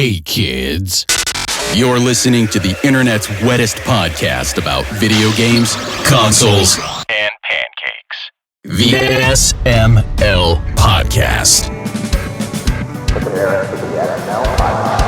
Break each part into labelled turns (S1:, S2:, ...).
S1: Hey kids, you're listening to the internet's wettest podcast about video games, consoles, and pancakes. The SML Podcast.
S2: Prepare for the SML Podcast.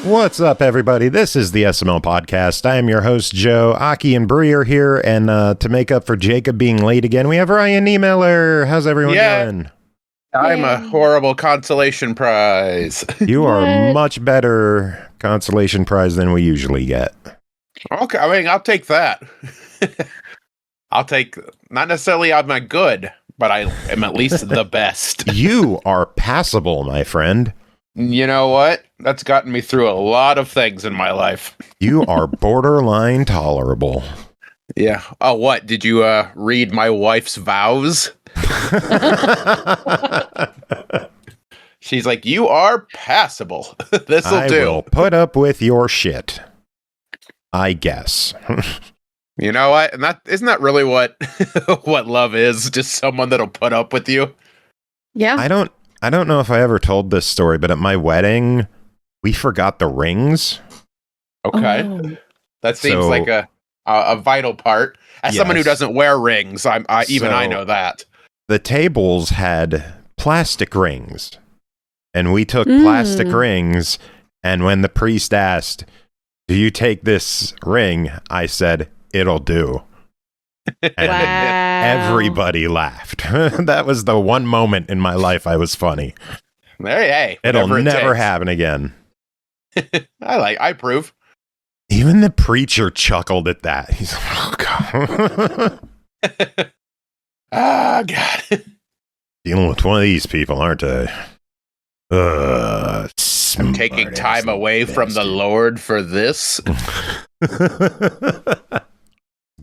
S3: What's up, everybody? This is the SML Podcast. I am your host, Joe. Aki and Bri are here, and to make up for Jacob being late again, we have Ryan Niemiller. How's everyone doing?
S4: I'm a horrible consolation prize.
S3: You are much better consolation prize than we usually get.
S4: Okay, I mean, I'll take that. I'll take, not necessarily I'm not good, but I am at least the best.
S3: You are passable, my friend.
S4: You know what? That's gotten me through a lot of things in my life.
S3: You are borderline tolerable.
S4: Yeah. Oh, what? Did you read my wife's vows? She's like, you are passable. This'll do.
S3: I will put up with your shit, I guess.
S4: You know what? And that isn't that really what what love is? Just someone that'll put up with you.
S5: Yeah.
S3: I don't know if I ever told this story, but at my wedding, we forgot the rings.
S4: Okay.
S5: Oh.
S4: That seems like a vital part. As someone who
S3: Yes.
S4: doesn't wear rings, I know that.
S3: The tables had plastic rings, and we took plastic rings, and when the priest asked, "Do you take this ring?" I said, "It'll do." And everybody laughed. That was the one moment in my life I was funny.
S4: Hey,
S3: It'll
S4: whatever it
S3: never
S4: takes.
S3: happen again.
S4: I approve.
S3: Even the preacher chuckled at that. He's like, "Oh, God."
S4: God.
S3: Dealing with one of these people, aren't I?
S4: I'm taking time away from the Lord for this.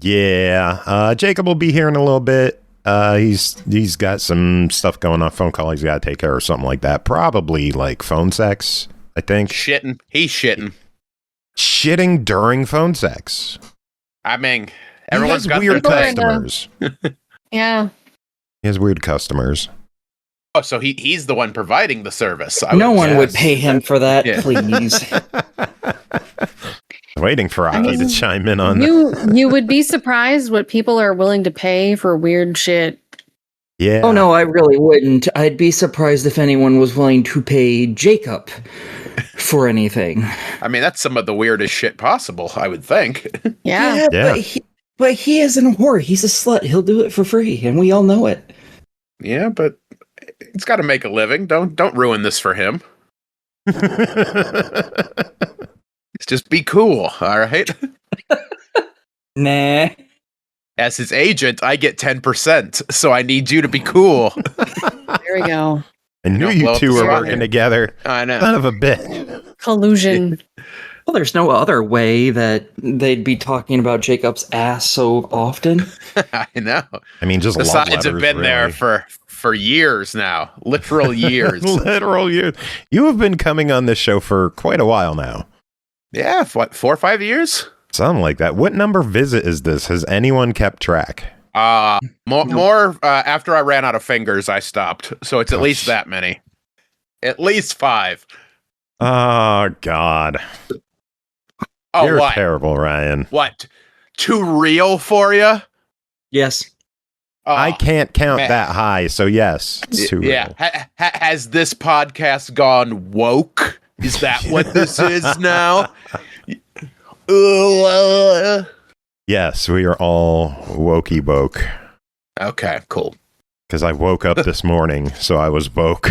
S3: Yeah, Jacob will be here in a little bit. He's got some stuff going on, phone call he's got to take care of, something like that. Probably like phone sex, I think.
S4: Shitting. He's shitting.
S3: Shitting during phone sex.
S4: I mean, everyone's
S3: he
S4: got
S3: has weird
S4: their thing.
S3: customers.
S5: Yeah.
S3: He has weird customers.
S4: Oh, so he's the one providing the service.
S6: No one would pay him for that,
S4: Yeah.
S6: please.
S3: Waiting for Aki to chime in on that.
S5: You would be surprised what people are willing to pay for weird shit.
S3: Yeah.
S6: Oh no, I really wouldn't. I'd be surprised if anyone was willing to pay Jacob for anything.
S4: I mean, that's some of the weirdest shit possible, I would think.
S5: Yeah.
S3: Yeah.
S6: But he isn't a whore. He's a slut. He'll do it for free, and we all know it.
S4: Yeah, but it's got to make a living. Don't ruin this for him. Just be cool, all right?
S6: Nah.
S4: As his agent, I get 10%, so I need you to be cool.
S5: There we go.
S3: I knew
S4: Don't blow
S3: you
S4: up
S3: two
S4: the
S3: were
S4: spot
S3: working
S4: here.
S3: together.
S4: I know.
S3: Son of a bitch.
S5: Collusion.
S6: Well, there's no other way that they'd be talking about Jacob's ass so often.
S4: I know.
S3: I mean, just
S4: The
S3: love
S4: signs have
S3: letters,
S4: been there
S3: really.
S4: for years now. Literal years.
S3: Literal years. You have been coming on this show for quite a while now.
S4: Yeah, what, 4 or 5 years?
S3: Something like that. What number visit is this? Has anyone kept track?
S4: More after I ran out of fingers, I stopped. So it's at least that many. At least 5.
S3: Oh, God.
S4: Oh,
S3: You're
S4: what?
S3: terrible, Ryan.
S4: What? Too real for you?
S6: Yes.
S4: Oh,
S3: I can't count
S4: man.
S3: that high, so yes. It's too
S4: Yeah.
S3: real.
S4: Has this podcast gone woke? Is that what this is now?
S3: Yes, we are all wokey woke.
S4: Okay, cool.
S3: Because I woke up this morning, so I was woke.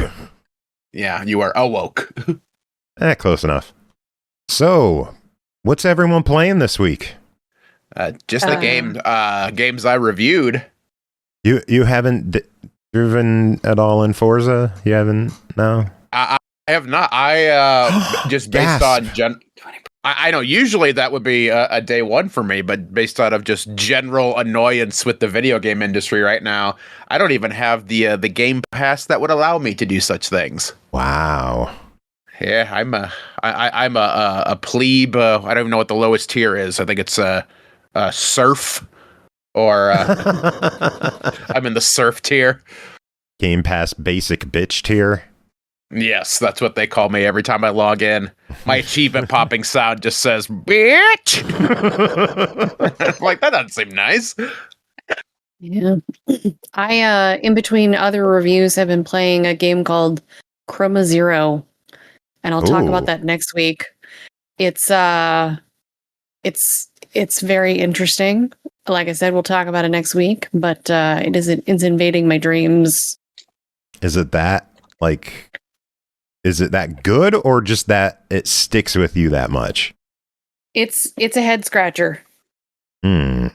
S4: Yeah, you are awoke.
S3: Close enough. So, what's everyone playing this week?
S4: Just the games I reviewed.
S3: You haven't driven at all in Forza? You haven't? No?
S4: I have not. I just based
S3: Gasp.
S4: on I know usually that would be a day one for me, but based out of just general annoyance with the video game industry right now, I don't even have the Game Pass that would allow me to do such things.
S3: Wow.
S4: Yeah, I'm a plebe. I don't even know what the lowest tier is. I think it's surf, or I'm in the surf tier.
S3: Game Pass basic bitch tier.
S4: Yes, that's what they call me every time I log in. My achievement popping sound just says, bitch! I'm like, that doesn't seem nice.
S5: Yeah. I, in between other reviews, have been playing a game called Chroma Zero, and I'll talk about that next week. It's very interesting. Like I said, we'll talk about it next week, but it's invading my dreams.
S3: Is it that good, or just that it sticks with you that much?
S5: It's a head scratcher.
S3: Hmm.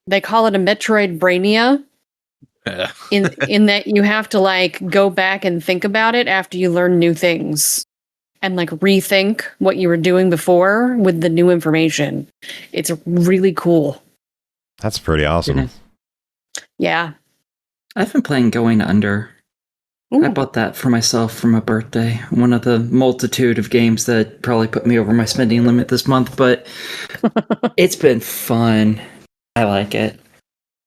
S5: They call it a Metroidvania. in that you have to like go back and think about it after you learn new things, and like rethink what you were doing before with the new information. It's really cool.
S3: That's pretty awesome.
S5: Yeah.
S6: I've been playing Going Under.
S5: Ooh.
S6: I bought that for myself for my birthday. One of the multitude of games that probably put me over my spending limit this month, but it's been fun. I like it.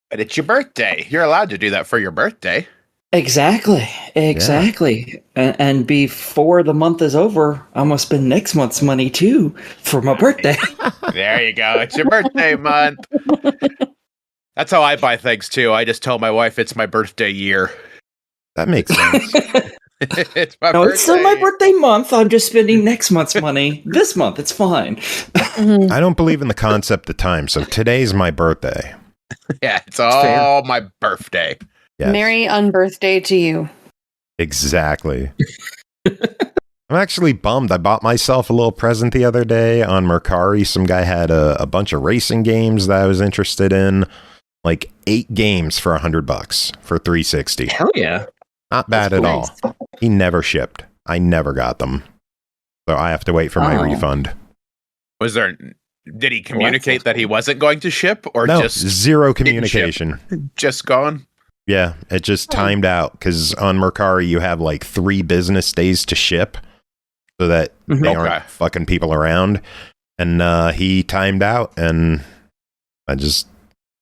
S4: But it's your birthday. You're allowed to do that for your birthday.
S6: Exactly. Yeah. And before the month is over, I'm going to spend next month's money too for my birthday.
S4: There you go. It's your birthday month. That's how I buy things too. I just tell my wife it's my birthday year.
S3: That makes sense.
S4: It's my
S6: no,
S4: birthday.
S6: it's still my birthday month. I'm just spending next month's money this month. It's fine.
S3: I don't believe in the concept of time, so today's my birthday.
S4: Yeah, it's all my birthday.
S3: Yes.
S5: Merry unbirthday to you.
S3: Exactly. I'm actually bummed. I bought myself a little present the other day on Mercari. Some guy had a bunch of racing games that I was interested in. Like 8 games for $100 for 360.
S6: Hell yeah.
S3: Not bad at all. He never shipped. I never got them. So I have to wait for my refund.
S4: Did he communicate that he wasn't going to ship, or
S3: no,
S4: just
S3: zero communication?
S4: Just gone?
S3: Yeah, it just timed out, because on Mercari you have like 3 business days to ship so that they aren't fucking people around. And he timed out, and I just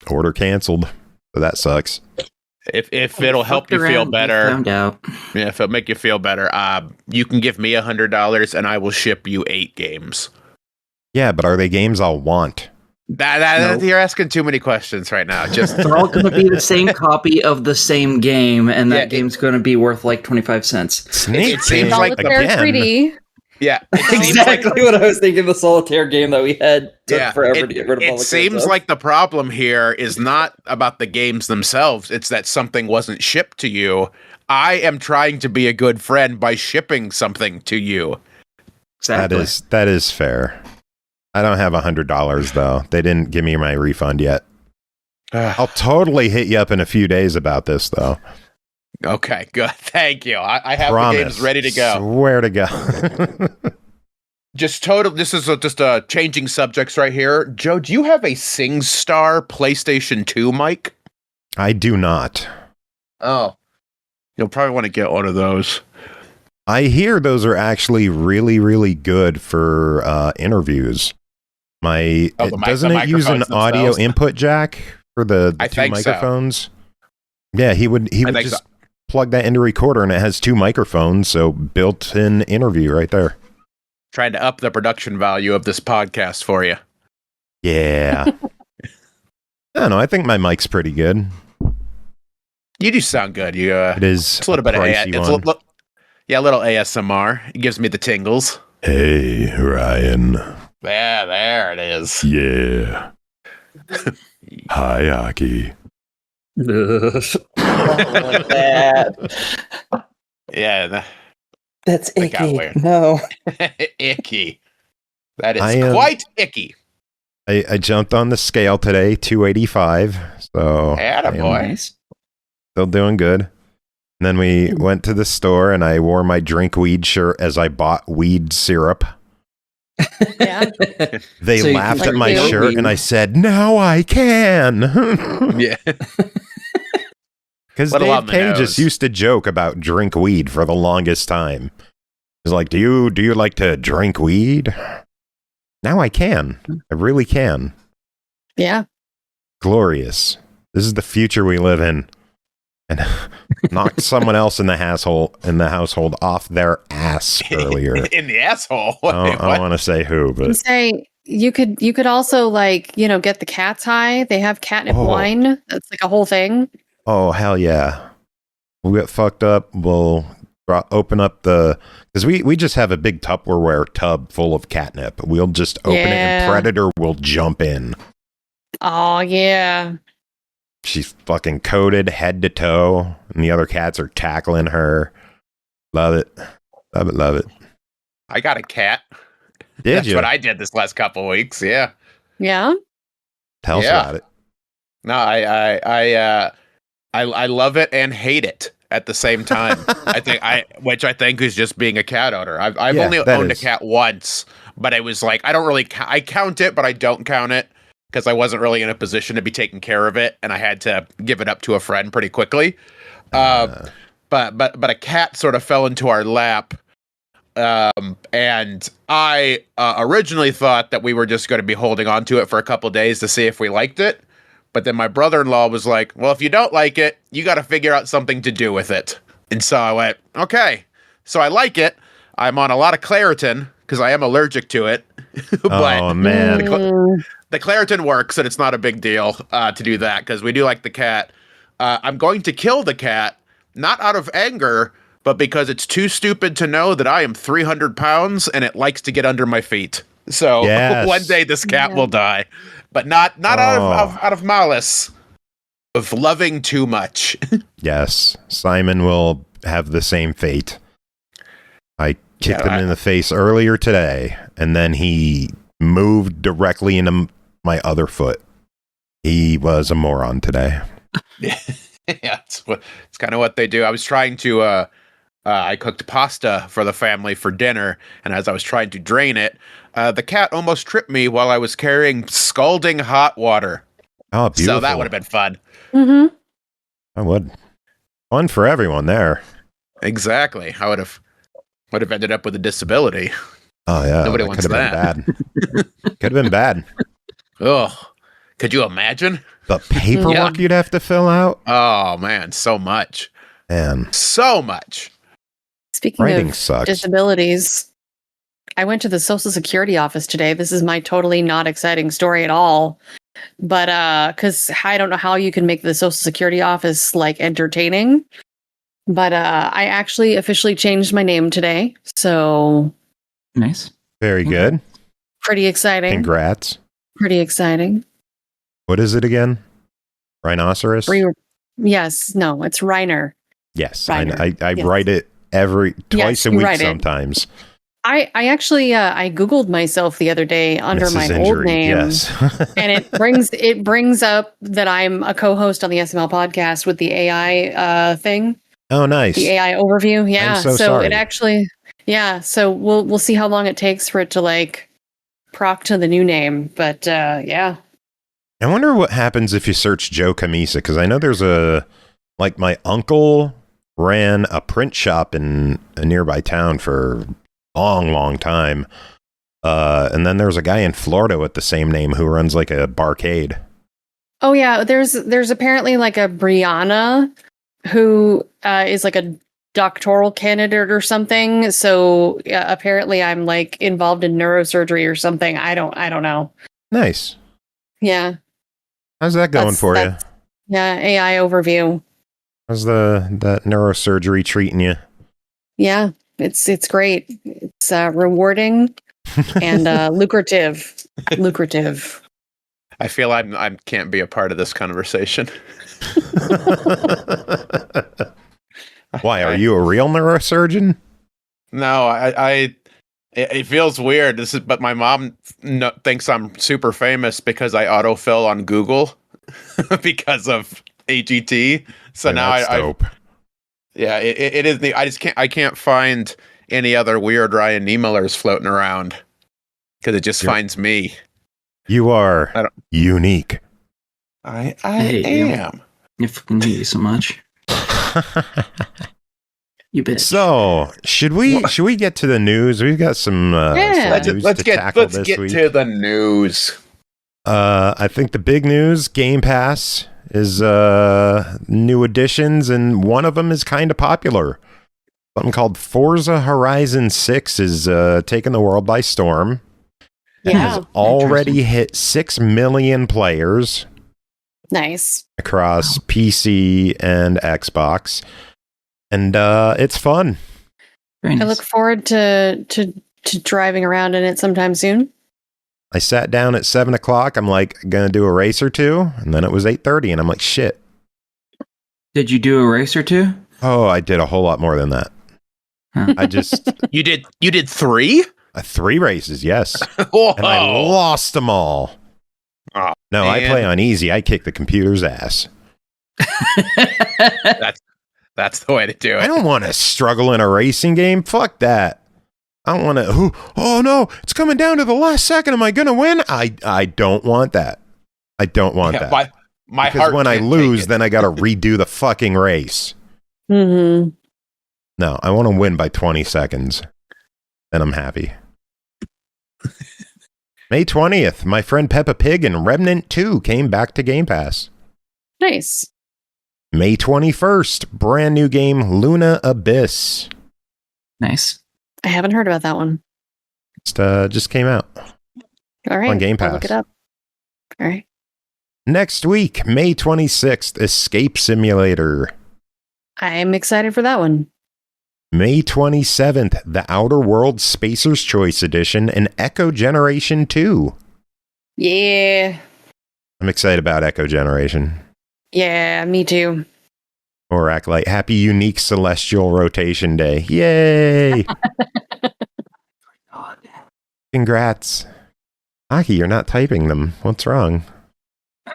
S3: order canceled. So that sucks.
S4: If it'll help you feel better, if it'll make you feel better, you can give me $100 and I will ship you 8 games.
S3: Yeah, but are they games I'll want?
S6: Nope.
S4: You're asking too many questions right now. Just
S6: they're all going to be the same copy of the same game, and that game's going to be worth like 25 cents.
S4: It seems like
S5: Solitaire 3D.
S4: Yeah,
S6: exactly what I was thinking. The Solitaire game that we had took forever to get rid of.
S4: It seems like the problem here is not about the games themselves. It's that something wasn't shipped to you. I am trying to be a good friend by shipping something to you.
S6: Exactly.
S3: That is fair. I don't have $100 though. They didn't give me my refund yet. I'll totally hit you up in a few days about this though.
S4: Okay, good. Thank you. I have the games ready to go.
S3: Swear to God.
S4: This is just changing subjects right here. Joe, do you have a SingStar PlayStation 2 mic?
S3: I do not.
S4: Oh. You'll probably want to get one of those.
S3: I hear those are actually really, really good for interviews. Doesn't it use an audio input jack for the 2 microphones? So. Yeah, he would just plug that into recorder, and it has 2 microphones, so built-in interview right there.
S4: Trying to up the production value of this podcast for you.
S3: Yeah. I don't know. I think my mic's pretty good.
S4: You do sound good.
S3: It is.
S4: It's a little bit of a little ASMR. It gives me the tingles.
S3: Hey, Ryan.
S4: There it is.
S3: Yeah. Hi, Aki.
S6: like that.
S4: Yeah.
S6: That's icky. No.
S4: Icky. That is quite icky.
S3: I jumped on the scale today, 285. So
S4: attaboy.
S3: Still doing good. And then we went to the store, and I wore my drink weed shirt as I bought weed syrup.
S5: Yeah.
S3: They
S6: So you
S3: laughed
S5: can
S3: at my
S5: like
S3: shirt, and I said, "Now I can."
S4: Yeah.
S3: Because
S4: Let alone
S3: Dave
S4: the
S3: Pages
S4: nose.
S3: used to joke about drink weed for the longest time. He's like, "Do you like to drink weed?" Now I can. I really can.
S5: Yeah.
S3: Glorious. This is the future we live in. And knocked someone else in the household off their ass earlier.
S4: In the asshole.
S3: I don't want to say who,
S5: You
S3: but
S5: say you could also like, get the cats high. They have catnip
S3: Oh.
S5: wine. That's like a whole thing.
S3: oh hell yeah, we'll get fucked up. We'll open up because we just have a big Tupperware tub full of catnip. We'll just open it, and
S5: Yeah.
S3: Predator will jump in.
S5: Oh yeah.
S3: She's fucking coated head to toe, and the other cats are tackling her. Love it. Love it, love it.
S4: I got a cat.
S3: Did
S4: That's
S3: you?
S4: what I did this last couple of weeks. Yeah.
S5: Yeah.
S3: Tell us
S4: Yeah.
S3: about it.
S4: No, I love it and hate it at the same time. Which I think is just being a cat owner. I've
S3: Yeah,
S4: only
S3: that
S4: owned
S3: is.
S4: a cat once, but it was like I don't really I count it, but I don't count it because I wasn't really in a position to be taking care of it, and I had to give it up to a friend pretty quickly. But a cat sort of fell into our lap. And I originally thought that we were just going to be holding on to it for a couple days to see if we liked it. But then my brother-in-law was like, well, if you don't like it, you got to figure out something to do with it. And so I went, okay. So I like it. I'm on a lot of Claritin because I am allergic to it. But
S3: Oh man.
S4: the Claritin works, and it's not a big deal to do that because we do like the cat. I'm going to kill the cat, not out of anger, but because it's too stupid to know that I am 300 pounds and it likes to get under my feet. So
S3: Yes.
S4: one day this cat
S5: Yeah.
S4: will die, but not out of malice, of loving too much.
S3: Yes, Simon will have the same fate. I kicked him in the face earlier today, and then he moved directly into my other foot. He was a moron today.
S4: Yeah, it's kind of what they do. I was trying to. I cooked pasta for the family for dinner, and as I was trying to drain it, the cat almost tripped me while I was carrying scalding hot water.
S3: Oh, beautiful.
S4: So that would have been fun.
S5: Mm-hmm.
S3: I would. Fun for everyone there.
S4: Exactly. I would have ended up with a disability.
S3: Oh, yeah.
S4: Nobody wants
S3: could have been bad. Could have been bad.
S4: Oh, could you imagine?
S3: The paperwork you'd have to fill out?
S4: Oh man, so much.
S3: Man,
S4: So much.
S5: Speaking
S3: writing
S5: of
S3: sucks.
S5: disabilities, I went to the Social Security office today. This is my totally not exciting story at all. But because I don't know how you can make the Social Security office like entertaining. But I actually officially changed my name today. So
S6: Nice.
S3: Very good.
S5: pretty exciting.
S3: Congrats.
S5: Pretty exciting.
S3: What is it again? Rhinoceros?
S5: Yes, no, it's Reiner.
S3: Yes.
S5: Reiner.
S3: I
S5: Yes.
S3: write it twice a
S5: you
S3: week
S5: write it.
S3: sometimes.
S5: I actually I Googled myself the other day under
S3: Mrs.
S5: my
S3: Injury,
S5: old name.
S3: Yes.
S5: And it brings up that I'm a co-host on the SML podcast with the AI thing,
S3: Oh, nice.
S5: the AI overview. Yeah,
S3: so
S5: so
S3: sorry.
S5: it actually, yeah. So we'll see how long it takes for it to like proc to the new name. But yeah,
S3: I wonder what happens if you search Joe Camisa, because I know there's my uncle ran a print shop in a nearby town for a long time. And then there's a guy in Florida with the same name who runs like a barcade.
S5: oh yeah. There's apparently like a Brianna who is like a doctoral candidate or something. So apparently I'm like involved in neurosurgery or something. I don't know.
S3: Nice.
S5: Yeah.
S3: How's that going for you?
S5: Yeah. AI overview.
S3: How's that neurosurgery treating you?
S5: Yeah. It's great. It's rewarding and lucrative. Lucrative.
S4: I feel I can't be a part of this conversation.
S3: Why, are you a real neurosurgeon?
S4: No, it feels weird. But my mom thinks I'm super famous because I autofill on Google because of AGT. So
S3: Yeah,
S4: now
S3: that's dope.
S5: Mm-hmm.
S4: it is. I can't find any other weird Ryan Niemillers floating around. Because it just finds me.
S3: You are unique.
S4: I
S6: hate you.
S4: am.
S6: I fucking hate you so much. You bitch.
S3: So, should we get to the news? We've got some,
S5: Yeah.
S3: some news
S4: Let's
S3: to
S4: get
S3: tackle this week.
S4: to the news.
S3: I think the big news, Game Pass, is new additions, and one of them is kind of popular. Something called Forza Horizon 6 is taking the world by storm. It
S5: Yeah.
S3: has already hit 6 million players
S5: Nice.
S3: across PC and Xbox. And it's fun.
S6: Very
S5: I
S6: nice.
S5: look forward to driving around in it sometime soon.
S3: I sat down at 7 o'clock. I'm like, gonna do a race or two. And then it was 8:30 and I'm like, shit.
S6: Did you do a race or two?
S3: Oh, I did a whole lot more than that.
S6: Huh.
S3: I just,
S4: You did 3?
S3: 3 races, yes.
S4: Whoa.
S3: And I lost them all.
S4: Oh,
S3: No, I
S4: man.
S3: play on easy. I kick the computer's ass.
S4: That's the way to do
S3: I
S4: it.
S3: don't want to struggle in a racing game. Fuck that. I don't want to. Oh no, it's coming down to the last second. Am I gonna win? I don't want that. I don't want
S4: Yeah,
S3: that.
S4: my
S3: because
S4: heart
S3: when I
S4: can't
S3: lose,
S4: take it.
S3: then I got to redo the fucking race.
S5: Mm-hmm.
S3: No, I want to win by 20 seconds. Then I'm happy. May 20th, my friend Peppa Pig and Remnant 2 came back to Game Pass.
S5: Nice.
S3: May 21st, brand new game Luna Abyss.
S6: Nice.
S5: I haven't heard about that one.
S3: Just came out.
S5: All right.
S3: On Game
S5: I'll look
S3: Pass.
S5: it up. All right.
S3: Next week, May 26th, Escape Simulator.
S5: I'm excited for that one.
S3: May 27th, The Outer Worlds Spacer's Choice Edition and Echo Generation 2.
S5: Yeah.
S3: I'm excited about Echo Generation.
S5: Yeah, me too.
S3: Or act like Happy Unique Celestial Rotation Day. Yay!
S6: God.
S3: Congrats. Aki, you're not typing them. What's wrong?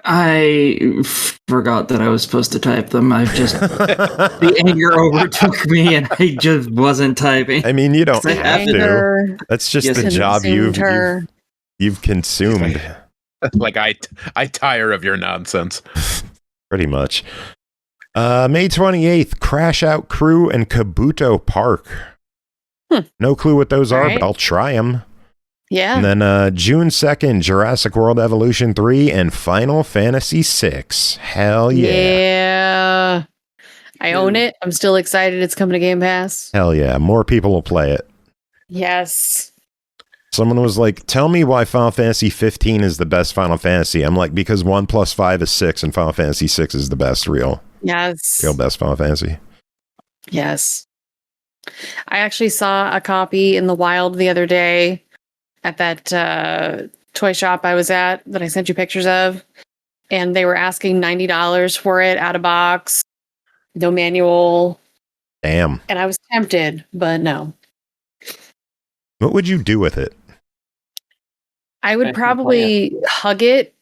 S6: I forgot that I was supposed to type them. The anger overtook me and I just wasn't typing.
S3: I mean, you don't
S6: I
S3: have to.
S5: Anger
S3: That's just
S6: Yes,
S3: the job
S5: consumed her.
S3: you've consumed.
S4: Like I tire of your nonsense.
S3: Pretty much. May 28th, Crash Out Crew and Kabuto Park. No clue what those are,
S5: Alright.
S3: but I'll try them.
S5: Yeah.
S3: And then June 2nd, Jurassic World Evolution 3 and Final Fantasy 6. Hell yeah.
S5: Yeah. I own it. I'm still excited it's coming to Game Pass.
S3: Hell yeah. More people will play it.
S5: Yes.
S3: Someone was like, tell me why Final Fantasy 15 is the best Final Fantasy. I'm like, because 1 + 5 is 6 and Final Fantasy 6 is the best real
S5: Yes.
S3: best Final Fantasy.
S5: Yes. I actually saw a copy in the wild the other day at that toy shop I was at that I sent you pictures of. And they were asking $90 for it out of box, no manual.
S3: Damn.
S5: And I was tempted, but no.
S3: What would you do with it?
S5: I would probably hug it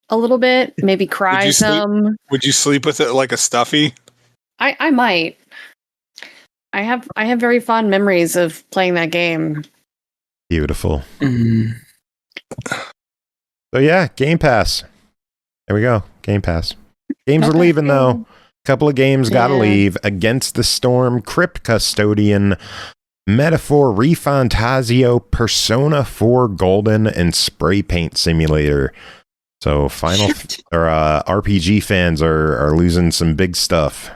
S5: a little bit, maybe cry
S7: you sleep?
S5: some.
S7: Would you sleep with it like a stuffy?
S5: I might. I have very fond memories of playing that game.
S3: Beautiful.
S6: Mm.
S3: So yeah, Game Pass. There we go. Game Pass. Games are
S5: Okay.
S3: leaving though. Couple of games gotta
S5: Yeah.
S3: leave. Against the Storm, Crypt Custodian, Metaphor, Refantasio, Persona 4 Golden, and Spray Paint Simulator. So RPG fans are losing some big stuff.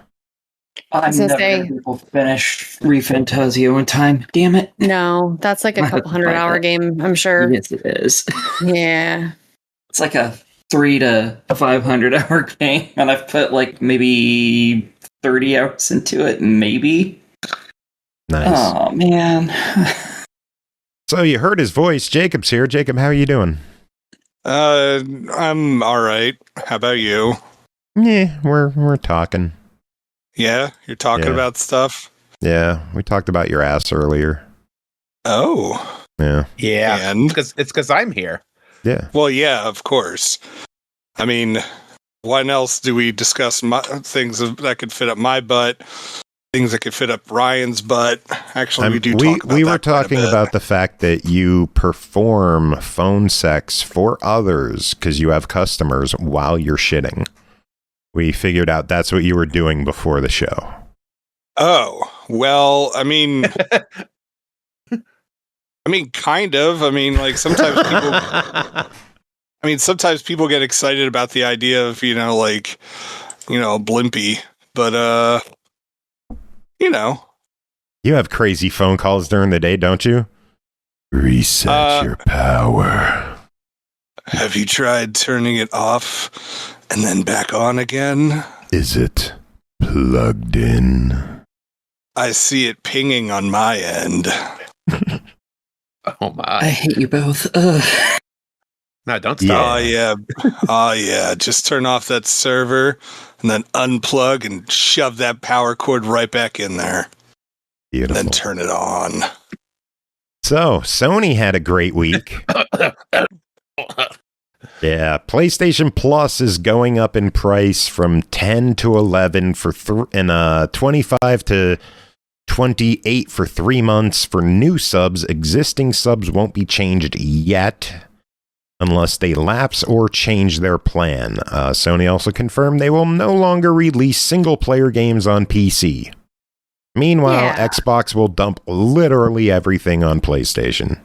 S6: I'm
S5: was gonna
S6: never
S5: say-
S6: gonna be able to finish Refantasio in time. Damn it.
S5: No, that's like a couple $100 game, I'm sure.
S6: Yes, it is.
S5: Yeah.
S6: It's like a 300 to 500 hour game, and I've put like maybe 30 hours into it, maybe.
S3: Nice.
S6: Oh man.
S3: So you heard his voice. Jacob's here. Jacob, how are you doing?
S7: I'm all right. How about you?
S3: Yeah, we're talking.
S7: Yeah, you're talking
S3: Yeah.
S7: about stuff.
S3: Yeah, we talked about your ass earlier.
S7: Oh,
S3: Yeah.
S4: Yeah.
S7: and
S4: It's because I'm here.
S3: Yeah.
S7: well, yeah, of course. I mean, when else do we discuss things that could fit up my butt? things that could fit up Ryan's butt. Actually, we do talk about
S3: we
S7: that
S3: were talking about the fact that you perform phone sex for others because you have customers while you're shitting. We figured out that's what you were doing before the show.
S7: Oh, well, I mean, kind of. I mean, like sometimes people get excited about the idea of, blimpy, but,
S3: You have crazy phone calls during the day, don't you? Reset your power.
S7: Have you tried turning it off and then back on again?
S3: Is it plugged in?
S7: I see it pinging on my end.
S4: Oh my!
S6: I hate you both.
S4: No, don't stop.
S7: Oh yeah. Just turn off that server and then unplug and shove that power cord right back in there.
S3: Beautiful.
S7: And then turn it on.
S3: So, Sony had a great week. Yeah, PlayStation Plus is going up in price from 10 to 11 for 25 to 28 for 3 months for new subs. Existing subs won't be changed yet unless they lapse or change their plan. Sony also confirmed they will no longer release single-player games on PC. Meanwhile, Xbox will dump literally everything on PlayStation.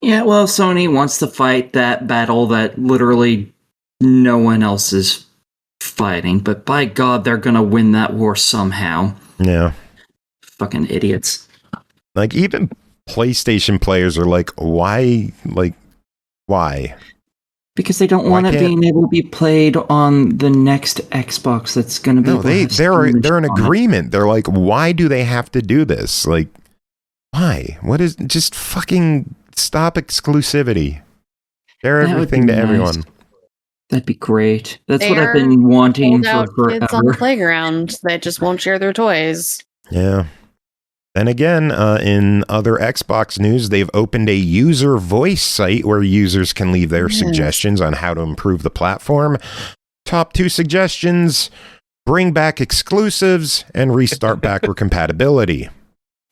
S6: Yeah, well, Sony wants to fight that battle that literally no one else is fighting, but by God, they're gonna win that war somehow.
S3: Yeah.
S6: Fucking idiots.
S3: Like, even PlayStation players are like, why?
S6: Because they don't want it being able to be played on the next Xbox that's going to be...
S3: No, they're in agreement. They're like, why do they have to do this? Like, why? What is... Just fucking stop exclusivity. Share everything to everyone.
S6: That'd be great. That's what I've been wanting for forever.
S5: Kids on the playground that just won't share their toys.
S3: Yeah. Then again, in other Xbox news, they've opened a user voice site where users can leave their suggestions on how to improve the platform. Top 2 suggestions: bring back exclusives and restart backward compatibility.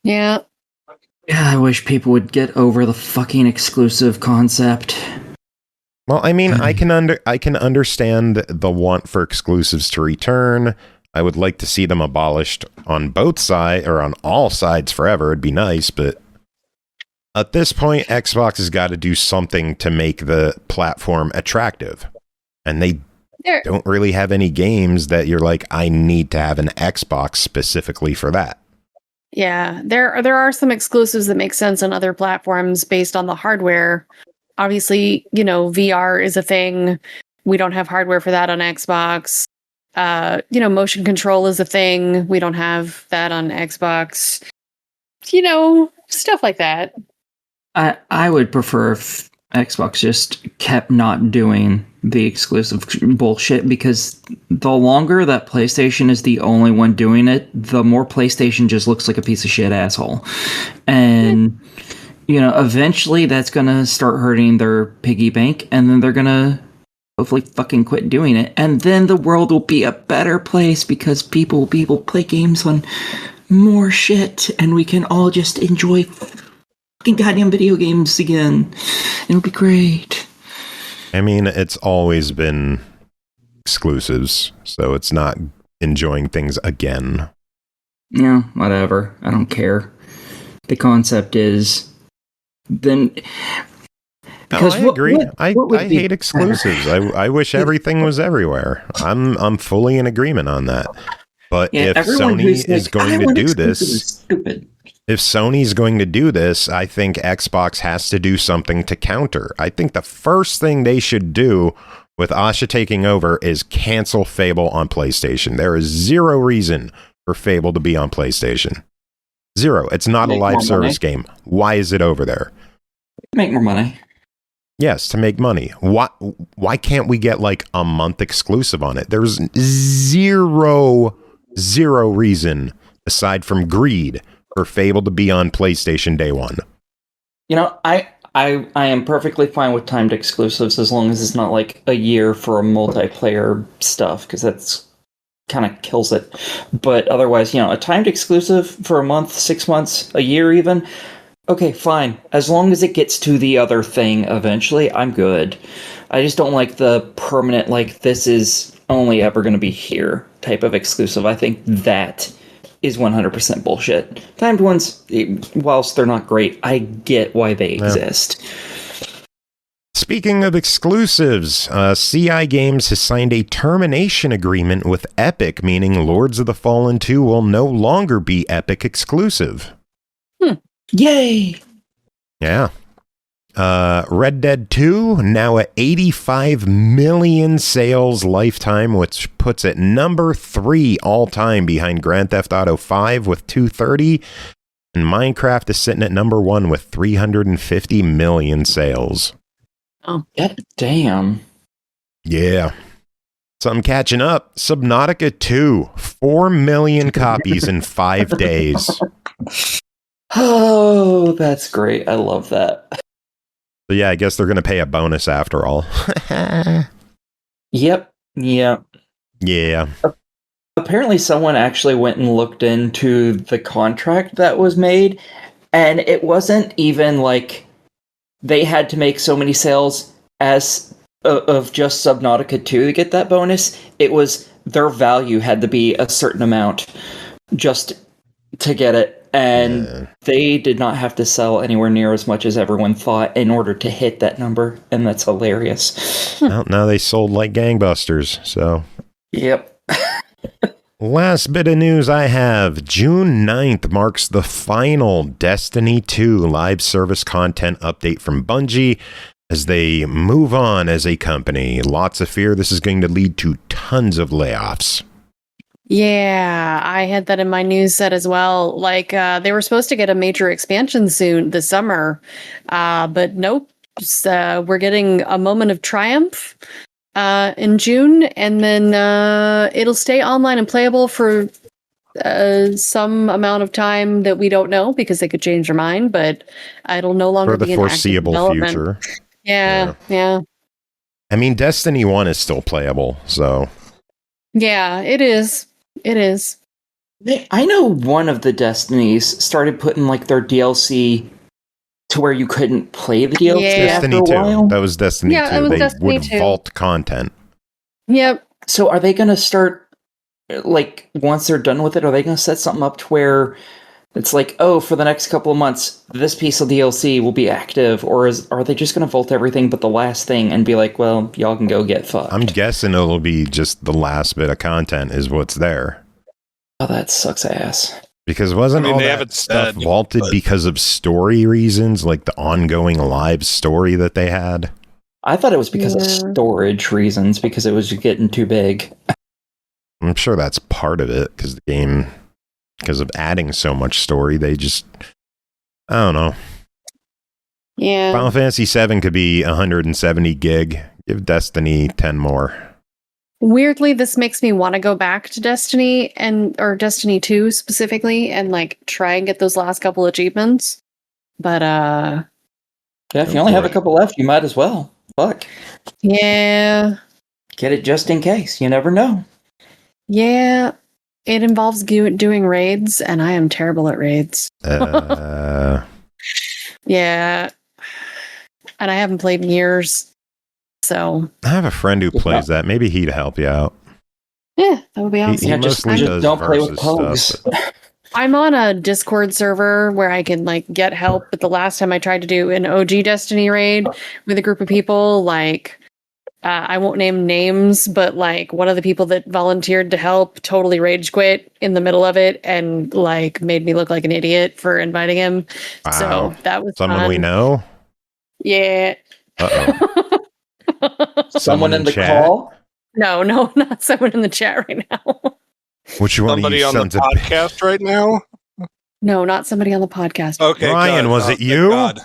S5: Yeah.
S6: Yeah, I wish people would get over the fucking exclusive concept.
S3: Well, I mean, I can understand the want for exclusives to return. I would like to see them abolished on both sides, or on all sides forever. It'd be nice, but at this point, Xbox has got to do something to make the platform attractive. And they don't really have any games that you're like, I need to have an Xbox specifically for that.
S5: Yeah, there are some exclusives that make sense on other platforms based on the hardware. Obviously, VR is a thing. We don't have hardware for that on Xbox. Motion control is a thing. We don't have that on Xbox. Stuff like that.
S6: I would prefer if Xbox just kept not doing the exclusive bullshit, because the longer that PlayStation is the only one doing it, the more PlayStation just looks like a piece of shit asshole. And, eventually that's going to start hurting their piggy bank, and then they're going to hopefully fucking quit doing it. And then the world will be a better place because people will be able to play games on more shit, and we can all just enjoy fucking goddamn video games again. It'll be great.
S3: I mean, it's always been exclusives, so it's not enjoying things again.
S6: Yeah, whatever. I don't care. The concept is then...
S3: Because I agree. I hate exclusives. I wish everything was everywhere. I'm fully in agreement on that. But if Sony is going to do this, if Sony's going to do this, I think Xbox has to do something to counter. I think the first thing they should do with Asha taking over is cancel Fable on PlayStation. There is zero reason for Fable to be on PlayStation. Zero. It's not a live service game. Why is it over there?
S6: Make more money.
S3: Yes, to make money. Why can't we get like a month exclusive on it? There's zero reason aside from greed for Fable to be on PlayStation day one.
S6: I am perfectly fine with timed exclusives as long as it's not like a year for a multiplayer stuff, because that's kind of kills it. But otherwise, a timed exclusive for a month, 6 months, a year even, okay, fine. As long as it gets to the other thing eventually, I'm good. I just don't like the permanent, this is only ever going to be here type of exclusive. I think that is 100% bullshit. Timed ones, whilst they're not great, I get why they exist.
S3: Speaking of exclusives, CI Games has signed a termination agreement with Epic, meaning Lords of the Fallen 2 will no longer be Epic exclusive.
S6: Yay!
S3: Yeah. Red Dead 2, now at 85 million sales lifetime, which puts it number 3 all-time behind Grand Theft Auto 5 with 230, and Minecraft is sitting at number 1 with 350 million sales.
S6: Oh, damn.
S3: Yeah. So I'm catching up. Subnautica 2, 4 million copies in 5 days.
S6: Oh, that's great. I love that.
S3: So yeah, I guess they're going to pay a bonus after all.
S6: Yep. Yeah.
S3: Yeah.
S6: Apparently someone actually went and looked into the contract that was made, and it wasn't even like they had to make so many sales as of just Subnautica 2 to get that bonus. It was their value had to be a certain amount just to get it. And they did not have to sell anywhere near as much as everyone thought in order to hit that number. And that's hilarious.
S3: Well, now they sold like gangbusters, so.
S6: Yep.
S3: Last bit of news I have. June 9th marks the final Destiny 2 live service content update from Bungie as they move on as a company. Lots of fear this is going to lead to tons of layoffs.
S5: Yeah, I had that in my news set as well. They were supposed to get a major expansion soon this summer, but nope. We're getting a moment of triumph in June, and then it'll stay online and playable for some amount of time that we don't know because they could change their mind, but it'll no longer
S3: for the
S5: be an
S3: foreseeable future.
S5: Yeah.
S3: I mean, Destiny 1 is still playable, so.
S5: Yeah, it is. It is.
S6: I know one of the Destinies started putting their DLC to where you couldn't play the DLC
S3: Destiny
S6: after a
S3: 2.
S6: while.
S3: That was Destiny 2.
S5: It was
S3: They
S5: Destiny
S3: would
S5: 2.
S3: vault content.
S5: Yep.
S6: So are they going to start, once they're done with it, are they going to set something up to where it's for the next couple of months, this piece of DLC will be active, or are they just going to vault everything but the last thing and be like, well, y'all can go get fucked?
S3: I'm guessing it'll be just the last bit of content is what's there.
S6: Oh, that sucks ass.
S3: Because wasn't all
S7: they
S3: that
S7: haven't
S3: stuff
S7: said,
S3: vaulted
S7: but-
S3: because of story reasons, like the ongoing live story that they had?
S6: I thought it was because of storage reasons, because it was getting too big.
S3: I'm sure that's part of it, because the game, because of adding so much story, they just, I don't know.
S5: Yeah.
S3: Final Fantasy VII could be 170 gig. Give Destiny 10 more.
S5: Weirdly, this makes me want to go back to Destiny or Destiny 2 specifically and try and get those last couple achievements. But
S6: yeah, if you only have a couple left, you might as well. Fuck.
S5: Yeah.
S6: Get it just in case. You never know.
S5: Yeah. It involves doing raids, and I am terrible at raids. Yeah. And I haven't played in years. So
S3: I have a friend who plays that. Maybe he'd help you out.
S5: yeah, that would be awesome.
S3: He mostly does
S6: don't play with
S3: versus
S6: pogues.
S3: stuff.
S5: I'm on a Discord server where I can get help, but the last time I tried to do an OG Destiny raid with a group of people, I won't name names, but one of the people that volunteered to help totally rage quit in the middle of it and made me look like an idiot for inviting him.
S3: Wow.
S5: So that was
S3: Someone
S5: fun.
S3: we know?
S5: Yeah.
S3: Uh-oh.
S6: Someone in the
S3: chat?
S6: call?
S5: No, not someone in the chat right now.
S3: Which one
S7: Somebody
S3: of you
S7: on the
S3: sons of
S7: podcast right now?
S5: No, not somebody on the podcast.
S7: Okay,
S3: Ryan,
S7: good.
S3: was it
S7: thank
S3: you?
S7: God.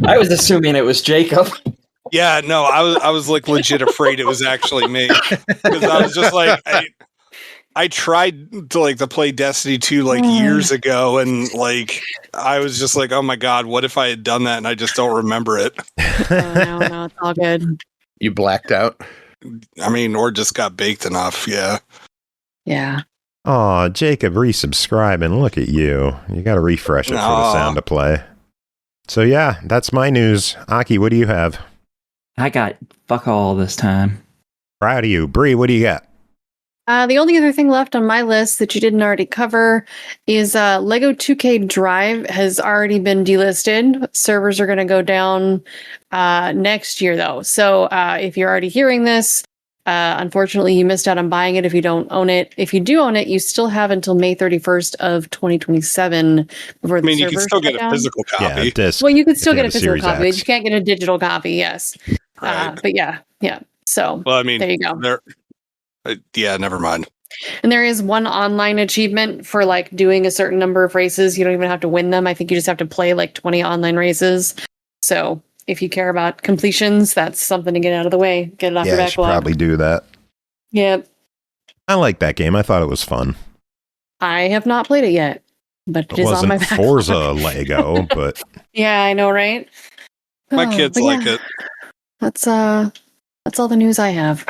S6: I was assuming it was Jacob.
S7: Yeah, no, I was legit afraid it was actually me, because I was just I tried to play Destiny 2 years ago, and I was just oh my God, what if I had done that and I just don't remember it?
S5: No, it's all good.
S4: You blacked out.
S7: or just got baked enough. Yeah.
S5: Yeah.
S3: Oh, Jacob resubscribing. Look at you. You got to refresh it for the sound to play. So, yeah, that's my news. Aki, what do you have?
S6: I got fuck all this time.
S3: Proud of you. Bri, what do you got?
S5: The only other thing left on my list that you didn't already cover is Lego 2K Drive has already been delisted. Servers are going to go down next year, though. So if you're already hearing this, unfortunately, you missed out on buying it if you don't own it. If you do own it, you still have until May 31st of 2027 before the servers
S7: you can still get
S5: down.
S7: a physical copy.
S3: Yeah, disc.
S5: Well, you can still get a physical
S3: Series
S5: copy, but
S3: X.
S5: you can't get a digital copy, yes.
S7: Right.
S5: But yeah. So
S7: Well,
S5: there you go.
S7: Yeah, never mind.
S5: And there is one online achievement for like doing a certain number of races. You don't even have to win them. I think you just have to play like 20 online races. So if you care about completions, that's something to get out of the way. Get it off your
S3: Yeah, I should
S5: backlog.
S3: probably do that.
S5: Yep.
S3: I like that game. I thought it was fun.
S5: I have not played it yet, but it
S3: It
S5: is on my
S3: wasn't
S5: backlog.
S3: Forza Lego, but
S5: Yeah, I know, right?
S7: My
S5: Oh,
S7: kids
S5: but
S7: like
S5: yeah,
S7: it.
S5: That's all the news I have.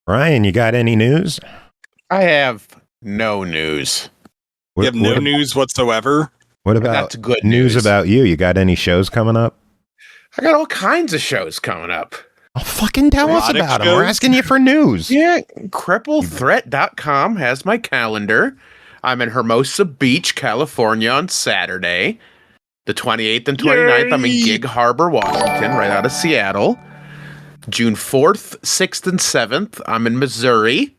S3: Ryan, you got any news?
S4: I have no news.
S7: You have no news whatsoever.
S3: What
S4: That's
S3: about
S4: good
S3: news about you? You got any shows coming up?
S4: I got all kinds of shows coming up.
S3: Oh, fucking tell us
S7: Erotic
S3: about them. We're
S7: shows?
S3: asking you for news.
S4: Yeah, cripplethreat.com has my calendar. I'm in Hermosa Beach, California on Saturday, the 28th and 29th. I'm in Gig Harbor, Washington, right out of Seattle. June 4th, 6th, and 7th, I'm in Missouri.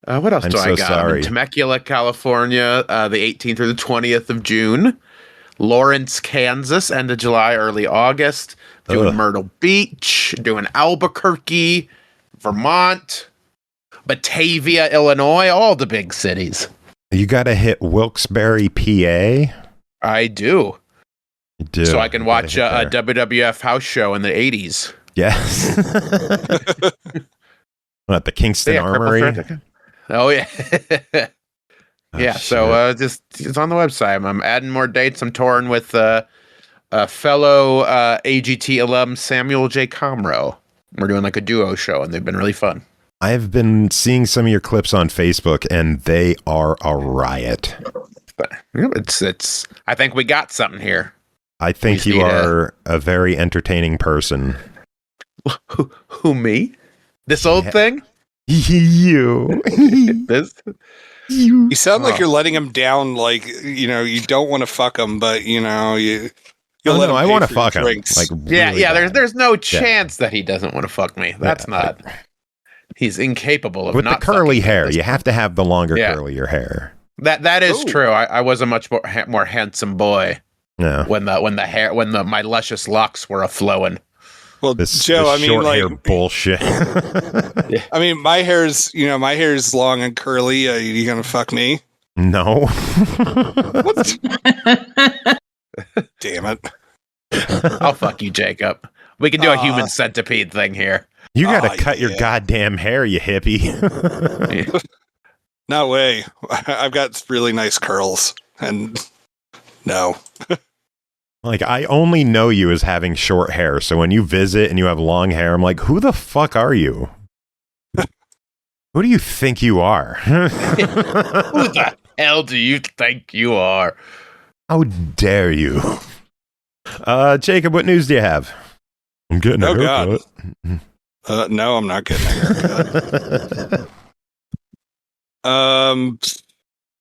S4: What else
S3: I'm
S4: do I
S3: so
S4: got?
S3: sorry.
S4: I'm in Temecula, California, the 18th through the 20th of June. Lawrence, Kansas, end of July, early August. Doing Myrtle Beach, doing Albuquerque, Vermont, Batavia, Illinois, all the big cities.
S3: You got to hit Wilkes-Barre, PA.
S4: I do.
S3: You do.
S4: So I can
S3: You
S4: watch
S3: gotta
S4: a
S3: hit there.
S4: WWF house show in the 80s.
S3: Yes. What, the Kingston Armory?
S4: Oh, yeah.
S3: Oh,
S4: Yeah,
S3: shit.
S4: so just it's on the website. I'm adding more dates. I'm touring with fellow AGT alum Samuel J. Comroe. We're doing like a duo show, and they've been really fun.
S3: I've been seeing some of your clips on Facebook, and they are a riot.
S4: But you know, it's. I think we got something here.
S3: I think
S4: just
S3: you
S4: need
S3: are a very entertaining person.
S4: Who me? This old thing?
S3: You.
S4: This?
S7: You sound like
S4: Oh.
S7: you're letting him down. Like you don't want to fuck him, but you.
S3: Oh,
S7: let
S3: no,
S7: him
S3: I
S7: pay
S3: want to
S7: for your
S3: fuck him.
S7: drinks.
S3: Like,
S4: Yeah,
S3: really
S4: yeah.
S3: bad.
S4: There's no chance that he doesn't want to fuck me. That's
S3: Yeah,
S4: not. He's incapable of
S3: with the
S4: not
S3: curly
S4: fucking me at
S3: hair.
S4: this
S3: You have to have the longer,
S4: Yeah.
S3: curlier hair.
S4: That is
S7: Ooh.
S4: true. I was a much more handsome boy
S3: Yeah.
S4: when my luscious locks were a flowing.
S7: Well,
S3: This,
S7: Joe,
S3: this
S7: I mean,
S3: short hair
S7: like,
S3: bullshit.
S7: I mean, my hair's long and curly. Are you gonna fuck me?
S3: No.
S7: Damn it!
S4: I'll fuck you, Jacob. We can do a human centipede thing here.
S3: You got
S7: Aw,
S3: to cut your
S7: yeah.
S3: goddamn hair, you hippie.
S7: No way. I've got really nice curls, and no.
S3: Like, I only know you as having short hair. So when you visit and you have long hair, I'm like, who the fuck are you? Who do you think you are?
S4: Who the hell do you think you are?
S3: How dare you? Jacob, what news do you have? I'm getting a
S7: Oh, God.
S3: haircut.
S7: No, I'm not getting a haircut.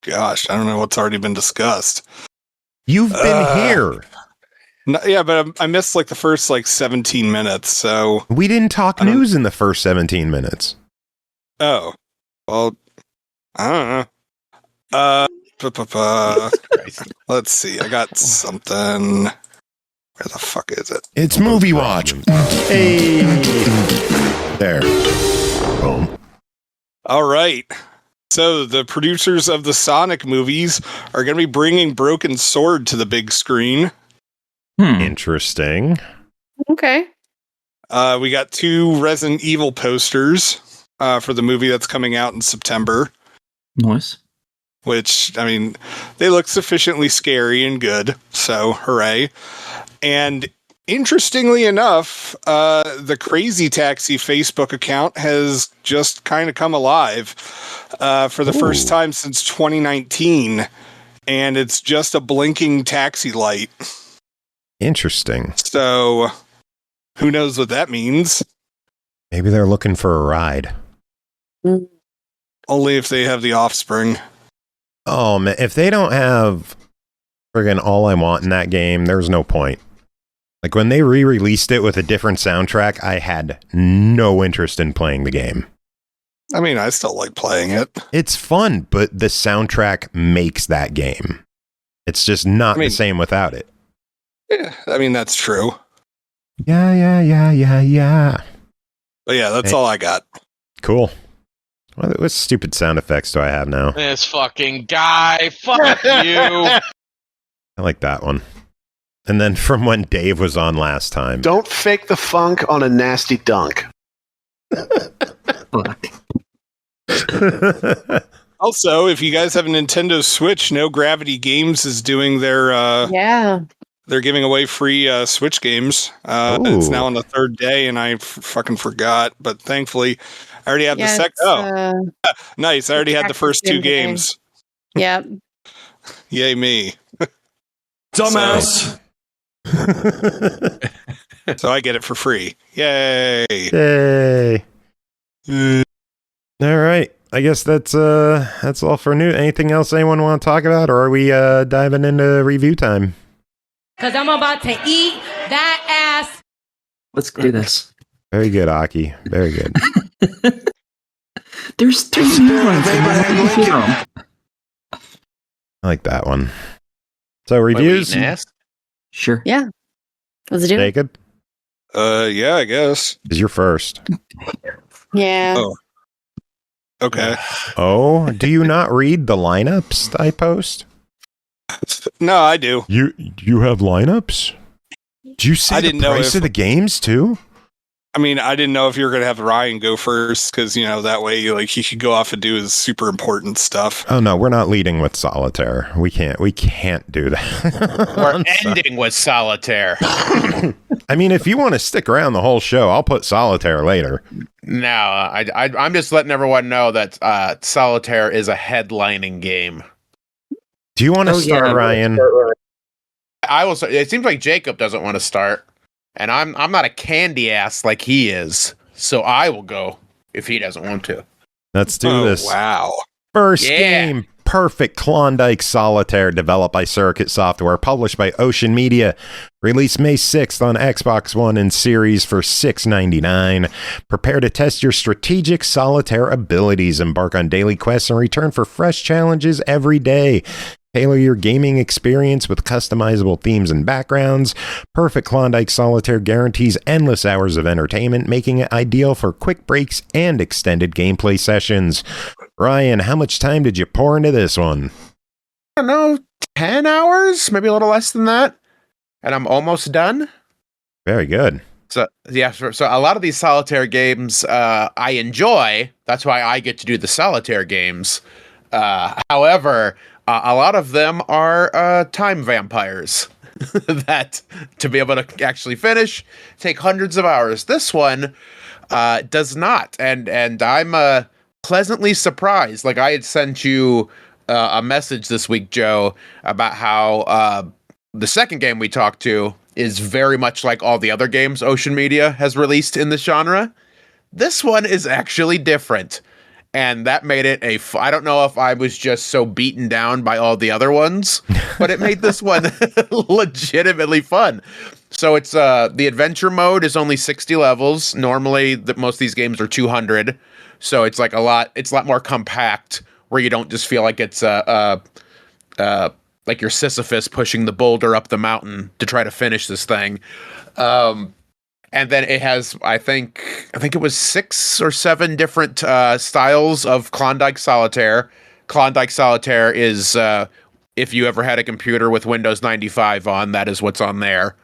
S7: Gosh, I don't know what's already been discussed.
S3: You've been here.
S7: No, yeah, but I missed like the first 17 minutes. So,
S3: We didn't talk
S7: I don't-
S3: news in the first 17 minutes.
S7: oh, well, I don't know. Let's see. I got something. Where the fuck is it?
S3: It's movie watch. Hey. There. Boom.
S7: All right. So the producers of the Sonic movies are going to be bringing Broken Sword to the big screen.
S3: Interesting.
S5: Okay.
S7: We got 2 Resident Evil posters for the movie that's coming out in September,
S6: Nice.
S7: which, I mean, they look sufficiently scary and good. So hooray. And interestingly enough, the Crazy Taxi Facebook account has just kind of come alive for the first time since 2019, and it's just a blinking taxi light.
S3: Interesting.
S7: So, who knows what that means?
S3: Maybe they're looking for a ride.
S7: Only if they have the offspring.
S3: Oh, man. If they don't have friggin' All I Want in that game, there's no point. Like, when they re-released it with a different soundtrack, I had no interest in playing the game.
S7: I mean, I still like playing it.
S3: It's fun, but the soundtrack makes that game. It's just not the same without it.
S7: Yeah, I mean, that's true.
S3: Yeah.
S7: But yeah, that's all I got.
S3: Cool. What stupid sound effects do I have now?
S8: This fucking guy. Fuck you.
S3: I like that one. And then from when Dave was on last time.
S9: Don't fake the funk on a nasty dunk.
S7: Also, if you guys have a Nintendo Switch, No Gravity Games is doing their they're giving away free Switch games. It's now on the third day, and I fucking forgot. But thankfully, I already have the second. Nice! I already had the first two games.
S5: Yep.
S7: Yay me!
S10: Dumbass.
S7: So I get it for free. Yay!
S3: Yay! All right. I guess that's all for new. Anything else anyone want to talk about, or are we diving into review time?
S11: Because I'm about to eat that ass.
S6: Let's do this.
S3: Very good, Aki. Very good.
S6: There's 3 new ones. I
S3: like that one. So reviews?
S6: Sure.
S5: Yeah. Let's do it.
S3: Jacob?
S7: Yeah, I guess.
S3: Is your first.
S5: Yeah.
S7: Oh. Okay.
S3: Oh, do you not read the lineups I post?
S7: No, I do.
S3: You have lineups? Do you see the price of the games too?
S7: I mean, I didn't know if you were going to have Ryan go first because, you know, that way like he could go off and do his super important stuff.
S3: Oh no, we're not leading with Solitaire. We can't do that.
S4: We're ending with Solitaire.
S3: I mean, if you want to stick around the whole show, I'll put Solitaire later.
S4: No, I'm just letting everyone know that Solitaire is a headlining game.
S3: Do you want to start, Ryan?
S4: I will. It seems like Jacob doesn't want to start, and I'm not a candy ass like he is, so I will go if he doesn't want to.
S3: Let's do this.
S7: Wow!
S3: First game, Perfect Klondike Solitaire, developed by Suricate Software, published by Ocean Media, released May 6th on Xbox One and Series for $6.99. Prepare to test your strategic solitaire abilities, embark on daily quests, and return for fresh challenges every day. Tailor your gaming experience with customizable themes and backgrounds. Perfect Klondike Solitaire guarantees endless hours of entertainment, making it ideal for quick breaks and extended gameplay sessions. Ryan, how much time did you pour into this one?
S4: I don't know, 10 hours? Maybe a little less than that. And I'm almost done.
S3: Very good.
S4: So, yeah, so a lot of these solitaire games I enjoy. That's why I get to do the solitaire games. However, a lot of them are time vampires that to be able to actually finish take hundreds of hours. This one does not, and I'm pleasantly surprised. Like I had sent you a message this week, Joe, about how the second game we talked to is very much like all the other games Ocean Media has released in this genre. This one is actually different. And that made it I don't know if I was just so beaten down by all the other ones, but it made this one legitimately fun. So it's the adventure mode is only 60 levels. Normally, most of these games are 200. So it's like it's a lot more compact where you don't just feel like it's like you're Sisyphus pushing the boulder up the mountain to try to finish this thing. And then it has, I think it was 6 or 7 different styles of Klondike Solitaire. Klondike Solitaire is, if you ever had a computer with Windows 95 on, that is what's on there.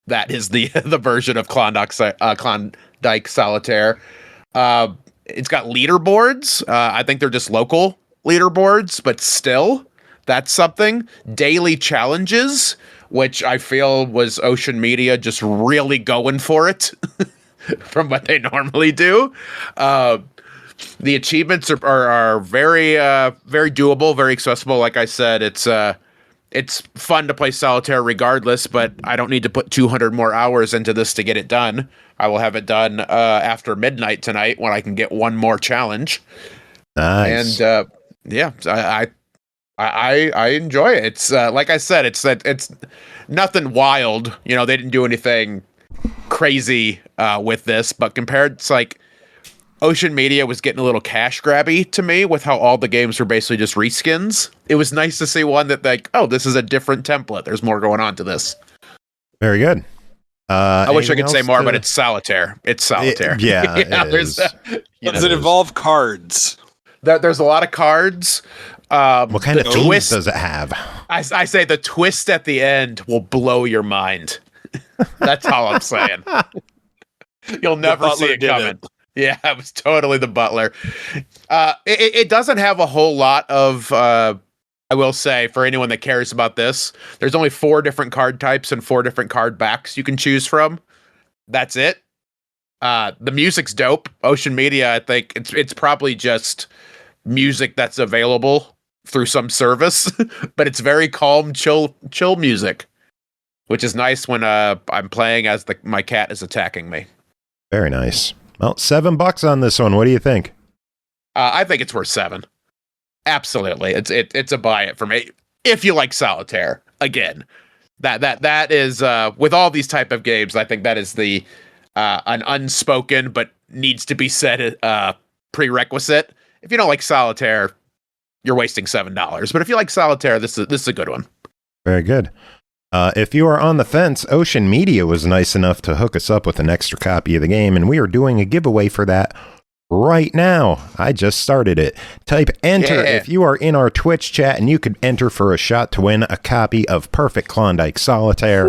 S4: That is the version of Klondike Solitaire. It's got leaderboards. I think they're just local leaderboards, but still, that's something. Daily challenges, which I feel was Ocean Media just really going for it from what they normally do. The achievements are very very doable, very accessible. Like I said, it's fun to play Solitaire regardless, but I don't need to put 200 more hours into this to get it done. I will have it done after midnight tonight when I can get one more challenge.
S3: Nice.
S4: And yeah, I enjoy it. It's like I said, it's nothing wild. You know, they didn't do anything crazy with this, but compared to like Ocean Media was getting a little cash grabby to me with how all the games were basically just reskins. It was nice to see one that like, oh, this is a different template. There's more going on to this.
S3: Very good.
S4: I wish I could say more, but it's Solitaire. It's Solitaire.
S3: It is.
S7: Does it involve cards?
S4: There's a lot of cards.
S3: What kind of twist does it have?
S4: I say the twist at the end will blow your mind. That's all I'm saying. You'll never see it coming. Yeah, it was totally the butler. It doesn't have a whole lot of, I will say, for anyone that cares about this, there's only 4 different card types and 4 different card backs you can choose from. That's it. The music's dope. Ocean Media, I think it's probably just music that's available through some service, but it's very calm, chill music, which is nice when I'm playing as my cat is attacking me.
S3: Very nice. Well, $7 on this one. What do you think?
S4: I think it's worth $7. Absolutely, it's a buy it for me if you like Solitaire. Again, that is with all these type of games. I think that is the an unspoken but needs to be said prerequisite. If you don't like Solitaire, you're wasting $7. But if you like Solitaire, this is a good one.
S3: Very good. If you are on the fence, Ocean Media was nice enough to hook us up with an extra copy of the game, and we are doing a giveaway for that right now. I just started it. Type enter if you are in our Twitch chat, and you could enter for a shot to win a copy of Perfect Klondike Solitaire.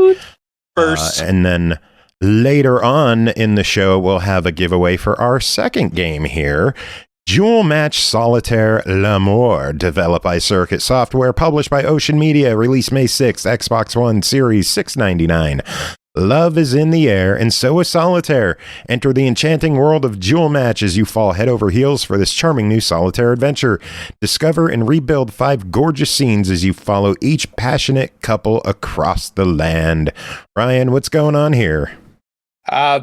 S7: First.
S3: And then later on in the show, we'll have a giveaway for our second game here. Dual Match Solitaire L'Amour, developed by Suricate Software, published by Ocean Media, released May 6th, Xbox One, Series $6.99. Love is in the air, and so is Solitaire. Enter the enchanting world of Dual Match as you fall head over heels for this charming new Solitaire adventure. Discover and rebuild 5 gorgeous scenes as you follow each passionate couple across the land. Ryan, what's going on here?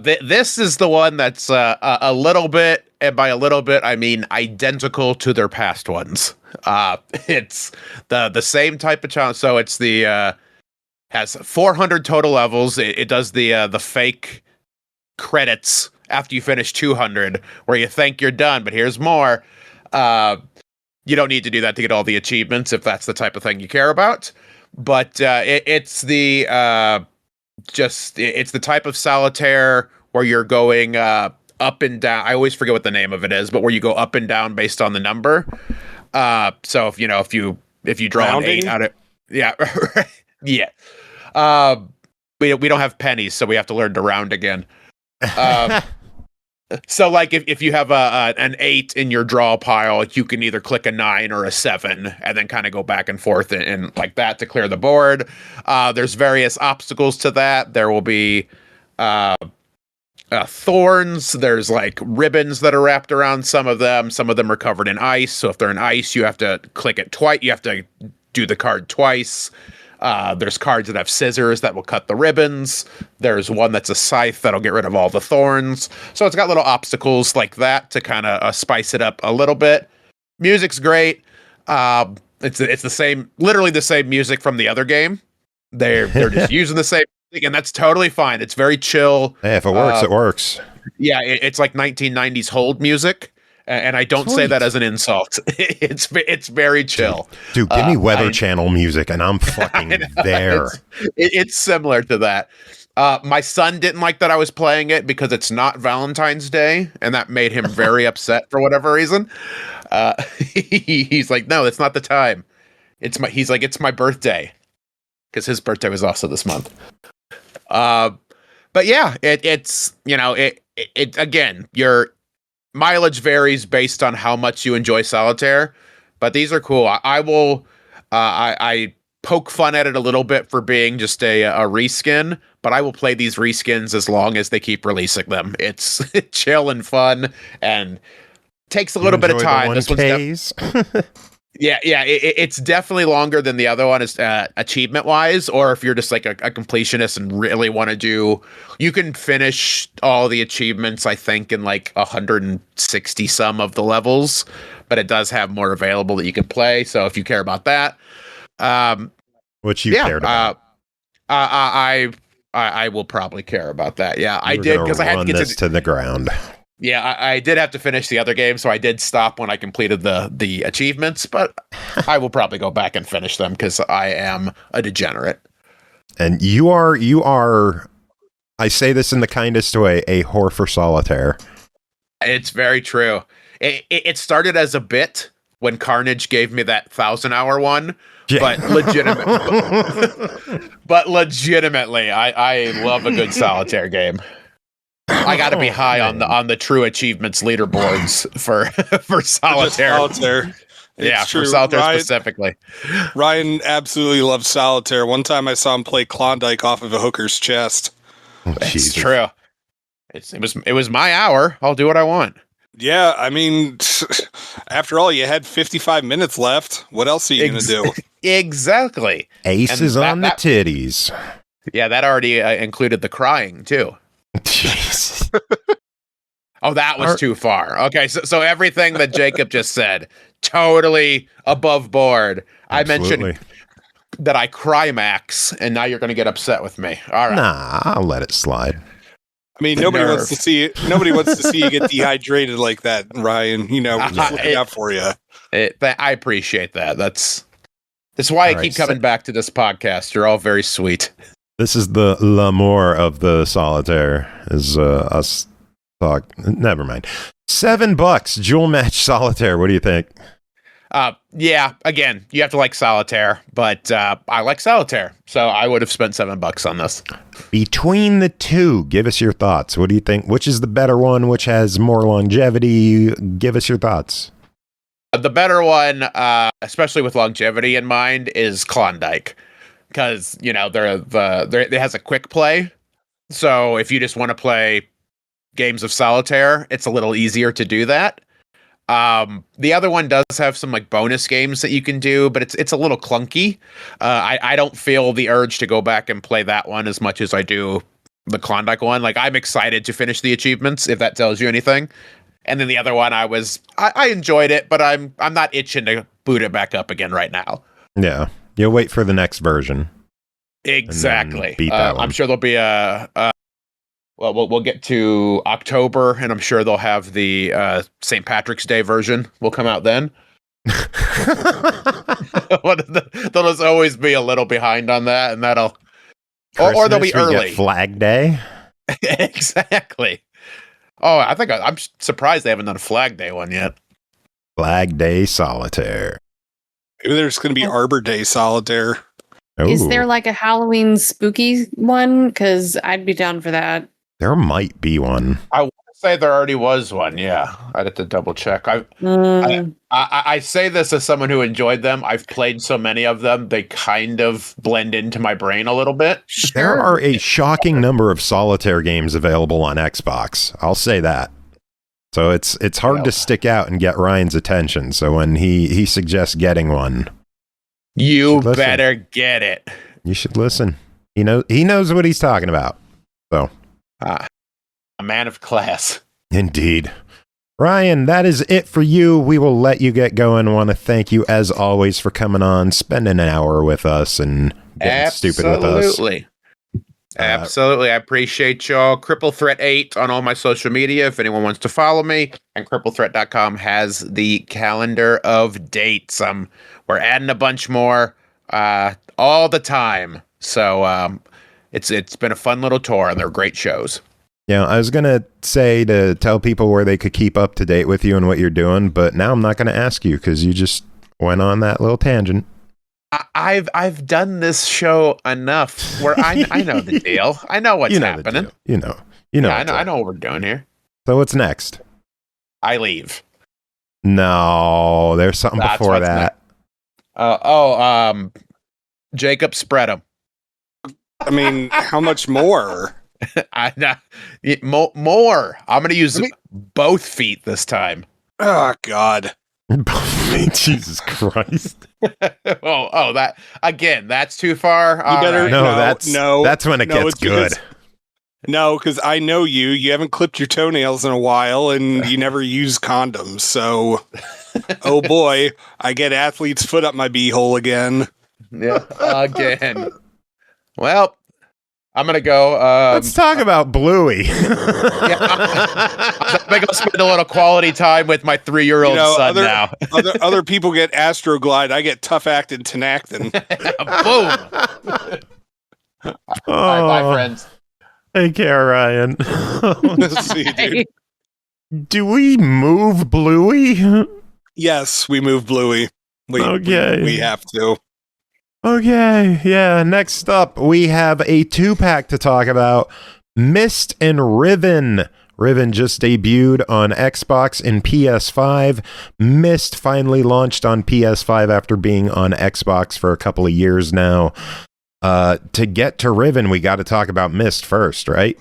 S4: This is the one that's a little bit, and by a little bit, I mean identical to their past ones. It's the same type of challenge. So it's has 400 total levels. It does the fake credits after you finish 200, where you think you're done, but here's more. You don't need to do that to get all the achievements if that's the type of thing you care about. But it's the type of Solitaire where you're going up and down. I always forget what the name of it is, but where you go up and down based on the number. So if you draw
S7: Rounding?
S4: an 8 out of yeah. We don't have pennies, so we have to learn to round again. So like if you have an 8 in your draw pile, you can either click a 9 or a 7 and then kind of go back and forth and like that to clear the board. There's various obstacles to that. There will be thorns. There's like ribbons that are wrapped around some of them. Some of them are covered in ice. So if they're in ice, you have to click it twice. You have to do the card twice. There's cards that have scissors that will cut the ribbons. There's one that's a scythe that'll get rid of all the thorns. So it's got little obstacles like that to kind of spice it up a little bit. Music's great. It's the same, literally the same music from the other game. They're just using the same music, and that's totally fine. It's very chill.
S3: Hey, if it works, it works.
S4: Yeah, it's like 1990s hold music. And I don't say that as an insult. It's very chill.
S3: Dude, give me Weather Channel music and I'm fucking there.
S4: It's similar to that. My son didn't like that I was playing it because it's not Valentine's Day, and that made him very upset for whatever reason. He's like, no, it's not the time. He's like, it's my birthday, because his birthday was also this month. But yeah, it's again, your mileage varies based on how much you enjoy Solitaire, but these are cool. I poke fun at it a little bit for being just a reskin, but I will play these reskins as long as they keep releasing them. It's chill and fun and takes a little bit of time. This one's it's definitely longer than the other one is achievement wise, or if you're just like a completionist and really want to do, you can finish all the achievements, I think, in like 160 some of the levels, but it does have more available that you can play. So if you care about that,
S3: which you cared about,
S4: I will probably care about that. Yeah, I did, because I had to get
S3: this to the ground.
S4: Yeah, I did have to finish the other game, so I did stop when I completed the achievements, but I will probably go back and finish them because I am a degenerate.
S3: And you are, I say this in the kindest way, a whore for Solitaire.
S4: It's very true. It started as a bit when Carnage gave me that 1,000-hour one, but legitimately, I love a good Solitaire game. I got to be high on the true achievements leaderboards for Solitaire.
S7: Solitaire.
S4: Yeah,
S7: true.
S4: For Solitaire specifically.
S7: Ryan absolutely loves Solitaire. One time I saw him play Klondike off of a hooker's chest.
S4: It's true. It was my hour. I'll do what I want.
S7: Yeah, I mean, after all, you had 55 minutes left. What else are you going to do?
S4: Exactly.
S3: Aces on the titties.
S4: Yeah, that already included the crying, too.
S3: Jeez.
S4: Oh, that was too far. Okay, so everything that Jacob just said, totally above board. Absolutely. I mentioned that I cry max, and now you're going to get upset with me. All right.
S3: Nah, I'll let it slide.
S7: I mean, nobody wants to see it. Nobody wants to see you get dehydrated like that, Ryan. You know, we're just looking out for you.
S4: I appreciate that. That's why I keep coming back to this podcast. You're all very sweet.
S3: This is the l'amour of the Solitaire. Is us talk? Never mind. $7 Jewel Match Solitaire. What do you think?
S4: Yeah. Again, you have to like Solitaire, but I like Solitaire, so I would have spent $7 on this.
S3: Between the two, give us your thoughts. What do you think? Which is the better one? Which has more longevity? Give us your thoughts.
S4: The better one, especially with longevity in mind, is Klondike. Because, you know, it has a quick play. So if you just want to play games of Solitaire, it's a little easier to do that. The other one does have some like bonus games that you can do, but it's a little clunky. I don't feel the urge to go back and play that one as much as I do the Klondike one. Like, I'm excited to finish the achievements, if that tells you anything. And then the other one, I enjoyed it, but I'm not itching to boot it back up again right now.
S3: Yeah. You'll wait for the next version.
S4: Exactly.
S3: Beat that one.
S4: I'm sure there'll be we'll get to October, and I'm sure they'll have the St. Patrick's Day version will come out then. There'll always be a little behind on that, and that'll or they'll be early.
S3: Flag Day.
S4: Exactly. Oh, I think I'm surprised they haven't done a Flag Day one yet.
S3: Flag Day Solitaire.
S7: Maybe there's going to be Arbor Day Solitaire.
S3: Ooh.
S5: Is there like a Halloween spooky one? Because I'd be down for that.
S3: There might be one.
S4: I want to say there already was one. Yeah, I'd have to double check. I say this as someone who enjoyed them. I've played so many of them; they kind of blend into my brain a little bit.
S5: Sure.
S3: There are a shocking number of Solitaire games available on Xbox. I'll say that. So it's hard to stick out and get Ryan's attention. So when he suggests getting one,
S4: you better get it.
S3: You should listen. He knows what he's talking about. So,
S4: a man of class.
S3: Indeed. Ryan, that is it for you. We will let you get going. I want to thank you, as always, for coming on, spending an hour with us, and getting stupid with us.
S4: Absolutely. I appreciate y'all. Cripple Threat 8 on all my social media if anyone wants to follow me. And cripplethreat.com has the calendar of dates. We're adding a bunch more all the time. So it's been a fun little tour, and they're great shows.
S3: Yeah, I was going to say to tell people where they could keep up to date with you and what you're doing, but now I'm not going to ask you because you just went on that little tangent.
S4: I've done this show enough where I know the deal. I know what's happening.
S3: You know.
S4: I know what we're doing here.
S3: So what's next?
S4: I leave.
S3: No, there's something before that.
S4: Jacob, spread them.
S7: I mean, how much more?
S4: More. I'm going to use both feet this time.
S7: Oh, God.
S3: Jesus Christ.
S4: That again, that's too far.
S7: You better
S3: right. That's when it gets good.
S7: No, because I know you haven't clipped your toenails in a while and you never use condoms. So, oh boy, I get athlete's foot up my beehole again.
S4: Yeah, again. Well, I'm going to go.
S3: Let's talk about Bluey.
S4: I'm going to spend a little quality time with my 3-year-old son now.
S7: other people get Astroglide. I get Tough Actin' Tenactin.
S4: Boom. Bye, friends.
S3: Take care, Ryan.
S7: See you, dude.
S3: Do we move Bluey?
S7: Yes, we move Bluey.
S3: Okay.
S7: We have to.
S3: Okay, yeah. Next up, we have a 2-pack to talk about. MYST and RIVEN. RIVEN just debuted on Xbox and PS5. MYST finally launched on PS5 after being on Xbox for a couple of years now. To get to RIVEN, we got to talk about MYST first, right?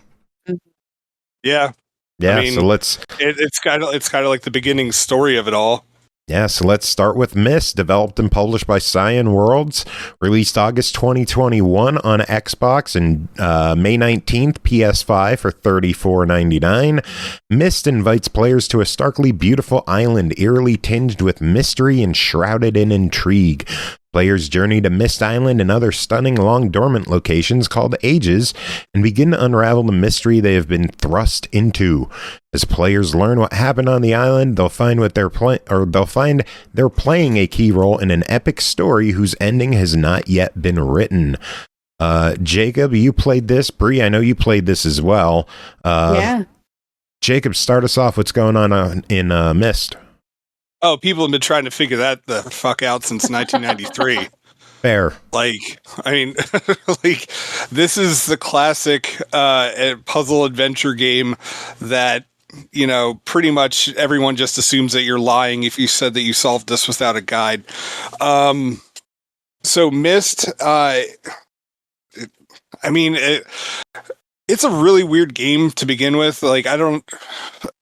S7: Yeah.
S3: Yeah,
S7: I mean,
S3: so let's...
S7: It's kind of like the beginning story of it all.
S3: Yeah, so let's start with MYST, developed and published by Cyan Worlds, released August 2021 on Xbox and May 19th, PS5 for $34.99. MYST invites players to a starkly beautiful island, eerily tinged with mystery and shrouded in intrigue. Players journey to MYST Island and other stunning long-dormant locations called Ages and begin to unravel the mystery they have been thrust into. As players learn what happened on the island, they'll find they're playing a key role in an epic story whose ending has not yet been written. Jacob, you played this. Bri, I know you played this as well.
S5: Yeah.
S3: Jacob, start us off. What's going on in MYST?
S7: Oh, people have been trying to figure that the fuck out since 1993.
S3: Fair.
S7: Like, I mean, like, this is the classic puzzle adventure game that, you know, pretty much everyone just assumes that you're lying if you said that you solved this without a guide. So MYST, it's a really weird game to begin with. Like, I don't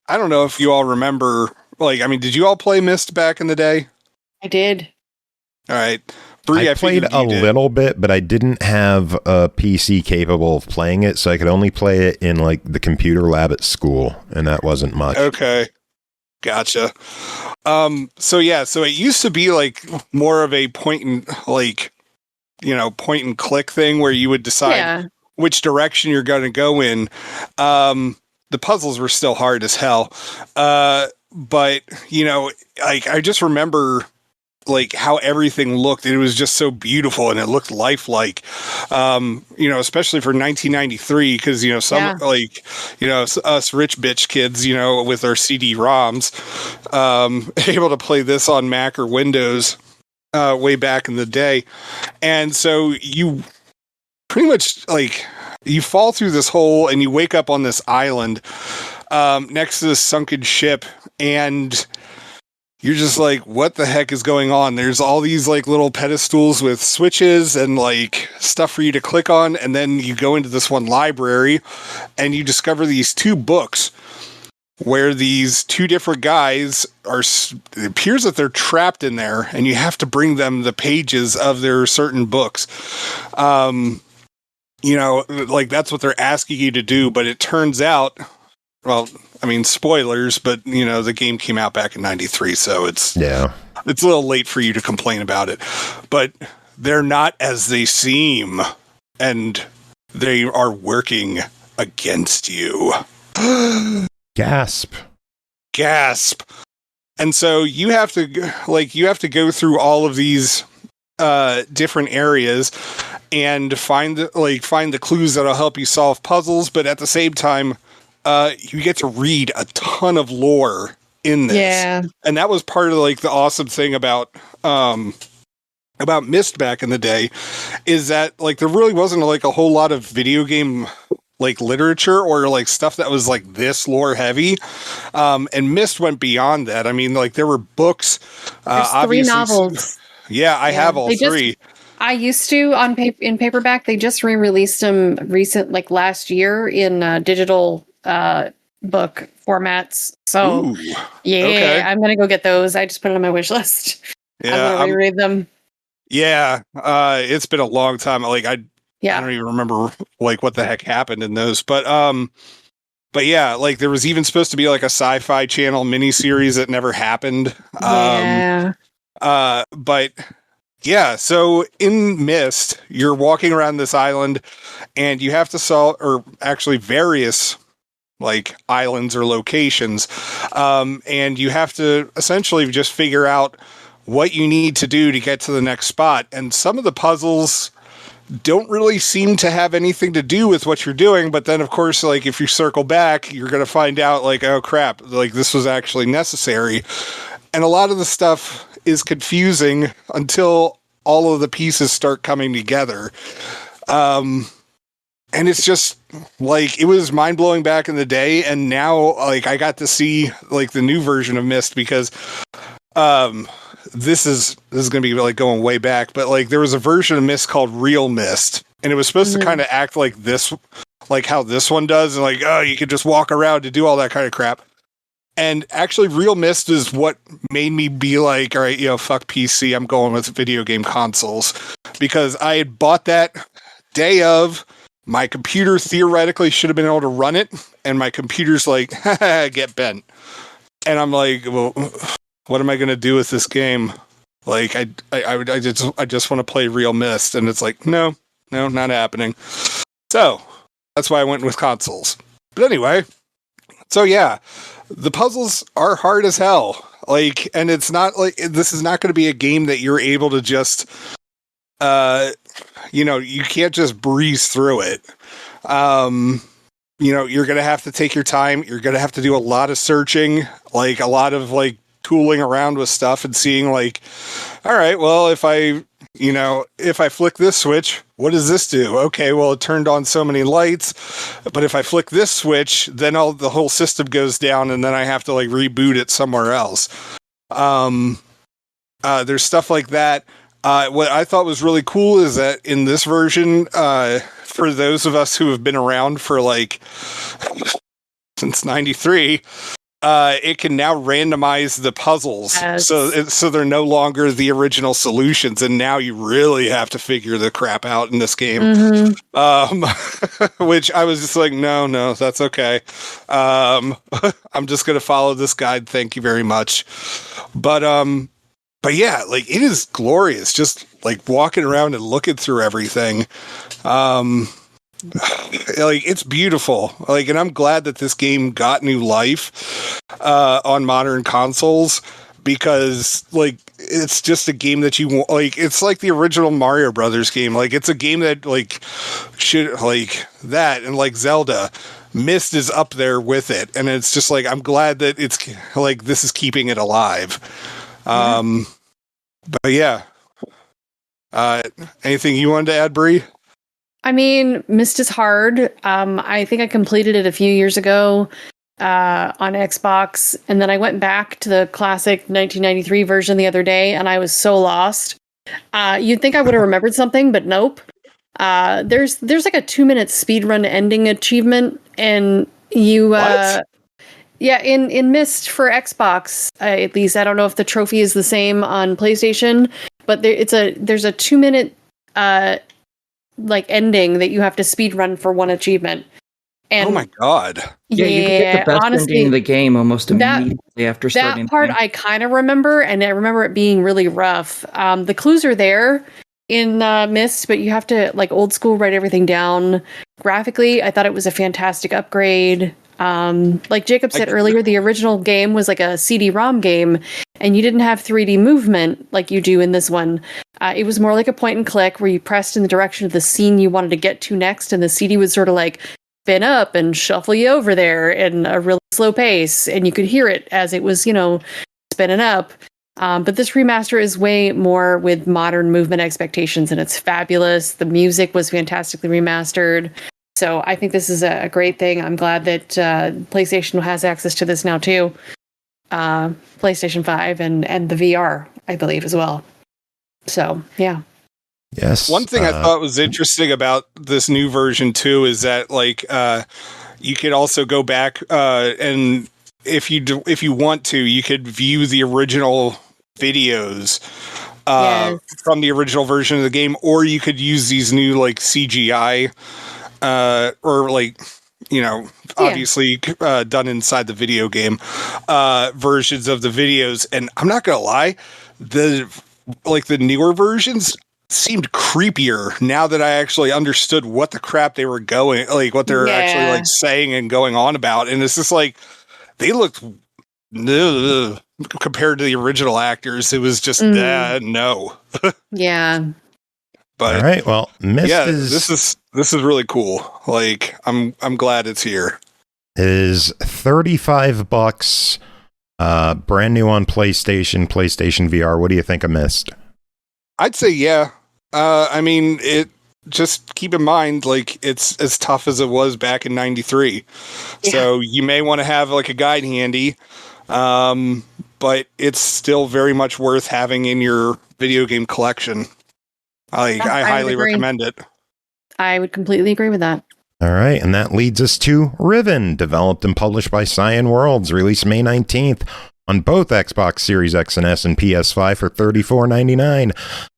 S7: know if you all remember. Like, I mean, did you all play MYST back in the day?
S5: I did.
S7: All right. Bri,
S3: I played a little bit, but I didn't have a PC capable of playing it, so I could only play it in, like, the computer lab at school, and that wasn't much.
S7: Okay. Gotcha. So it used to be, like, more of a point and click thing where you would decide which direction you're going to go in. The puzzles were still hard as hell. But, you know, like, I just remember, like, how everything looked. It was just so beautiful and it looked lifelike, you know, especially for 1993, because, you know, like, you know, us rich bitch kids, you know, with our CD-ROMs, able to play this on Mac or Windows way back in the day. And so you pretty much, like, you fall through this hole and you wake up on this island next to this sunken ship, and you're just like, what the heck is going on? There's all these, like, little pedestals with switches and, like, stuff for you to click on, and then you go into this one library and you discover these 2 books where these 2 different guys it appears that they're trapped in there, and you have to bring them the pages of their certain books. You know, like, that's what they're asking you to do, but it turns out, well, I mean, spoilers, but, you know, the game came out back in 93, so it's a little late for you to complain about it. But they're not as they seem, and they are working against you.
S3: Gasp.
S7: And so you have to go through all of these different areas and find the clues that'll help you solve puzzles, but at the same time, you get to read a ton of lore in this. Yeah. And that was part of, like, the awesome thing about MYST back in the day, is that, like, there really wasn't, like, a whole lot of video game, like, literature or, like, stuff that was, like, this lore heavy. And MYST went beyond that. I mean, like, there were books.
S5: There's 3 novels.
S7: Yeah, I have all 3.
S5: I used to in paperback. They just re-released them last year in digital book formats. So
S7: Ooh,
S5: yeah,
S7: okay.
S5: I'm gonna go get those. I just put it on my wish list. I'm gonna reread them.
S7: Yeah, it's been a long time. Like I don't even remember like what the heck happened in those, but yeah, like there was even supposed to be like a Sci-Fi Channel miniseries that never happened.
S5: Yeah.
S7: But yeah, so in MYST, you're walking around this island, and you have to solve, or actually various like islands or locations, and you have to essentially just figure out what you need to do to get to the next spot. And some of the puzzles don't really seem to have anything to do with what you're doing, but then of course, like if you circle back, you're going to find out like, oh crap, like this was actually necessary. And a lot of the stuff is confusing until all of the pieces start coming together. And it's just like, it was mind blowing back in the day. And now like I got to see like the new version of MYST because, this is going to be like going way back, but like there was a version of MYST called Real MYST, and it was supposed to kind of act like this, like how this one does. And like, oh, you could just walk around to do all that kind of crap. And actually Real MYST is what made me be like, all right, fuck PC. I'm going with video game consoles, because I had bought that day of. My computer theoretically should have been able to run it, and my computer's like, get bent. And I'm like, well, what am I going to do with this game? Like, I just want to play Real MYST, and it's like, no, not happening. So that's why I went with consoles. But anyway, so yeah, the puzzles are hard as hell. Like, and it's not like, this is not going to be a game that you're able to just, you can't just breeze through it. You're going to have to take your time. You're going to have to do a lot of searching, like a lot of like tooling around with stuff and seeing like, all right, well, if I flick this switch, what does this do? Okay, well, it turned on so many lights, but if I flick this switch, then the whole system goes down, and then I have to like reboot it somewhere else. There's stuff like that. What I thought was really cool is that in this version, for those of us who have been around for like since '93, it can now randomize the puzzles. Yes. So they're no longer the original solutions, and now you really have to figure the crap out in this game. Mm-hmm. Which I was just like, no, that's okay. I'm just gonna follow this guide. Thank you very much. But yeah, like it is glorious just like walking around and looking through everything. Like it's beautiful. Like, and I'm glad that this game got new life on modern consoles, because like it's just a game that you want. Like it's like the original Mario Brothers game. Like it's a game that like should like that, and like Zelda. MYST is up there with it, and it's just like I'm glad that it's like this is keeping it alive. But yeah. Anything you wanted to add, Bri?
S5: I mean, MYST is hard. I think I completed it a few years ago on Xbox, and then I went back to the classic 1993 version the other day, and I was so lost. You'd think I would have remembered something, but nope. There's like a 2-minute speedrun ending achievement, and you yeah, in MYST for Xbox, at least. I don't know if the trophy is the same on PlayStation, but there's a 2-minute like ending that you have to speedrun for one achievement. And
S7: oh my god!
S6: Yeah, you can get the best ending in the game almost immediately after starting.
S5: That part I kind of remember, and I remember it being really rough. The clues are there in MYST, but you have to like old school write everything down. Graphically, I thought it was a fantastic upgrade. Like Jacob said earlier, the original game was like a CD-ROM game, and you didn't have 3D movement like you do in this one. It was more like a point and click where you pressed in the direction of the scene you wanted to get to next, and the CD would sort of like spin up and shuffle you over there in a really slow pace, and you could hear it as it was, spinning up. But this remaster is way more with modern movement expectations, and it's fabulous. The music was fantastically remastered. So I think this is a great thing. I'm glad that PlayStation has access to this now too. PlayStation 5 and the VR, I believe, as well. So, yeah.
S3: Yes.
S7: One thing I thought was interesting about this new version too is that like you could also go back and if you want to, you could view the original videos from the original version of the game, or you could use these new like CGI or like obviously done inside the video game versions of the videos. And I'm not gonna lie, the newer versions seemed creepier now that I actually understood what the crap they were what they're actually like saying and going on about. And it's just like they looked compared to the original actors. It was just no.
S5: Yeah.
S7: But
S3: all right, well, MYST
S7: this is really cool. Like I'm glad it's here.
S3: Is $35, brand new on PlayStation VR. What do you think of MYST?
S7: I'd say yeah. I mean, it. Just keep in mind, like it's as tough as it was back in '93. Yeah. So you may want to have like a guide handy, but it's still very much worth having in your video game collection. I highly recommend it.
S5: I would completely agree with that.
S3: All right, and that leads us to Riven, developed and published by Cyan Worlds, released May 19th on both Xbox Series X and S and PS5 for $34.99.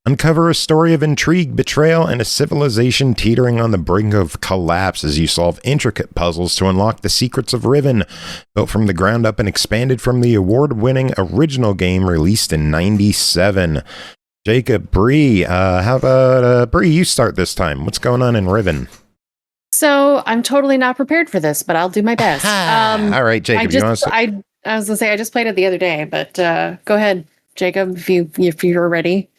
S3: Uncover a story of intrigue, betrayal, and a civilization teetering on the brink of collapse as you solve intricate puzzles to unlock the secrets of Riven. Built from the ground up and expanded from the award-winning original game released in '97. Jacob, Bri, how about Bri, you start this time. What's going on in Riven?
S5: So I'm totally not prepared for this, but I'll do my best.
S3: All right, Jacob, you want to
S5: I was gonna say I just played it the other day, but go ahead, Jacob, if you're ready.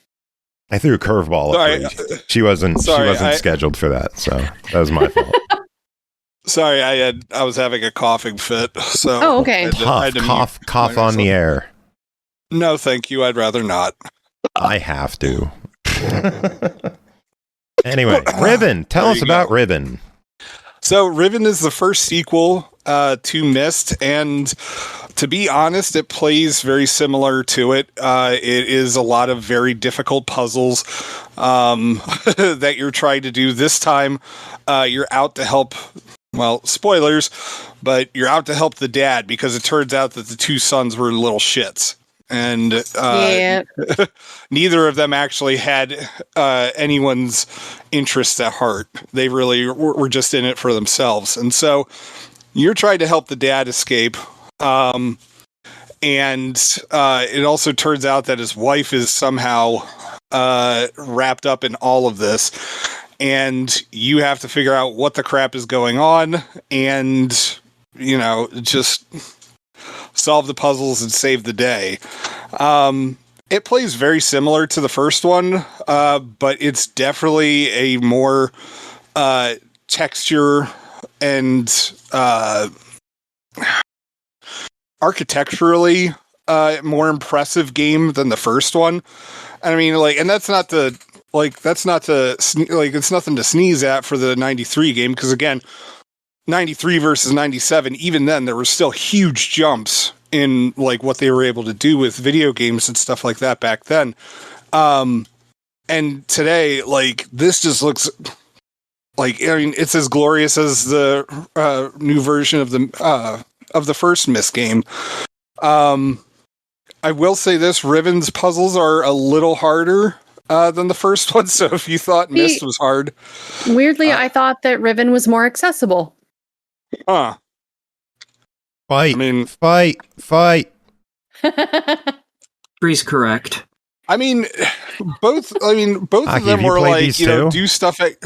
S3: I threw a curveball at Bri. She wasn't scheduled for that, so that was my fault.
S7: Sorry, I was having a coughing fit. So
S5: oh, okay.
S3: Cough on the air.
S7: No, thank you. I'd rather not.
S3: I have to. Anyway, Riven. Tell us about Riven.
S7: So Riven is the first sequel to MYST, and to be honest, it plays very similar to it. It is a lot of very difficult puzzles that you're trying to do. This time, you're out to help, well, spoilers, but you're out to help the dad because it turns out that the two sons were little shits. And neither of them actually had anyone's interests at heart. They really were just in it for themselves. And so you're trying to help the dad escape. And it also turns out that his wife is somehow wrapped up in all of this. And you have to figure out what the crap is going on and, just solve the puzzles and save the day. It plays very similar to the first one, but it's definitely a more texture and architecturally more impressive game than the first one. I mean, and that's it's nothing to sneeze at for the 93 game, because again, 93 versus 97, even then there were still huge jumps in what they were able to do with video games and stuff like that back then. And today, this just looks it's as glorious as the new version of the first MYST game. I will say this: Riven's puzzles are a little harder than the first one. So if you thought MYST was hard,
S5: weirdly, I thought that Riven was more accessible.
S7: Huh.
S3: Fight. I mean, fight.
S6: Bri's correct.
S7: I mean, both
S3: Aki,
S7: of them were do stuff at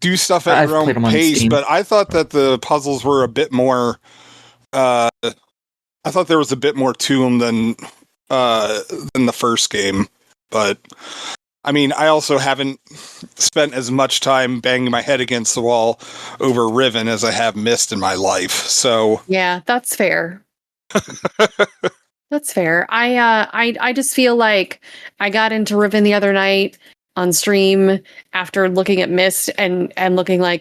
S7: your own pace, but I thought that the puzzles were a bit more, I thought there was a bit more to them than the first game. But I mean, I also haven't spent as much time banging my head against the wall over Riven as I have MYST in my life. So
S5: yeah, that's fair. That's fair. I just feel like I got into Riven the other night on stream after looking at MYST and looking I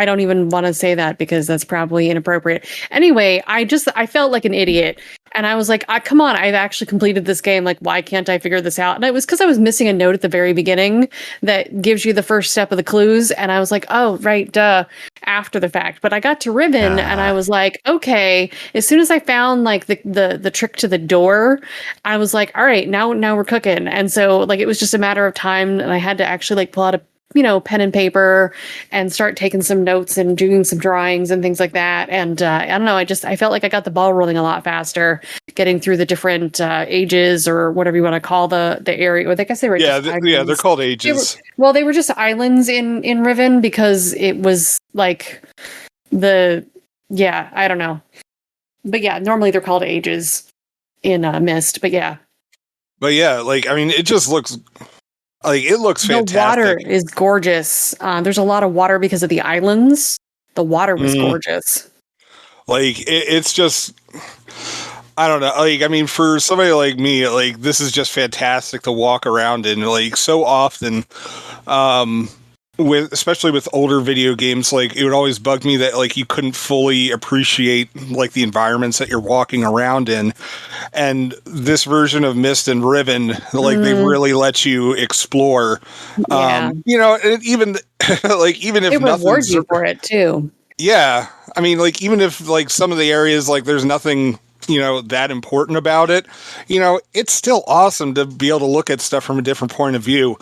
S5: don't even want to say that because that's probably inappropriate. Anyway, I felt like an idiot And I was like, come on, I've actually completed this game. Like, why can't I figure this out? And it was because I was missing a note at the very beginning that gives you the first step of the clues. And I was like, oh, right, duh, after the fact. But I got to Riven and I was like, okay. As soon as I found like the trick to the door, I was like, all right, now we're cooking. And so like it was just a matter of time. And I had to actually like pull out a pen and paper and start taking some notes and doing some drawings and things like that. And I don't know, I felt like I got the ball rolling a lot faster, getting through the different ages or whatever you want to call the area. Well, I guess they were
S7: they're called ages.
S5: They were just islands in Riven because it was like I don't know. But yeah, normally they're called ages in MYST, but yeah.
S7: But yeah, like, I mean, it just looks... Like, it looks fantastic.
S5: The water is gorgeous. There's a lot of water because of the islands. The water was gorgeous.
S7: Like, it's just... I don't know. Like, I mean, for somebody like me, like, this is just fantastic to walk around in. Like, so often, especially with older video games, like, it would always bug me that, like, you couldn't fully appreciate, like, the environments that you're walking around in. And this version of MYST and Riven, like, they really let you explore.
S5: Yeah.
S7: Even like, even if
S5: it rewards you for it too.
S7: Yeah. I mean, like, even if, like, some of the areas, like, there's nothing, that important about it, it's still awesome to be able to look at stuff from a different point of view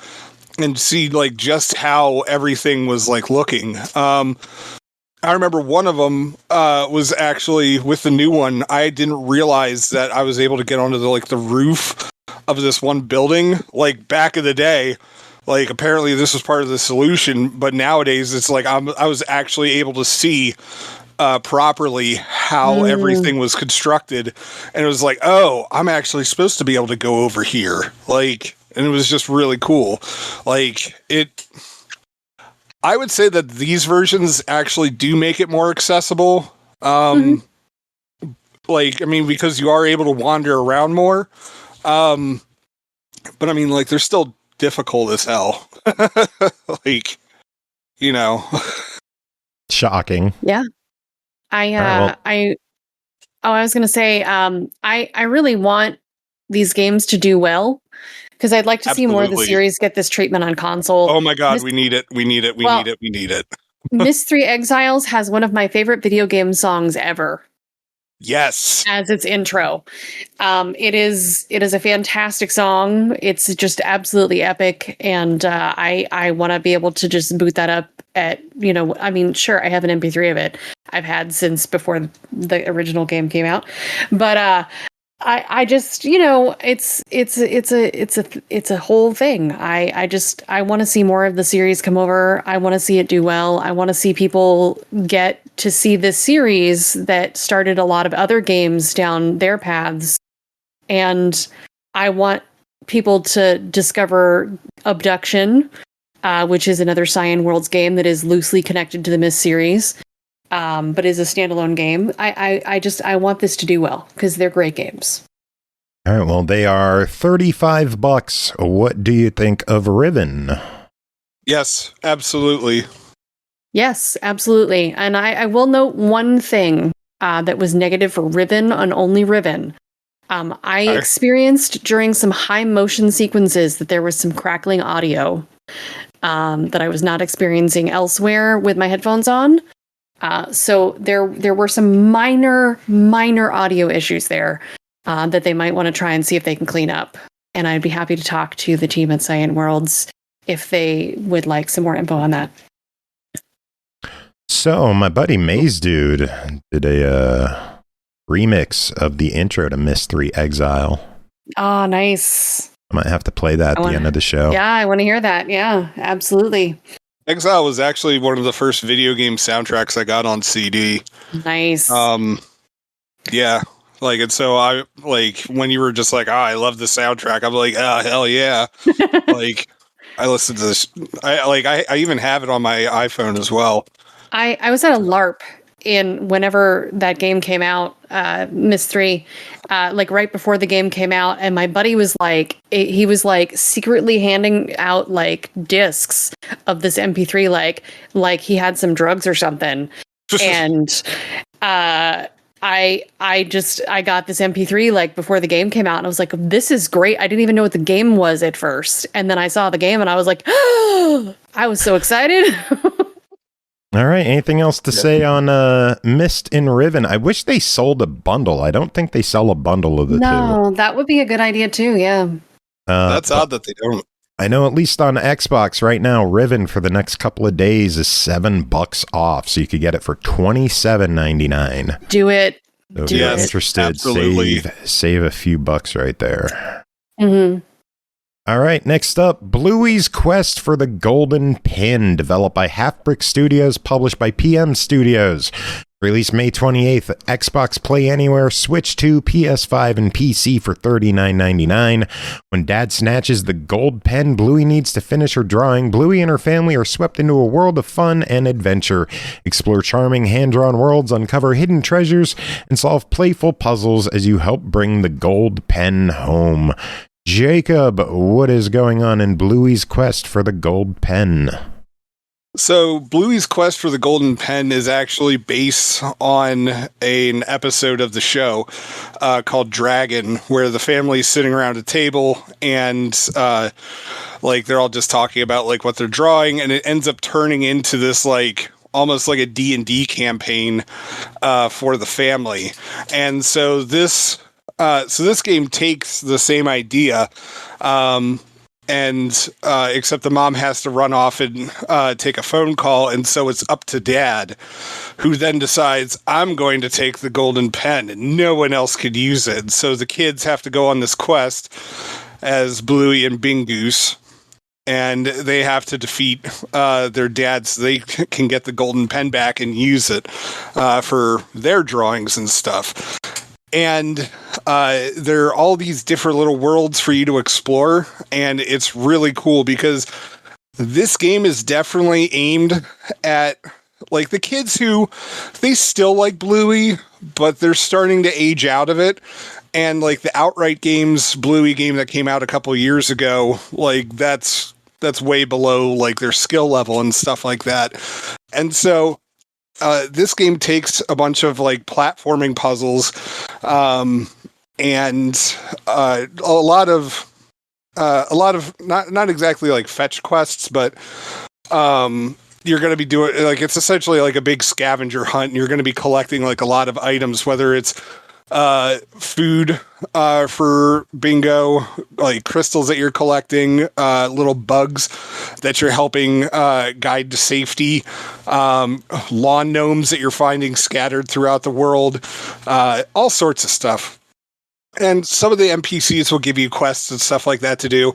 S7: and see, like, just how everything was, like, looking. I remember one of them was actually, with the new one, I didn't realize that I was able to get onto the roof of this one building. Like, back in the day, like, apparently this was part of the solution, but nowadays it's like I was actually able to see properly how everything was constructed. And it was like, oh, I'm actually supposed to be able to go over here. Like, and it was just really cool. Like, I would say that these versions actually do make it more accessible. Like, I mean, because you are able to wander around more. But I mean, like, they're still difficult as hell. Like,
S3: Shocking.
S5: Yeah. I was going to say, I really want these games to do well. Because I'd like to see more of the series get this treatment on console.
S7: Oh my god, we need it. We need it. We need it. We need it.
S5: MYST Exiles has one of my favorite video game songs ever.
S7: Yes.
S5: As its intro. It is a fantastic song. It's just absolutely epic. And I want to be able to just boot that up at, I mean, sure, I have an MP3 of it. I've had since before the original game came out. But I just, it's a whole thing. I want to see more of the series come over. I want to see it do well. I want to see people get to see this series that started a lot of other games down their paths. And I want people to discover Abduction, which is another Cyan Worlds game that is loosely connected to the MYST series. But is a standalone game. I want this to do well because they're great games.
S3: All right, well, they are $35. What do you think of Riven?
S7: Yes, absolutely.
S5: Yes, absolutely. And I will note one thing that was negative for Riven and only Riven. I experienced during some high motion sequences that there was some crackling audio that I was not experiencing elsewhere with my headphones on. So there were some minor audio issues there that they might want to try and see if they can clean up. And I'd be happy to talk to the team at Cyan Worlds if they would like some more info on that.
S3: So my buddy Mazedude did a remix of the intro to MYST Exile.
S5: Oh, nice.
S3: I might have to play that at the end of the show.
S5: Yeah, I want to hear that. Yeah, absolutely.
S7: Exile was actually one of the first video game soundtracks I got on CD.
S5: Nice.
S7: Yeah. Like, and so I, like, when you were just like, I love the soundtrack, I'm like, oh, hell yeah. Like, I listened to this. I even have it on my iPhone as well.
S5: I was at a LARP whenever that game came out, MYST 3, like right before the game came out, and my buddy was like, he was like secretly handing out like discs of this MP3, like he had some drugs or something, and I got this MP3 like before the game came out, and I was like, this is great. I didn't even know what the game was at first. And then I saw the game and I was like, I was so excited.
S3: All right. Anything else to say on MYST and Riven? I wish they sold a bundle. I don't think they sell a bundle of the two.
S5: No, that would be a good idea too. Yeah.
S7: That's odd that they don't.
S3: I know at least on Xbox right now, Riven for the next couple of days is $7 off, so you could get it for $27.99.
S5: Do it.
S3: So if you're interested,
S7: absolutely.
S3: save a few bucks right there.
S5: Mm-hmm.
S3: All right, next up, Bluey's Quest for the Golden Pin, developed by Halfbrick Studios, published by PM Studios. Released May 28th, Xbox Play Anywhere, Switch 2, PS5, and PC for $39.99. When Dad snatches the gold pen Bluey needs to finish her drawing, Bluey and her family are swept into a world of fun and adventure. Explore charming hand-drawn worlds, uncover hidden treasures, and solve playful puzzles as you help bring the gold pen home. Jacob, what is going on in Bluey's Quest for the Gold Pen?
S7: So, Bluey's Quest for the Golden Pen is actually based on an episode of the show called Dragon, where the family is sitting around a table and like they're all just talking about like what they're drawing, and it ends up turning into this like almost like a D&D campaign for the family. And so this game takes the same idea, except the mom has to run off and take a phone call, and so it's up to Dad, who then decides, I'm going to take the golden pen, and no one else could use it. So the kids have to go on this quest as Bluey and Bingoose, and they have to defeat their dad so they can get the golden pen back and use it for their drawings and stuff. And there are all these different little worlds for you to explore, and it's really cool because this game is definitely aimed at like the kids who they still like Bluey, but they're starting to age out of it. And like the Outright Games Bluey game that came out a couple of years ago, like that's way below like their skill level and stuff like that. And so this game takes a bunch of like platforming puzzles, and a lot of not exactly like fetch quests, but you're going to be doing like it's essentially like a big scavenger hunt. And you're going to be collecting like a lot of items, whether it's food for Bingo, like crystals that you're collecting, little bugs that you're helping guide to safety, lawn gnomes that you're finding scattered throughout the world, all sorts of stuff. And some of the NPCs will give you quests and stuff like that to do,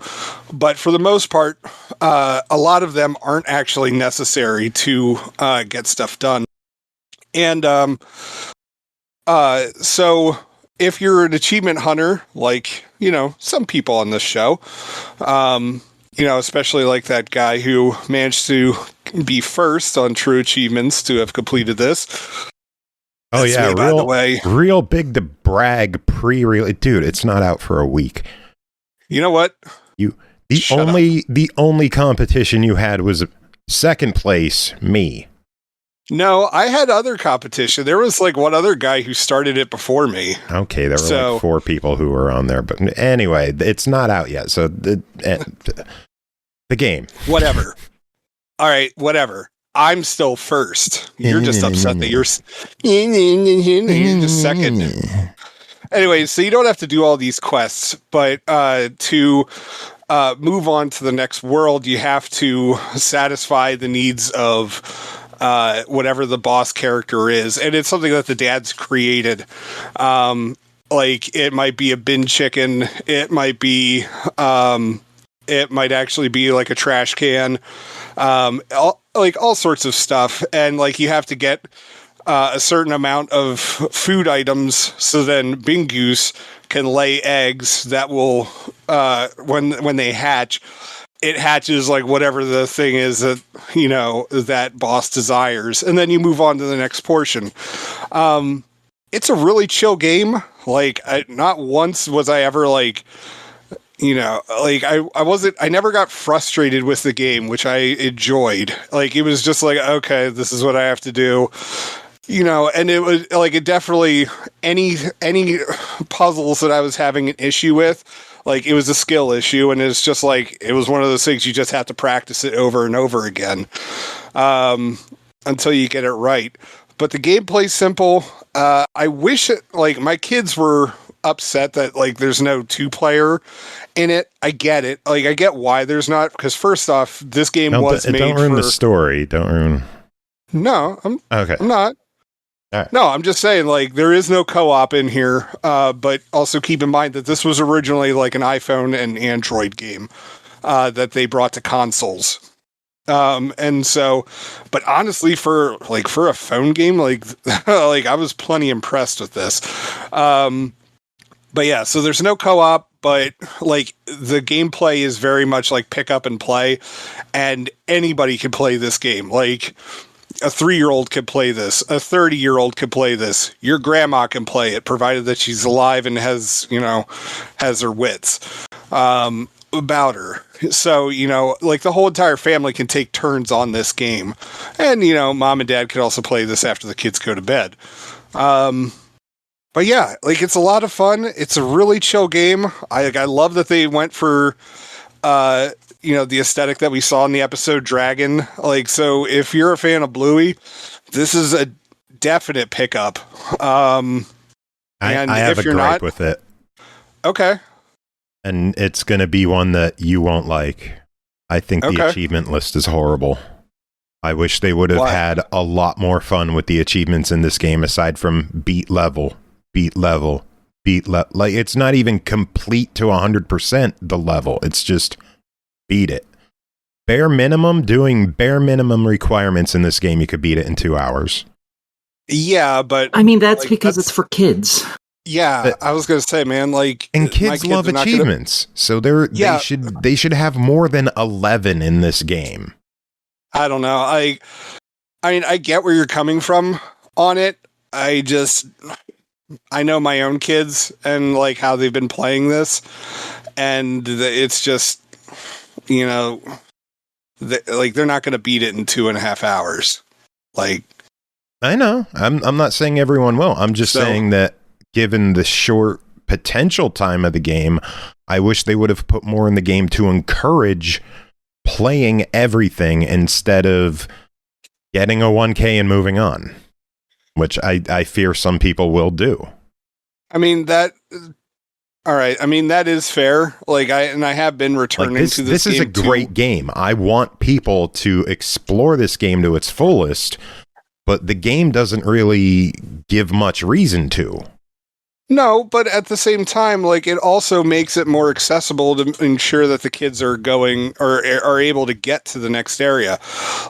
S7: but for the most part, a lot of them aren't actually necessary to get stuff done. And so if you're an achievement hunter, like, you know, some people on this show, you know, especially like that guy who managed to be first on True Achievements to have completed this.
S3: Oh,
S7: that's
S3: yeah.
S7: me, by the way.
S3: Real big to brag pre-release. Dude, it's not out for a week.
S7: You know what?
S3: The only competition you had was second place, me.
S7: No, I had other competition. There was like one other guy who started it before me.
S3: Okay, there were like 4 people who were on there, but anyway, it's not out yet. So the game,
S7: whatever. All right, whatever. I'm still first. You're just upset that you're just second. Anyway, so you don't have to do all these quests, but to move on to the next world, you have to satisfy the needs of whatever the boss character is, and it's something that the dad's created. Like it might be a bin chicken, it might be it might actually be like a trash can, all sorts of stuff, and like you have to get a certain amount of food items so then Bingoose can lay eggs that will when they hatch, it hatches like whatever the thing is that, you know, that boss desires. And then you move on to the next portion. It's a really chill game. Like not once was I ever like, you know, like I never got frustrated with the game, which I enjoyed. Like it was just like, okay, this is what I have to do. you know, and it was like, it definitely, any puzzles that I was having an issue with, like, it was a skill issue, and it's just like, it was one of those things you just have to practice it over and over again until you get it right. But the gameplay's simple. I wish it, like, my kids were upset that, like, there's no 2-player in it. I get it. Like, I get why there's not, because first off, this game was made
S3: don't ruin
S7: for...
S3: the story. Don't ruin...
S7: No, I'm not.
S3: Right.
S7: No, I'm just saying, like, there is no co-op in here, but also keep in mind that this was originally like an iPhone and Android game that they brought to consoles. And so, but honestly, for a phone game, like, like, I was plenty impressed with this. But yeah, so there's no co-op, but like, the gameplay is very much like pick up and play, and anybody can play this game. Like, a 3-year-old can play this. A 30-year-old can play this. Your grandma can play it, provided that she's alive and has her wits about her. So, you know, like, the whole entire family can take turns on this game. And, you know, mom and dad could also play this after the kids go to bed. But yeah, like, it's a lot of fun. It's a really chill game. I love that they went for, you know, the aesthetic that we saw in the episode Dragon. Like, so if you're a fan of Bluey, this is a definite pickup. And
S3: I have
S7: if
S3: a
S7: you're
S3: gripe
S7: not
S3: with it.
S7: Okay.
S3: And it's going to be one that you won't like. I think the achievement list is horrible. I wish they would have had a lot more fun with the achievements in this game, aside from beat level. Like, it's not even complete to 100% the level. It's just beat it. Doing bare minimum requirements in this game, you could beat it in 2 hours.
S7: Yeah, but
S6: I mean, that's because it's for kids.
S7: Yeah, I was gonna say, man, like,
S3: and kids love achievements, so they should have more than 11 in this game.
S7: I don't know. I mean, I get where you're coming from on it. I know my own kids and, like, how they've been playing this, and it's just, you know, they're not going to beat it in 2.5 hours. Like,
S3: I know. I'm not saying everyone will. I'm just saying that given the short potential time of the game, I wish they would have put more in the game to encourage playing everything instead of getting a 1K and moving on, which I fear some people will do.
S7: I mean, all right. I mean, that is fair. Like, I have been returning to this game.
S3: This is a great game. I want people to explore this game to its fullest, but the game doesn't really give much reason to.
S7: No, but at the same time, like, it also makes it more accessible to ensure that the kids are going or are able to get to the next area.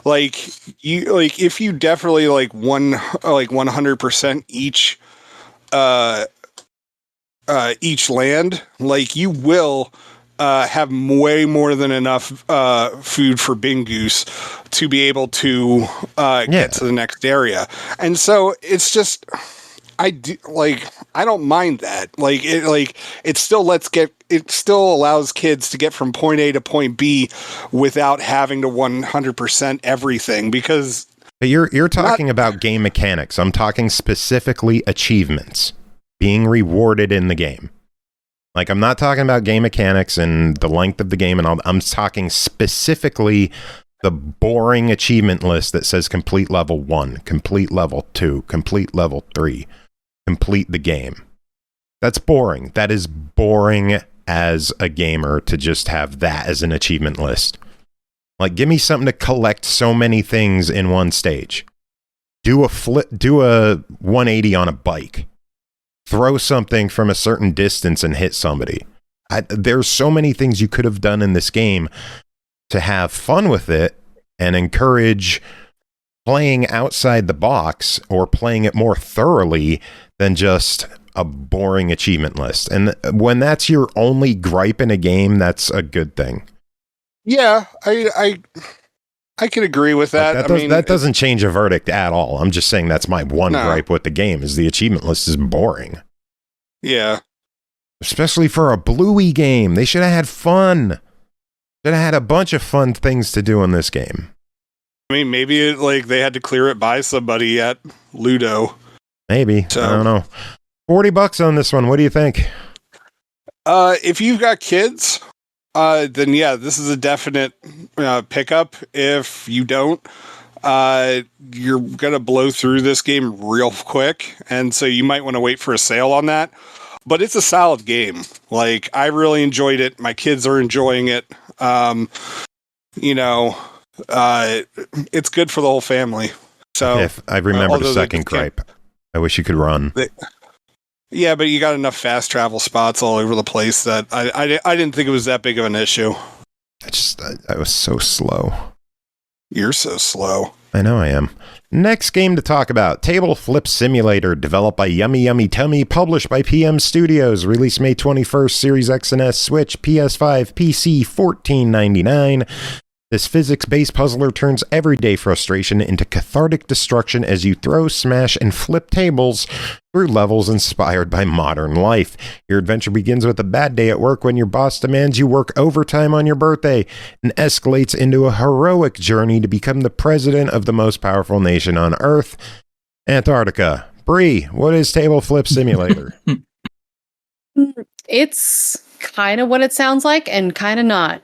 S7: Like, if you definitely 100% each land, like, you will have way more than enough food for Bingoose to be able to get to the next area. And so it's just, I don't mind that. It still allows kids to get from point A to point B without having to 100% everything, because
S3: you're talking about game mechanics. I'm talking specifically achievements being rewarded in the game. Like, I'm not talking about game mechanics and the length of the game and all. I'm talking specifically the boring achievement list that says complete level 1, complete level 2, complete level 3, complete the game. That's boring. That is boring as a gamer to just have that as an achievement list. Like, give me something to collect so many things in one stage. Do a 180 on a bike. Throw something from a certain distance and hit somebody. There's so many things you could have done in this game to have fun with it and encourage playing outside the box or playing it more thoroughly than just a boring achievement list. And when that's your only gripe in a game, that's a good thing.
S7: Yeah, I can agree with that.
S3: That doesn't change a verdict at all. I'm just saying that's my one gripe with the game is the achievement list is boring.
S7: Yeah.
S3: Especially for a Bluey game. They should have had fun. Should have had a bunch of fun things to do in this game.
S7: I mean, maybe they had to clear it by somebody at Ludo.
S3: Maybe.
S7: So,
S3: I don't know. $40 on this one. What do you think?
S7: If you've got kids, then yeah, this is a definite pickup. If you don't, you're gonna blow through this game real quick, and so you might want to wait for a sale on that. But it's a solid game. Like, I really enjoyed it. My kids are enjoying it. It's good for the whole family. So
S3: If I remembered a second gripe. I wish you could run.
S7: Yeah, but you got enough fast travel spots all over the place that I didn't think it was that big of an issue.
S3: I was so slow.
S7: You're so slow.
S3: I know I am. Next game to talk about, Table Flip Simulator, developed by YummyYummyTummy, published by PM Studios, released May 21st, Series X and S, Switch, PS5, PC, $14.99. This physics-based puzzler turns everyday frustration into cathartic destruction as you throw, smash, and flip tables through levels inspired by modern life. Your adventure begins with a bad day at work when your boss demands you work overtime on your birthday and escalates into a heroic journey to become the president of the most powerful nation on Earth, Antarctica. Bri, what is Table Flip Simulator?
S5: It's kind of what it sounds like and kind of not.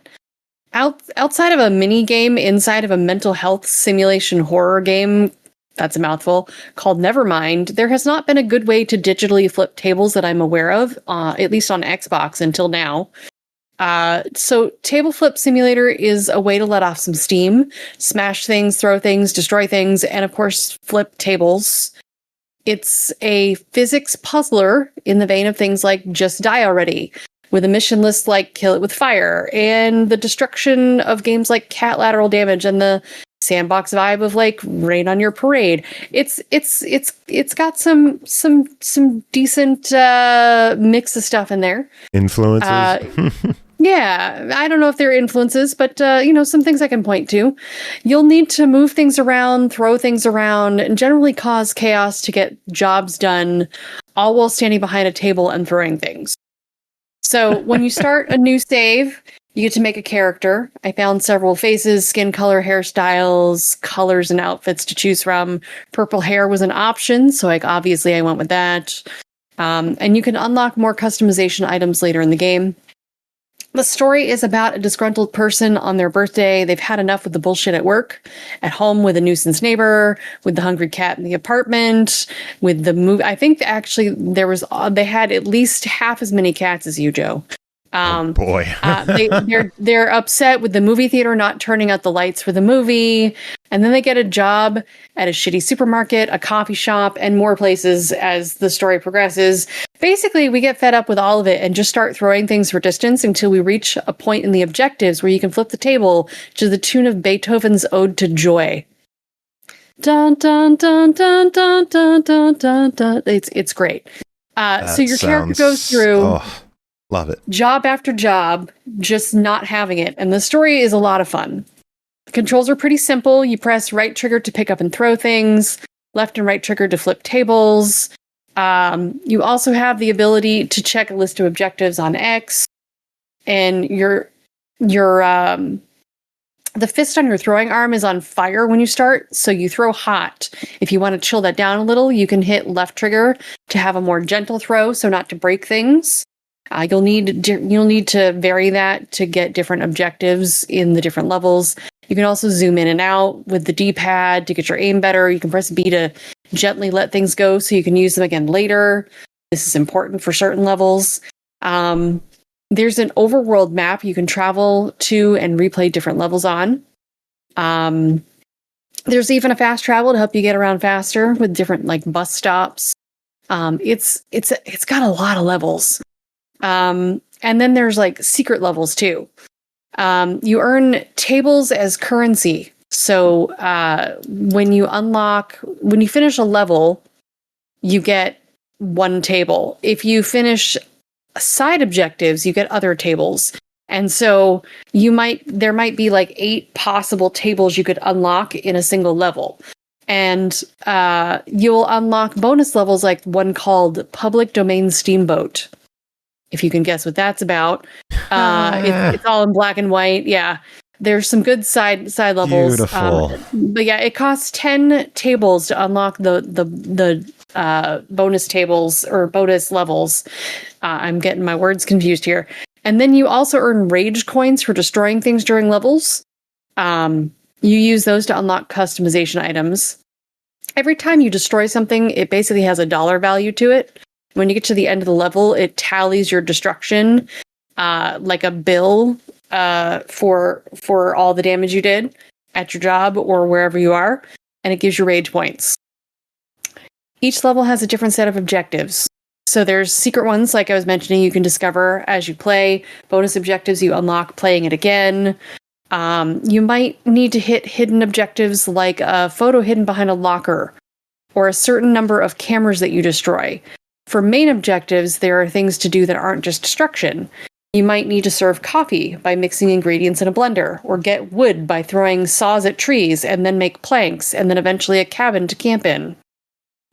S5: Outside of a mini game inside of a mental health simulation horror game, that's a mouthful, called Nevermind, there has not been a good way to digitally flip tables that I'm aware of, at least on Xbox until now. So Table Flip Simulator is a way to let off some steam, smash things, throw things, destroy things, and of course flip tables. It's a physics puzzler in the vein of things like Just Die Already, with a mission list like Kill It With Fire, and the destruction of games like Cat Lateral Damage and the sandbox vibe of like Rain on Your Parade. It's got some decent mix of stuff in there.
S3: Influences.
S5: Yeah, I don't know if they're influences, but some things I can point to. You'll need to move things around, throw things around, and generally cause chaos to get jobs done, all while standing behind a table and throwing things. So when you start a new save, you get to make a character. I found several faces, skin color, hairstyles, colors, and outfits to choose from. Purple hair was an option, so obviously I went with that. And you can unlock more customization items later in the game. The story is about a disgruntled person on their birthday. They've had enough with the bullshit at work, at home with a nuisance neighbor, with the hungry cat in the apartment, with the movie. I think actually they had at least half as many cats as you, Joe.
S3: Oh boy.
S5: They're upset with the movie theater not turning out the lights for the movie, and then they get a job at a shitty supermarket, a coffee shop, and more places as the story progresses. Basically, we get fed up with all of it and just start throwing things for distance until we reach a point in the objectives where you can flip the table to the tune of Beethoven's Ode to Joy. Dun dun dun dun dun dun dun dun dun. It's great. So your character goes through.
S3: Oh, love it.
S5: Job after job, just not having it. And the story is a lot of fun. The controls are pretty simple. You press right trigger to pick up and throw things, left and right trigger to flip tables. You also have the ability to check a list of objectives on X. And the fist on your throwing arm is on fire when you start, so you throw hot. If you want to chill that down a little, you can hit left trigger to have a more gentle throw, so not to break things. You'll need to vary that to get different objectives in the different levels. You can also zoom in and out with the D-pad to get your aim better. You can press B to gently let things go so you can use them again later. This is important for certain levels. There's an overworld map you can travel to and replay different levels on. There's even a fast travel to help you get around faster with different like bus stops. It's got a lot of levels. And then there's like secret levels too. You earn tables as currency. So when you finish a level, you get one table. If you finish side objectives, you get other tables. And so there might be like 8 possible tables you could unlock in a single level. And you'll unlock bonus levels like one called Public Domain Steamboat. If you can guess what that's about. It's all in black and white. Yeah. There's some good side levels.
S3: Beautiful.
S5: But yeah, it costs 10 tables to unlock the bonus tables or bonus levels. I'm getting my words confused here. And then you also earn rage coins for destroying things during levels. You use those to unlock customization items. Every time you destroy something, it basically has a dollar value to it. When you get to the end of the level, it tallies your destruction like a bill for all the damage you did at your job or wherever you are, and it gives you rage points. Each level has a different set of objectives. So there's secret ones, like I was mentioning, you can discover as you play. Bonus objectives you unlock playing it again. You might need to hit hidden objectives like a photo hidden behind a locker or a certain number of cameras that you destroy. For main objectives, there are things to do that aren't just destruction. You might need to serve coffee by mixing ingredients in a blender, or get wood by throwing saws at trees and then make planks and then eventually a cabin to camp in.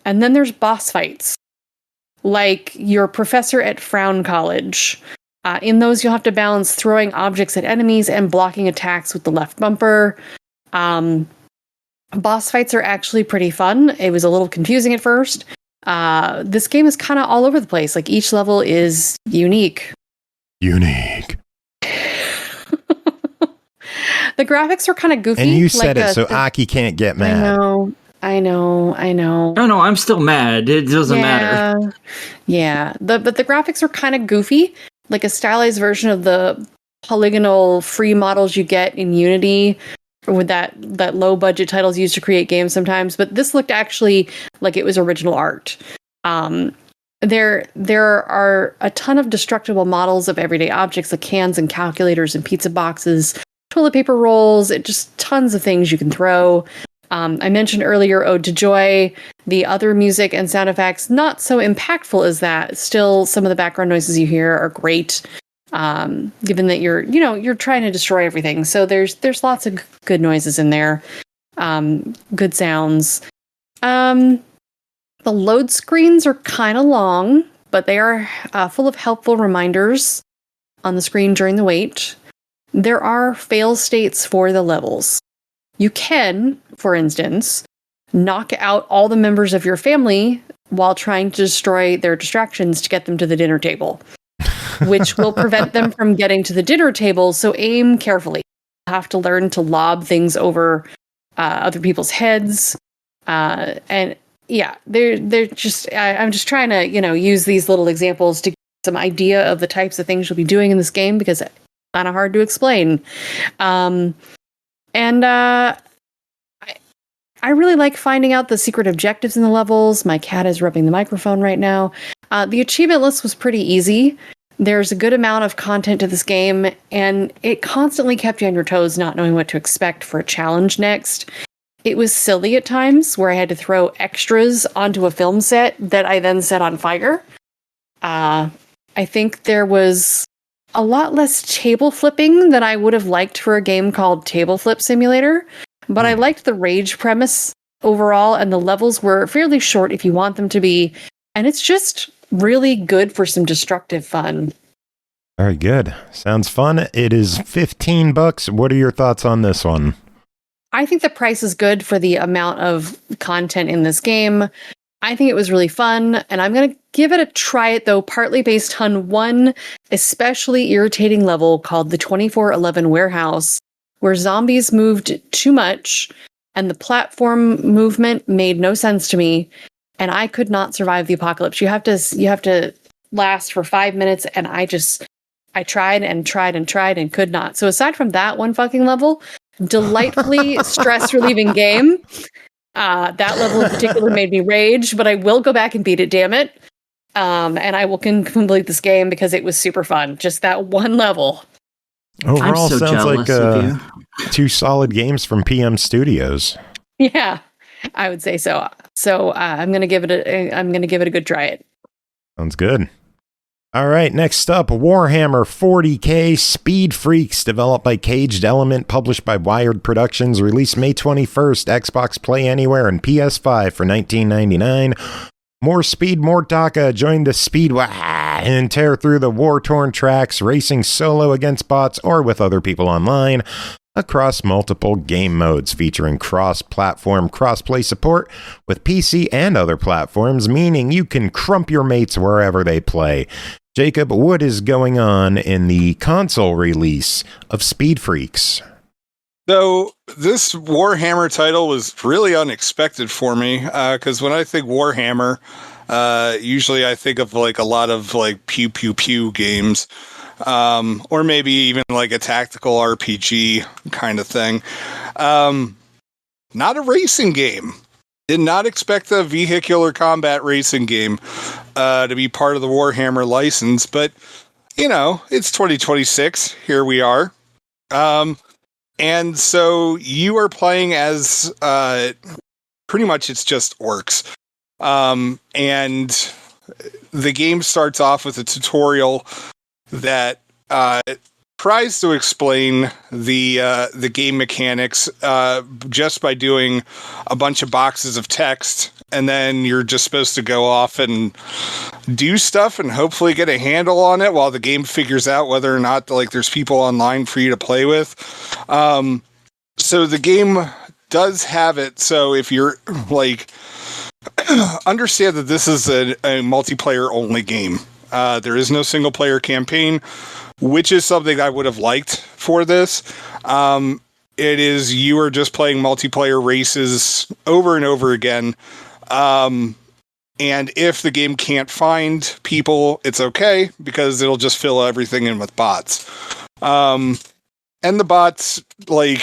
S5: And then there's boss fights, like your professor at Frown College. In those, you'll have to balance throwing objects at enemies and blocking attacks with the left bumper. Boss fights are actually pretty fun. It was a little confusing at first. This game is kind of all over the place. Like, each level is unique.
S3: Unique.
S5: The graphics are kind of goofy.
S3: And you said it, so Aki can't get mad.
S5: I know.
S6: Oh no, I'm still mad. It doesn't matter.
S5: Yeah. But the graphics are kind of goofy, like a stylized version of the polygonal free models you get in Unity, or with that low budget titles used to create games sometimes. But this looked actually like it was original art. There are a ton of destructible models of everyday objects like cans and calculators and pizza boxes, toilet paper rolls, just tons of things you can throw. I mentioned earlier Ode to Joy. The other music and sound effects, not so impactful as that. Still, some of the background noises you hear are great, given that you're trying to destroy everything. So there's lots of good noises in there, good sounds. The load screens are kind of long, but they are full of helpful reminders on the screen during the wait. There are fail states for the levels. You can, for instance, knock out all the members of your family while trying to destroy their distractions to get them to the dinner table, which will prevent them from getting to the dinner table, so aim carefully. You have to learn to lob things over other people's heads. And yeah, they're just, I'm just trying to, use these little examples to get some idea of the types of things you'll be doing in this game, because it's kind of hard to explain. I really like finding out the secret objectives in the levels. My cat is rubbing the microphone right now. The achievement list was pretty easy. There's a good amount of content to this game, and it constantly kept you on your toes, not knowing what to expect for a challenge next. It was silly at times, where I had to throw extras onto a film set that I then set on fire. I think there was a lot less table flipping than I would have liked for a game called Table Flip Simulator, but I liked the rage premise overall, and the levels were fairly short if you want them to be, and it's just really good for some destructive fun.
S3: Very good. Sounds fun. It is $15. What are your thoughts on this one?
S5: I think the price is good for the amount of content in this game. I think it was really fun, and I'm going to give it a try it, though, partly based on one especially irritating level called the 2411 Warehouse, where zombies moved too much, and the platform movement made no sense to me, and I could not survive the apocalypse. You have to last for 5 minutes, and I tried and could not. So aside from that one fucking level, delightfully stress-relieving game. That level in particular made me rage, but I will go back and beat it, damn it. And I will complete this game because it was super fun. Just that one level.
S3: Overall,
S6: I'm so
S3: sounds like
S6: jealous of you.
S3: 2 solid games from PM Studios.
S5: Yeah, I would say so. So I'm gonna give it a good try it.
S3: Sounds good. All right, next up, Warhammer 40K Speed Freaks, developed by Caged Element, published by Wired Productions, released May 21st, Xbox Play Anywhere and PS5 for $19.99. More speed, more Taka. Join the speed and tear through the war-torn tracks, racing solo against bots or with other people online. across multiple game modes, featuring cross-platform, cross-play support with PC and other platforms, meaning you can crump your mates wherever they play. Jacob, what is going on in the console release of Speed Freaks?
S7: So this Warhammer title was really unexpected for me, because when I think Warhammer, usually I think of like a lot of like pew pew pew games, or maybe even like a tactical RPG kind of thing. Not a racing game. Did not expect a vehicular combat racing game to be part of the Warhammer license, but you know, it's 2026. Here we are. And so you are playing as pretty much it's just orcs. And the game starts off with a tutorial that tries to explain the game mechanics just by doing a bunch of boxes of text, and then you're just supposed to go off and do stuff and hopefully get a handle on it while the game figures out whether or not like there's people online for you to play with. So the game does have it. So if you're like, understand that this is a multiplayer only game. There is no single player campaign, which is something I would have liked for this. It is, you are just playing multiplayer races over and over again. And if the game can't find people, it's okay, because it'll just fill everything in with bots. And the bots, like,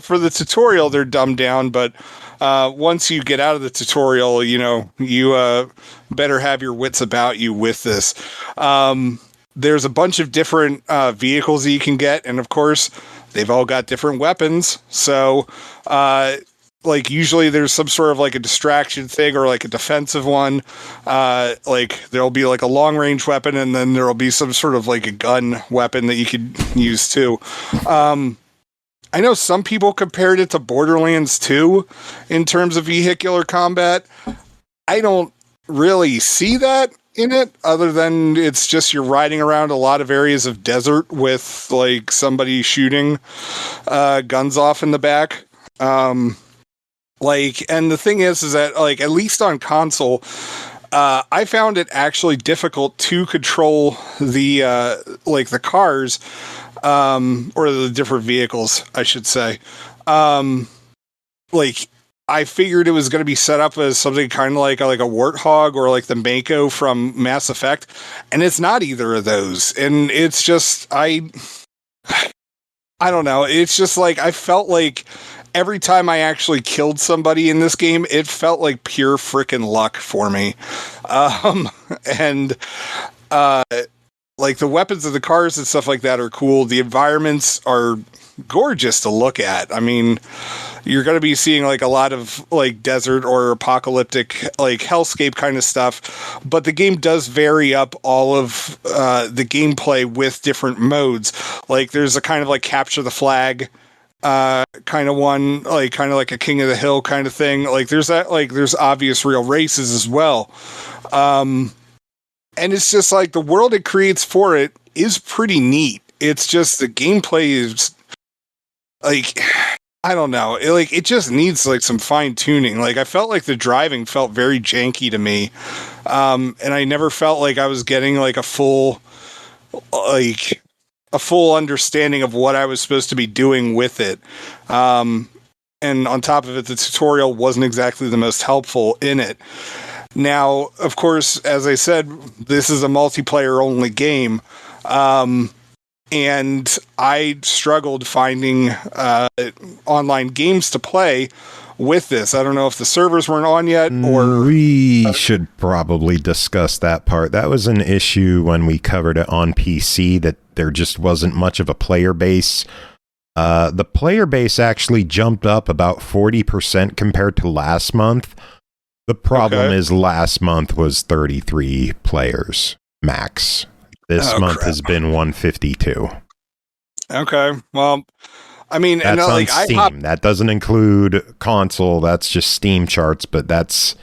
S7: for the tutorial, they're dumbed down, but once you get out of the tutorial, you know, you better have your wits about you with this. There's a bunch of different vehicles that you can get, and of course, they've all got different weapons. So, like, usually there's some sort of like a distraction thing or like a defensive one. Like, there'll be like a long range weapon, and then there'll be some sort of like a gun weapon that you could use too. I know some people compared it to Borderlands 2 in terms of vehicular combat. I don't really see that in it, other than it's just you're riding around a lot of areas of desert with like somebody shooting guns off in the back. Like, and the thing is that like, at least on console, I found it actually difficult to control the like the cars, or the different vehicles, I should say. Like, I figured it was going to be set up as something kind of like a Warthog or like the Mako from Mass Effect, and it's not either of those. And it's just, I don't know. It's just like, I felt like every time I actually killed somebody in this game, it felt like pure frickin' luck for me. And like the weapons of the cars and stuff like that are cool. The environments are gorgeous to look at. I mean, you're going to be seeing like a lot of like desert or apocalyptic, like hellscape kind of stuff, but the game does vary up all of the gameplay with different modes. Like there's a kind of like capture the flag kind of one, like kind of like a King of the Hill kind of thing. Like there's that, like there's obvious real races as well. And it's just like the world it creates for it is pretty neat. It's just the gameplay is like, I don't know. It just needs like some fine tuning. Like I felt like the driving felt very janky to me. And I never felt like I was getting like a full understanding of what I was supposed to be doing with it. And on top of it, the tutorial wasn't exactly the most helpful in it. Now, of course, as I said, this is a multiplayer only game. And I struggled finding online games to play with this. I don't know if the servers weren't on yet, or
S3: we should probably discuss that part. That was an issue when we covered it on PC, that there just wasn't much of a player base. The player base actually jumped up about 40% compared to last month. The problem is last month was 33 players max. This month has been 152. Okay,
S7: well, I mean,
S3: that's on like, Steam. That doesn't include console. That's just Steam charts, but that's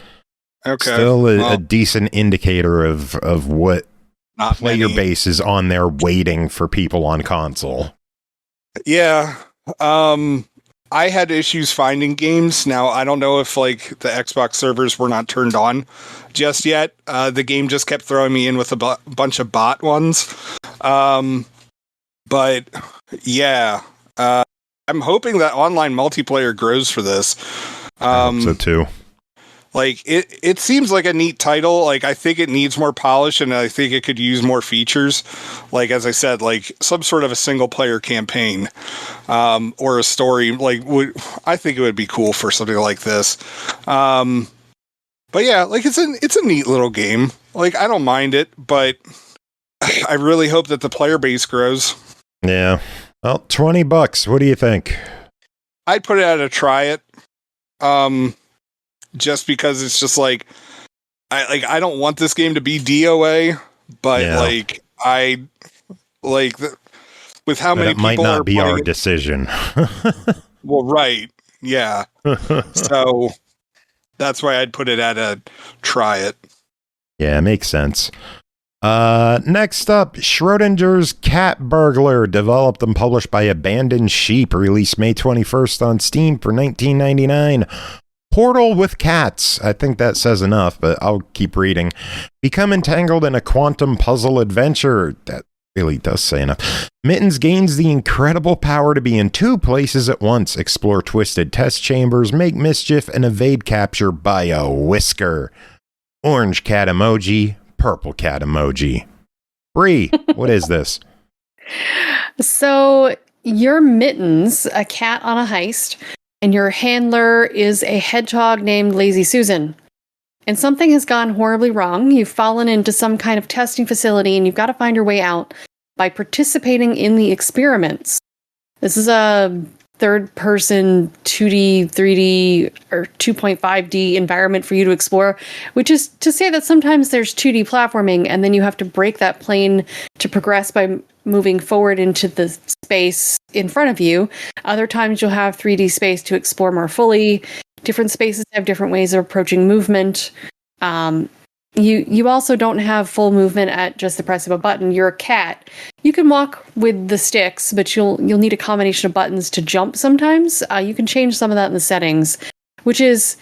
S3: still a decent indicator of what player base is on there waiting for people on console.
S7: Yeah, I had issues finding games. Now, I don't know if like the Xbox servers were not turned on just yet. The game just kept throwing me in with a bunch of bot ones. But yeah, I'm hoping that online multiplayer grows for this.
S3: I hope so too.
S7: Like it seems like a neat title. Like I think it needs more polish, and I think it could use more features. Like as I said, like some sort of a single player campaign, or a story. Like I think it would be cool for something like this. But yeah, like it's a neat little game. Like I don't mind it, but I really hope that the player base grows.
S3: Yeah. Well, $20. What do you think?
S7: I'd put it at a try it. Just because it's just like I don't want this game to be DOA, but
S3: Yeah.
S7: with how many
S3: it might
S7: people
S3: not
S7: are
S3: be our
S7: playing
S3: decision.
S7: well, right, yeah. So that's why I'd put it at a try it.
S3: Yeah, makes sense. Next up, Schrodinger's Cat Burglar, developed and published by Abandoned Sheep, released May 21st on Steam for $19.99. Portal with cats. I think that says enough, but I'll keep reading. Become entangled in a quantum puzzle adventure. That really does say enough. Mittens gains the incredible power to be in two places at once, explore twisted test chambers, make mischief, and evade capture by a whisker. Orange cat emoji, purple cat emoji. Bri, what is this?
S5: So you're Mittens, a cat on a heist, and your handler is a hedgehog named Lazy Susan. And something has gone horribly wrong. You've fallen into some kind of testing facility, and you've got to find your way out by participating in the experiments. This is a third-person 2D, 3D, or 2.5D environment for you to explore, which is to say that sometimes there's 2D platforming, and then you have to break that plane to progress by moving forward into the space in front of you. Other times you'll have 3D space to explore more fully. Different spaces have different ways of approaching movement. You also don't have full movement at just the press of a button. You're a cat. You can walk with the sticks, but you'll need a combination of buttons to jump sometimes. You can change some of that in the settings, which is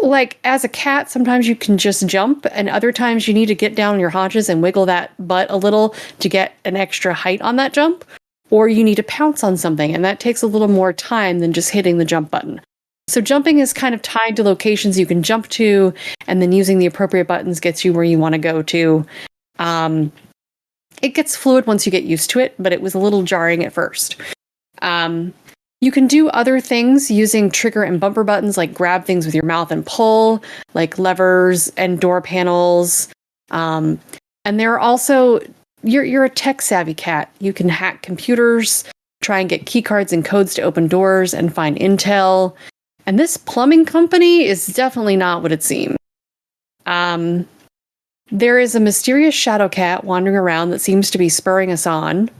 S5: like as a cat, sometimes you can just jump, and other times you need to get down on your haunches and wiggle that butt a little to get an extra height on that jump, or you need to pounce on something, and that takes a little more time than just hitting the jump button. So jumping is kind of tied to locations you can jump to, and then using the appropriate buttons gets you where you want to go to. It gets fluid once you get used to it, but it was a little jarring at first. You can do other things using trigger and bumper buttons, like grab things with your mouth and pull, like levers and door panels. And there are also, you're a tech-savvy cat. You can hack computers, try and get key cards and codes to open doors, and find intel. And this plumbing company is definitely not what it seems. There is a mysterious shadow cat wandering around that seems to be spurring us on.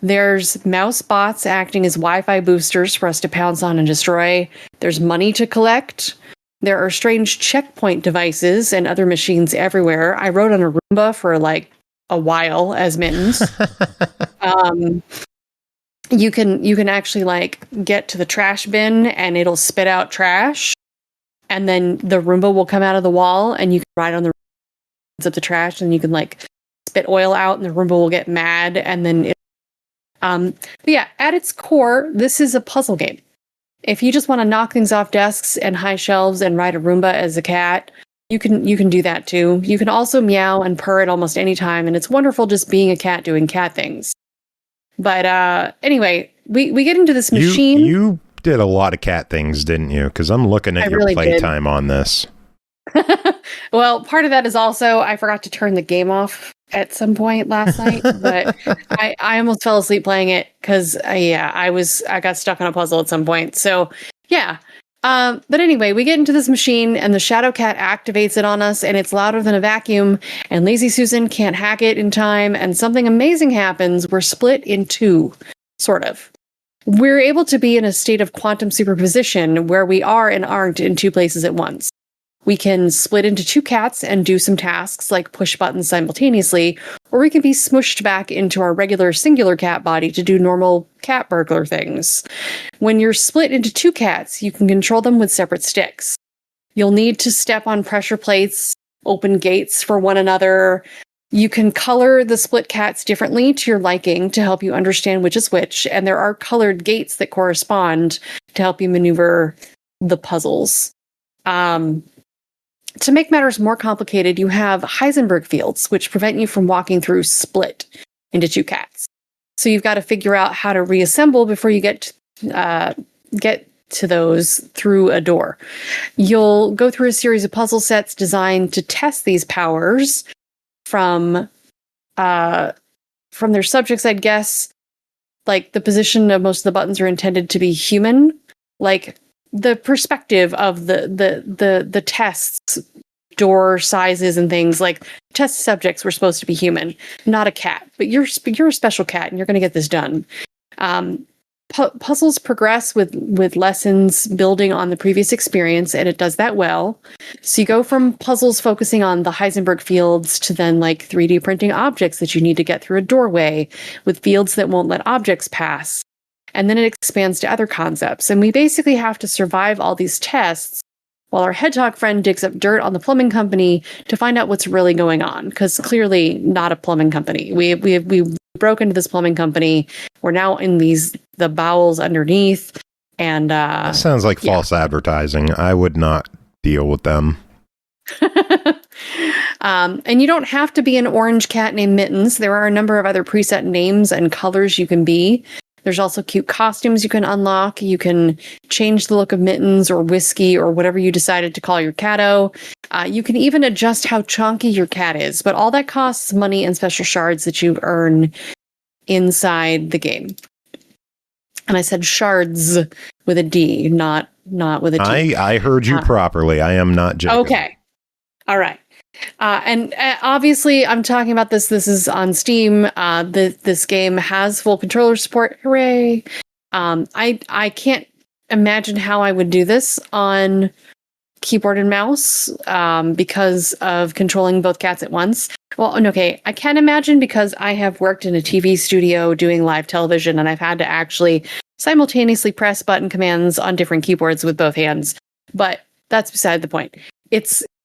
S5: There's mouse bots acting as Wi-Fi boosters for us to pounce on and destroy. There's money to collect. There are strange checkpoint devices and other machines everywhere. I rode on a Roomba for like a while as Mittens. You can actually like get to the trash bin and it'll spit out trash, and then the Roomba will come out of the wall and you can ride on the of the trash, and you can like spit oil out and the Roomba will get mad, and then but yeah, at its core, this is a puzzle game. If you just want to knock things off desks and high shelves and ride a Roomba as a cat, you can do that too. You can also meow and purr at almost any time, and it's wonderful just being a cat doing cat things. But anyway, we get into this machine.
S3: You did a lot of cat things, didn't you? Because I'm looking at your
S5: really
S3: playtime on this.
S5: Well, part of that is also I forgot to turn the game off at some point last night, but I almost fell asleep playing it because I got stuck on a puzzle at some point. So yeah. But anyway, we get into this machine and the shadow cat activates it on us, and it's louder than a vacuum, and Lazy Susan can't hack it in time, and something amazing happens. We're split in two, sort of. We're able to be in a state of quantum superposition where we are and aren't in two places at once. We can split into two cats and do some tasks like push buttons simultaneously, or we can be smushed back into our regular singular cat body to do normal cat burglar things. When you're split into two cats, you can control them with separate sticks. You'll need to step on pressure plates, open gates for one another. You can color the split cats differently to your liking to help you understand which is which, and there are colored gates that correspond to help you maneuver the puzzles. To make matters more complicated, you have Heisenberg fields, which prevent you from walking through split into two cats. So you've got to figure out how to reassemble before you get to those through a door. You'll go through a series of puzzle sets designed to test these powers from their subjects, I'd guess. Like, the position of most of the buttons are intended to be human. Like, the perspective of the tests, door sizes and things, like, test subjects were supposed to be human, not a cat. But you're a special cat, and you're going to get this done. Puzzles progress with lessons building on the previous experience, and it does that well. So you go from puzzles focusing on the Heisenberg fields to then, like, 3D printing objects that you need to get through a doorway with fields that won't let objects pass. And then it expands to other concepts. And we basically have to survive all these tests while our hedgehog friend digs up dirt on the plumbing company to find out what's really going on. Because clearly not a plumbing company. We broke into this plumbing company. We're now in the bowels underneath. And
S3: that sounds like false advertising. I would not deal with them.
S5: And you don't have to be an orange cat named Mittens. There are a number of other preset names and colors you can be. There's also cute costumes you can unlock. You can change the look of Mittens or Whiskey or whatever you decided to call your catto. You can even adjust how chunky your cat is, but all that costs money and special shards that you earn inside the game. And I said shards with a D, not with a T.
S3: I heard you properly. I am not joking.
S5: Okay. All right. And obviously, I'm talking about this. This is on Steam. This game has full controller support. Hooray! I can't imagine how I would do this on keyboard and mouse because of controlling both cats at once. Well, okay, I can imagine because I have worked in a TV studio doing live television, and I've had to actually simultaneously press button commands on different keyboards with both hands. But that's beside the point.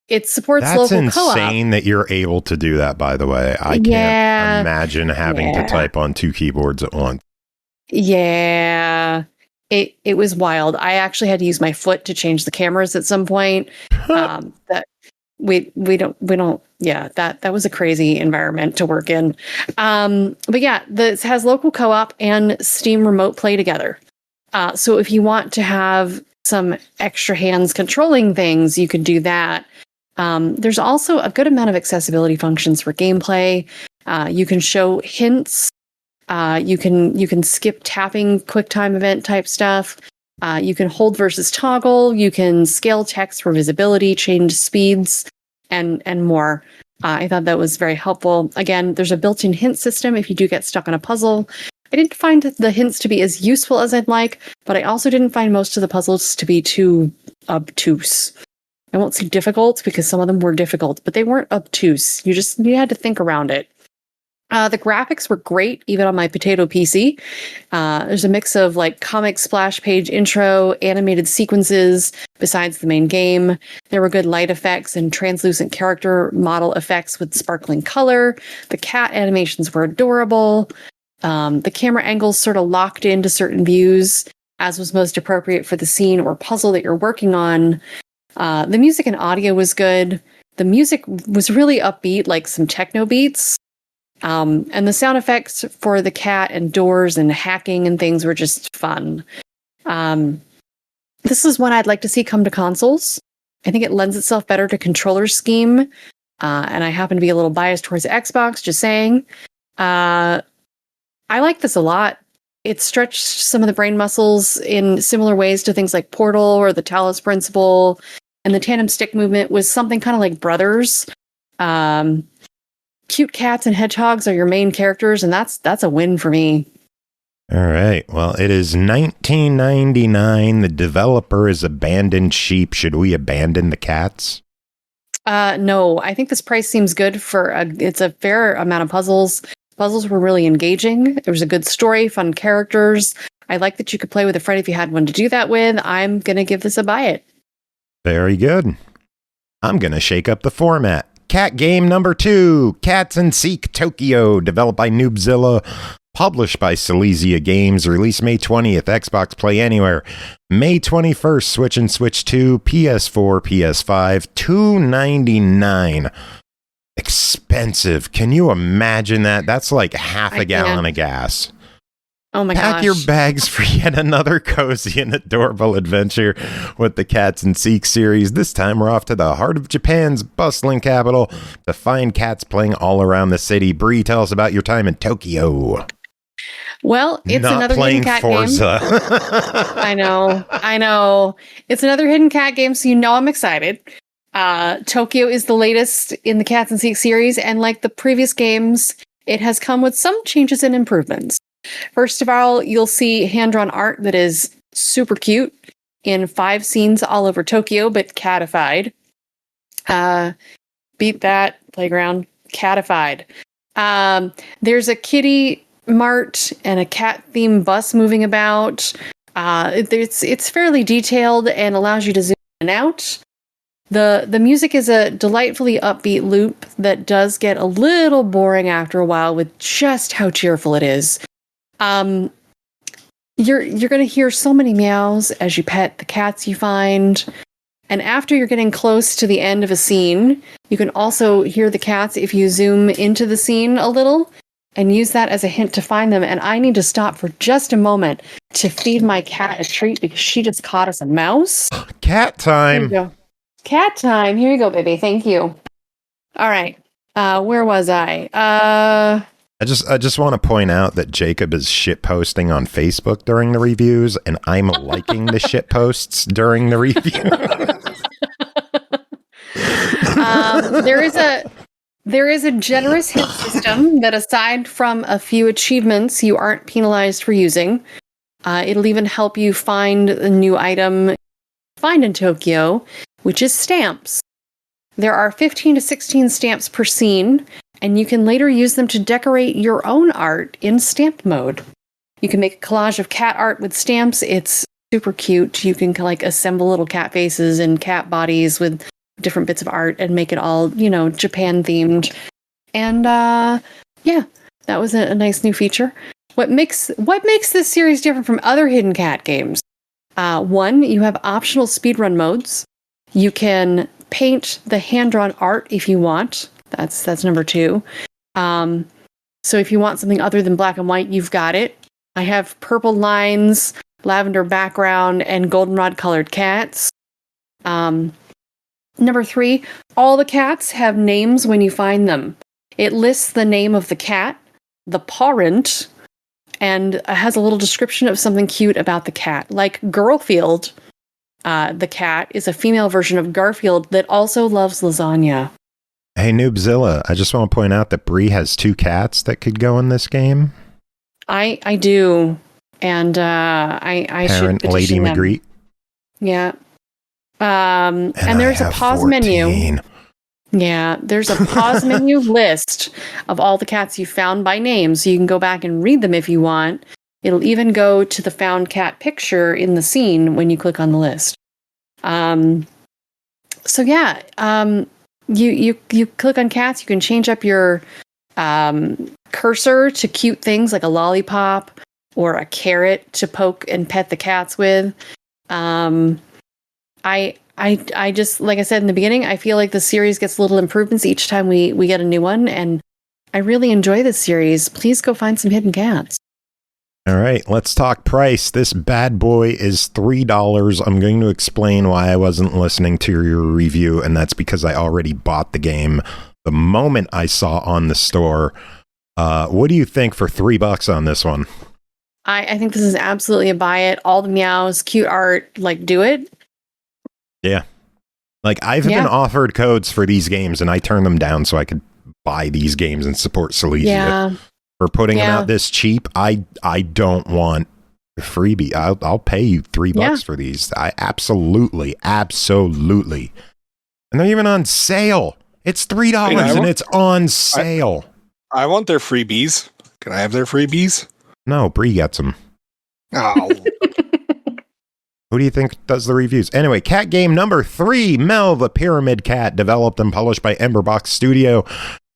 S5: It supports local co-op.
S3: That's insane that you're able to do that, by the way. I can't imagine having to type on two keyboards at once.
S5: Yeah. It was wild. I actually had to use my foot to change the cameras at some point. That was a crazy environment to work in. But yeah, this has local co-op and Steam remote play together. So if you want to have some extra hands controlling things, you can do that. There's also a good amount of accessibility functions for gameplay. You can show hints. You can skip tapping, quick time event type stuff. You can hold versus toggle. You can scale text for visibility, change speeds, and more. I thought that was very helpful. Again, there's a built-in hint system if you do get stuck on a puzzle. I didn't find the hints to be as useful as I'd like, but I also didn't find most of the puzzles to be too obtuse. I won't say difficult because some of them were difficult, but they weren't obtuse. You had to think around it. The graphics were great, even on my potato PC. There's a mix of like comic splash page intro, animated sequences besides the main game. There were good light effects and translucent character model effects with sparkling color. The cat animations were adorable. The camera angles sort of locked into certain views, as was most appropriate for the scene or puzzle that you're working on. The music and audio was good. The music was really upbeat, like some techno beats. And the sound effects for the cat and doors and hacking and things were just fun. This is one I'd like to see come to consoles. I think it lends itself better to controller scheme. And I happen to be a little biased towards Xbox, just saying. I like this a lot. It stretched some of the brain muscles in similar ways to things like Portal or the Talos Principle. And the tandem stick movement was something kind of like Brothers. Cute cats and hedgehogs are your main characters, and that's a win for me.
S3: All right. Well, it is $19.99. The developer is Abandoned Sheep. Should we abandon the cats?
S5: No, I think this price seems good for it's a fair amount of puzzles. Puzzles were really engaging. There was a good story, fun characters. I like that you could play with a friend if you had one to do that with. I'm going to give this a buy it.
S3: Very good. I'm going to shake up the format. Cat game number 2, Cats and Seek Tokyo, developed by Noobzilla, published by Silesia Games, released May 20th, Xbox Play Anywhere, May 21st, Switch and Switch 2, PS4, PS5, $2.99. Expensive. Can you imagine that? That's like half a gallon of gas.
S5: Oh my gosh.
S3: Pack your bags for yet another cozy and adorable adventure with the Cats and Seek series. This time we're off to the heart of Japan's bustling capital to find cats playing all around the city. Bri, tell us about your time in Tokyo.
S5: Well, it's
S3: Not
S5: another
S3: playing
S5: hidden cat
S3: Forza.
S5: game. I know. It's another hidden cat game, so I'm excited. Tokyo is the latest in the Cats and Seek series, and like the previous games, it has come with some changes and improvements. First of all, you'll see hand-drawn art that is super cute in 5 scenes all over Tokyo, but catified. Beat that, playground. Catified. There's a kitty mart and a cat-themed bus moving about. It's fairly detailed and allows you to zoom in and out. The music is a delightfully upbeat loop that does get a little boring after a while with just how cheerful it is. You're going to hear so many meows as you pet the cats you find. And after you're getting close to the end of a scene, you can also hear the cats if you zoom into the scene a little and use that as a hint to find them. And I need to stop for just a moment to feed my cat a treat because she just caught us a mouse.
S3: Cat time.
S5: Here you go. Cat time. Here you go, baby. Thank you. All right. Where was I?
S3: I just want to point out that Jacob is shit posting on Facebook during the reviews, and I'm liking the shit posts during the review.
S5: There is a generous hit system that, aside from a few achievements, you aren't penalized for using. It'll even help you find a new item find in Tokyo, which is stamps. There are 15 to 16 stamps per scene, and you can later use them to decorate your own art in stamped mode. You can make a collage of cat art with stamps. It's super cute. You can like assemble little cat faces and cat bodies with different bits of art and make it all, Japan themed. And yeah, that was a nice new feature. What makes this series different from other hidden cat games? One, you have optional speedrun modes. You can paint the hand-drawn art if you want. That's number 2. So if you want something other than black and white, you've got it. I have purple lines, lavender background, and goldenrod colored cats. Number 3, all the cats have names when you find them. It lists the name of the cat, the parent, and has a little description of something cute about the cat. Like Girlfield, the cat, is a female version of Garfield that also loves lasagna.
S3: Hey, Noobzilla, I just want to point out that Bri has 2 cats that could go in this game.
S5: I do. And I
S3: Parent
S5: should
S3: Lady
S5: petition them.
S3: Magritte.
S5: Yeah. And there's a pause
S3: 14.
S5: menu. Yeah, there's a pause menu list of all the cats you found by name, so you can go back and read them if you want. It'll even go to the found cat picture in the scene when you click on the list. So yeah, you click on cats. You can change up your cursor to cute things like a lollipop or a carrot to poke and pet the cats with. I just, like I said in the beginning, I feel like the series gets little improvements each time we get a new one, and I really enjoy this series. Please go find some hidden cats.
S3: All right, let's talk price. This bad boy is $3. I'm going to explain why I wasn't listening to your review, and that's because I already bought the game the moment I saw on the store. What do you think for $3 on this one?
S5: I think this is absolutely a buy it. All the meows, cute art, like do it.
S3: Yeah. Like I've been offered codes for these games and I turned them down so I could buy these games and support Silesia.
S5: Yeah.
S3: For putting them out this cheap, I don't want a freebie. I'll pay you $3 for these. I absolutely. And they're even on sale. It's $3 and it's on sale.
S7: I want their freebies. Can I have their freebies?
S3: No, Bri gets them.
S7: Oh.
S3: Who do you think does the reviews? Anyway, cat game number 3, Mel the Pyramid Cat, developed and published by Emberbox Studio.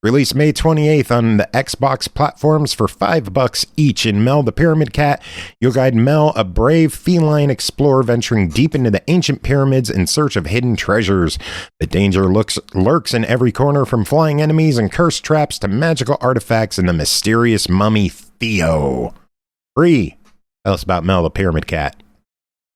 S3: Released May 28th on the Xbox platforms for $5 each. In Mel the Pyramid Cat, you'll guide Mel, a brave feline explorer venturing deep into the ancient pyramids in search of hidden treasures. The danger lurks in every corner, from flying enemies and cursed traps to magical artifacts and the mysterious mummy Theo. Bri, tell us about Mel the Pyramid Cat.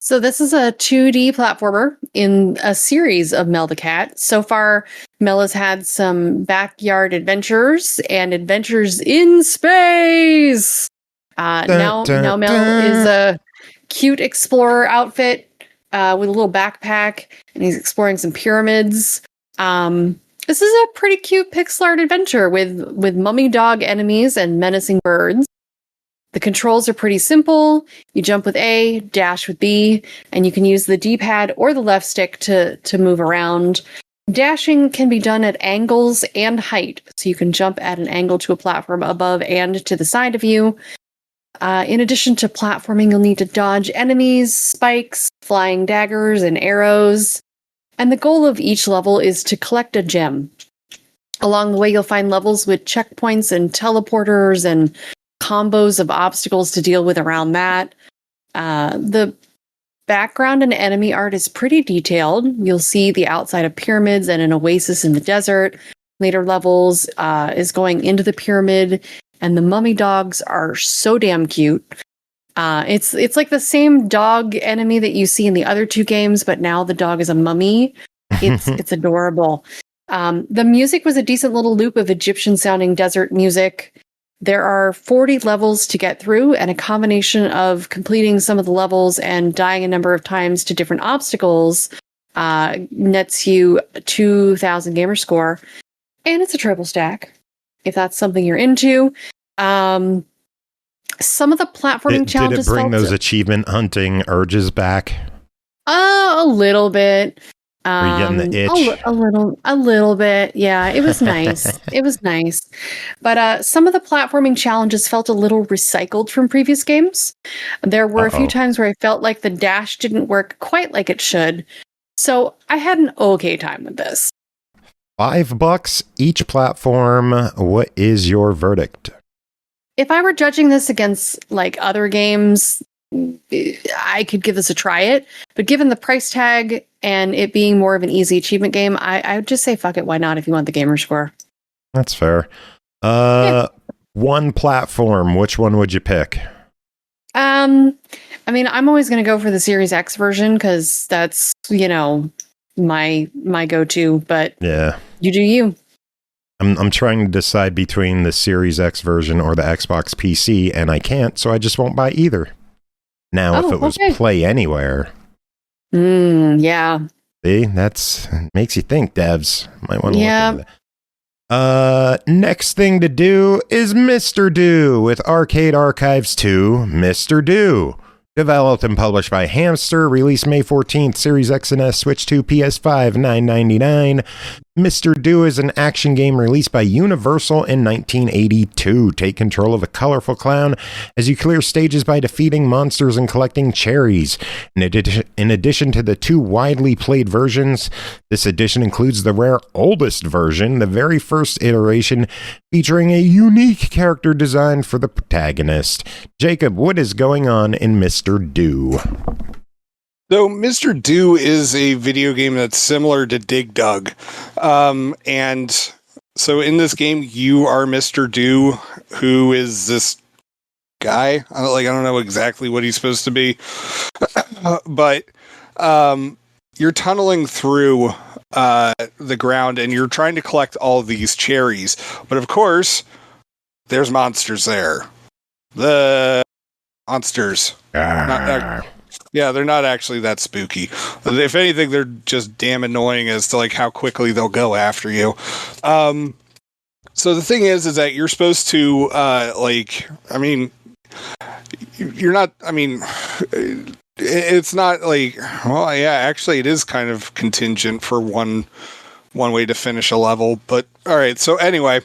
S5: So this is a 2D platformer in a series of Mel the Cat. So far, Mel has had some backyard adventures and adventures in space. Now Mel is a cute explorer outfit with a little backpack, and he's exploring some pyramids. This is a pretty cute pixel art adventure with mummy dog enemies and menacing birds. The controls are pretty simple. You jump with A, dash with B, and you can use the D-pad or the left stick to move around. Dashing can be done at angles and height, so you can jump at an angle to a platform above and to the side of you. In addition to platforming, you'll need to dodge enemies, spikes, flying daggers, and arrows. And the goal of each level is to collect a gem. Along the way, you'll find levels with checkpoints and teleporters and combos of obstacles to deal with around that. The background and enemy art is pretty detailed. You'll see the outside of pyramids and an oasis in the desert. Later levels is going into the pyramid, and the mummy dogs are so damn cute. It's like the same dog enemy that you see in the other 2 games, but now the dog is a mummy. It's adorable. The music was a decent little loop of Egyptian sounding desert music. There are 40 levels to get through, and a combination of completing some of the levels and dying a number of times to different obstacles nets you 2,000 gamer score. And it's a triple stack, if that's something you're into. Some of the platforming challenges...
S3: Did it bring those achievement hunting urges back?
S5: A little bit.
S3: Were you getting the itch?
S5: A little bit. Yeah, it was nice. It was nice. But some of the platforming challenges felt a little recycled from previous games. There were a few times where I felt like the dash didn't work quite like it should. So I had an okay time with this.
S3: $5 each platform. What is your verdict?
S5: If I were judging this against like other games, I could give this a try it. But given the price tag and it being more of an easy achievement game, I would just say fuck it. Why not if you want the gamer score?
S3: That's fair. One platform. Which one would you pick?
S5: I mean, I'm always going to go for the Series X version because that's, my go-to. But
S3: yeah,
S5: you do you.
S3: I'm trying to decide between the Series X version or the Xbox PC, and I can't, so I just won't buy either. Now, if it was Play Anywhere.
S5: Yeah.
S3: See, makes you think, devs. Might want to look into that. Next thing to do is Mr.Do with Arcade Archives 2, Mr.Do. Developed and published by HAMSTER, released May 14th, Series X and S, Switch 2, PS5, $9.99. Mr.Do is an action game released by Universal in 1982. Take control of a colorful clown as you clear stages by defeating monsters and collecting cherries. In addition to the 2 widely played versions, this edition includes the rare oldest version, the very first iteration, featuring a unique character design for the protagonist. Jacob, what is going on in Mr.Do?
S7: So Mr.Do is a video game that's similar to Dig Dug. And so in this game, you are Mr.Do, who is this guy. I don't know exactly what he's supposed to be. But you're tunneling through the ground and you're trying to collect all of these cherries. But of course, there's monsters there. The monsters. Yeah, they're not actually that spooky. If anything, they're just damn annoying as to how quickly they'll go after you. So the thing is that you're supposed to you're not. It's not actually, it is kind of contingent for one way to finish a level. But all right. So anyway,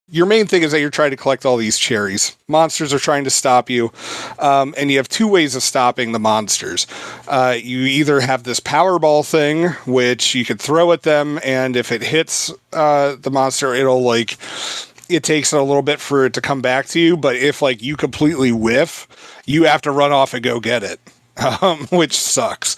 S7: your main thing is that you're trying to collect all these cherries. Monsters are trying to stop you, and you have two ways of stopping the monsters. You either have this Powerball thing, which you could throw at them, and if it hits the monster, it takes a little bit for it to come back to you, but if you completely whiff, you have to run off and go get it. Which sucks,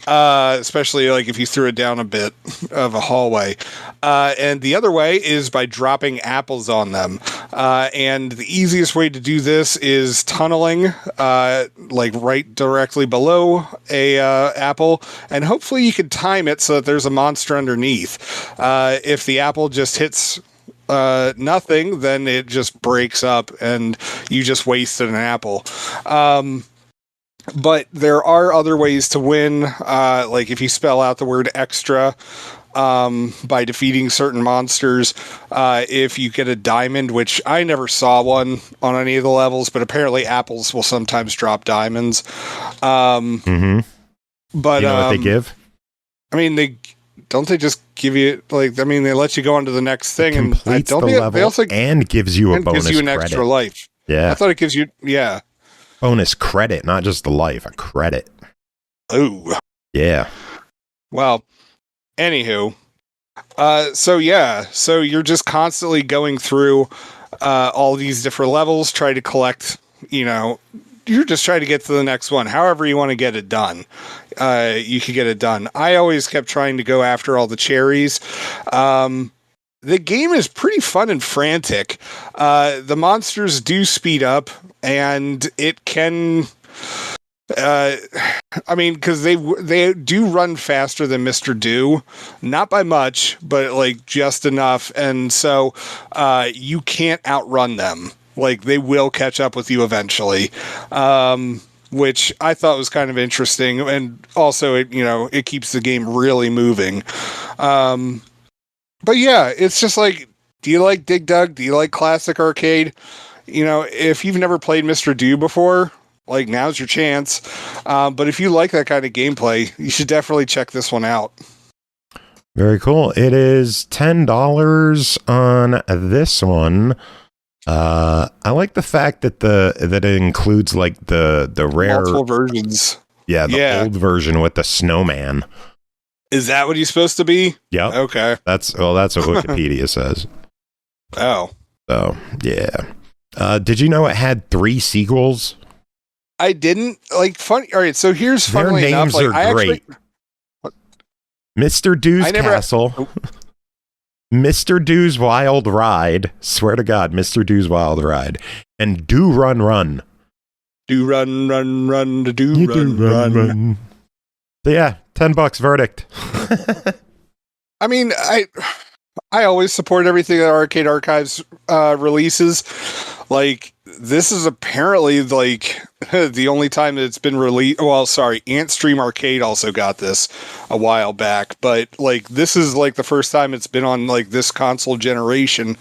S7: especially if you threw it down a bit of a hallway. And the other way is by dropping apples on them. And the easiest way to do this is tunneling, right directly below a apple, and hopefully you can time it so that there's a monster underneath. If the apple just hits nothing, then it just breaks up and you just wasted an apple. But there are other ways to win, if you spell out the word extra by defeating certain monsters. If you get a diamond, which I never saw one on any of the levels, but apparently apples will sometimes drop diamonds. But
S3: you know what they give?
S7: I mean, they just give you they let you go on to the next thing, and I don't think
S3: they also and gives you a bonus,
S7: gives you an
S3: credit.
S7: Extra life.
S3: Yeah,
S7: I thought it gives you
S3: bonus credit, not just the life, a credit.
S7: Oh,
S3: yeah.
S7: Well, anywho, so you're just constantly going through all these different levels, trying to collect. You're just trying to get to the next one. However you want to get it done, you can get it done. I always kept trying to go after all the cherries. The game is pretty fun and frantic. The monsters do speed up, and it can... because they do run faster than Mr.Do. Not by much, but just enough. And so you can't outrun them. They will catch up with you eventually. Which I thought was kind of interesting. And also, it keeps the game really moving. But yeah, it's just do you like Dig Dug? Do you like classic arcade? If you've never played Mr.Do before, now's your chance. But if you like that kind of gameplay, you should definitely check this one out.
S3: Very cool. It is $10 on this one. I like the fact that that it includes the rare
S7: multiple versions.
S3: Yeah, the old version with the snowman.
S7: Is that what he's supposed to be?
S3: Yeah.
S7: Okay.
S3: That's what Wikipedia says.
S7: Oh.
S3: So, yeah. Did you know it had 3 sequels?
S7: I didn't. Funny. All right, so here's funnily
S3: Their names
S7: enough.
S3: are great. Mr.Do's Castle. Mr.Do's Wild Ride. Swear to God, Mr.Do's Wild Ride. And Do Run Run.
S7: Do run, do run.
S3: So yeah, $10 verdict.
S7: I mean, I always support everything that Arcade Archives releases. This is apparently the only time that it's been released. Well, sorry, Antstream Arcade also got this a while back, but this is the first time it's been on this console generation,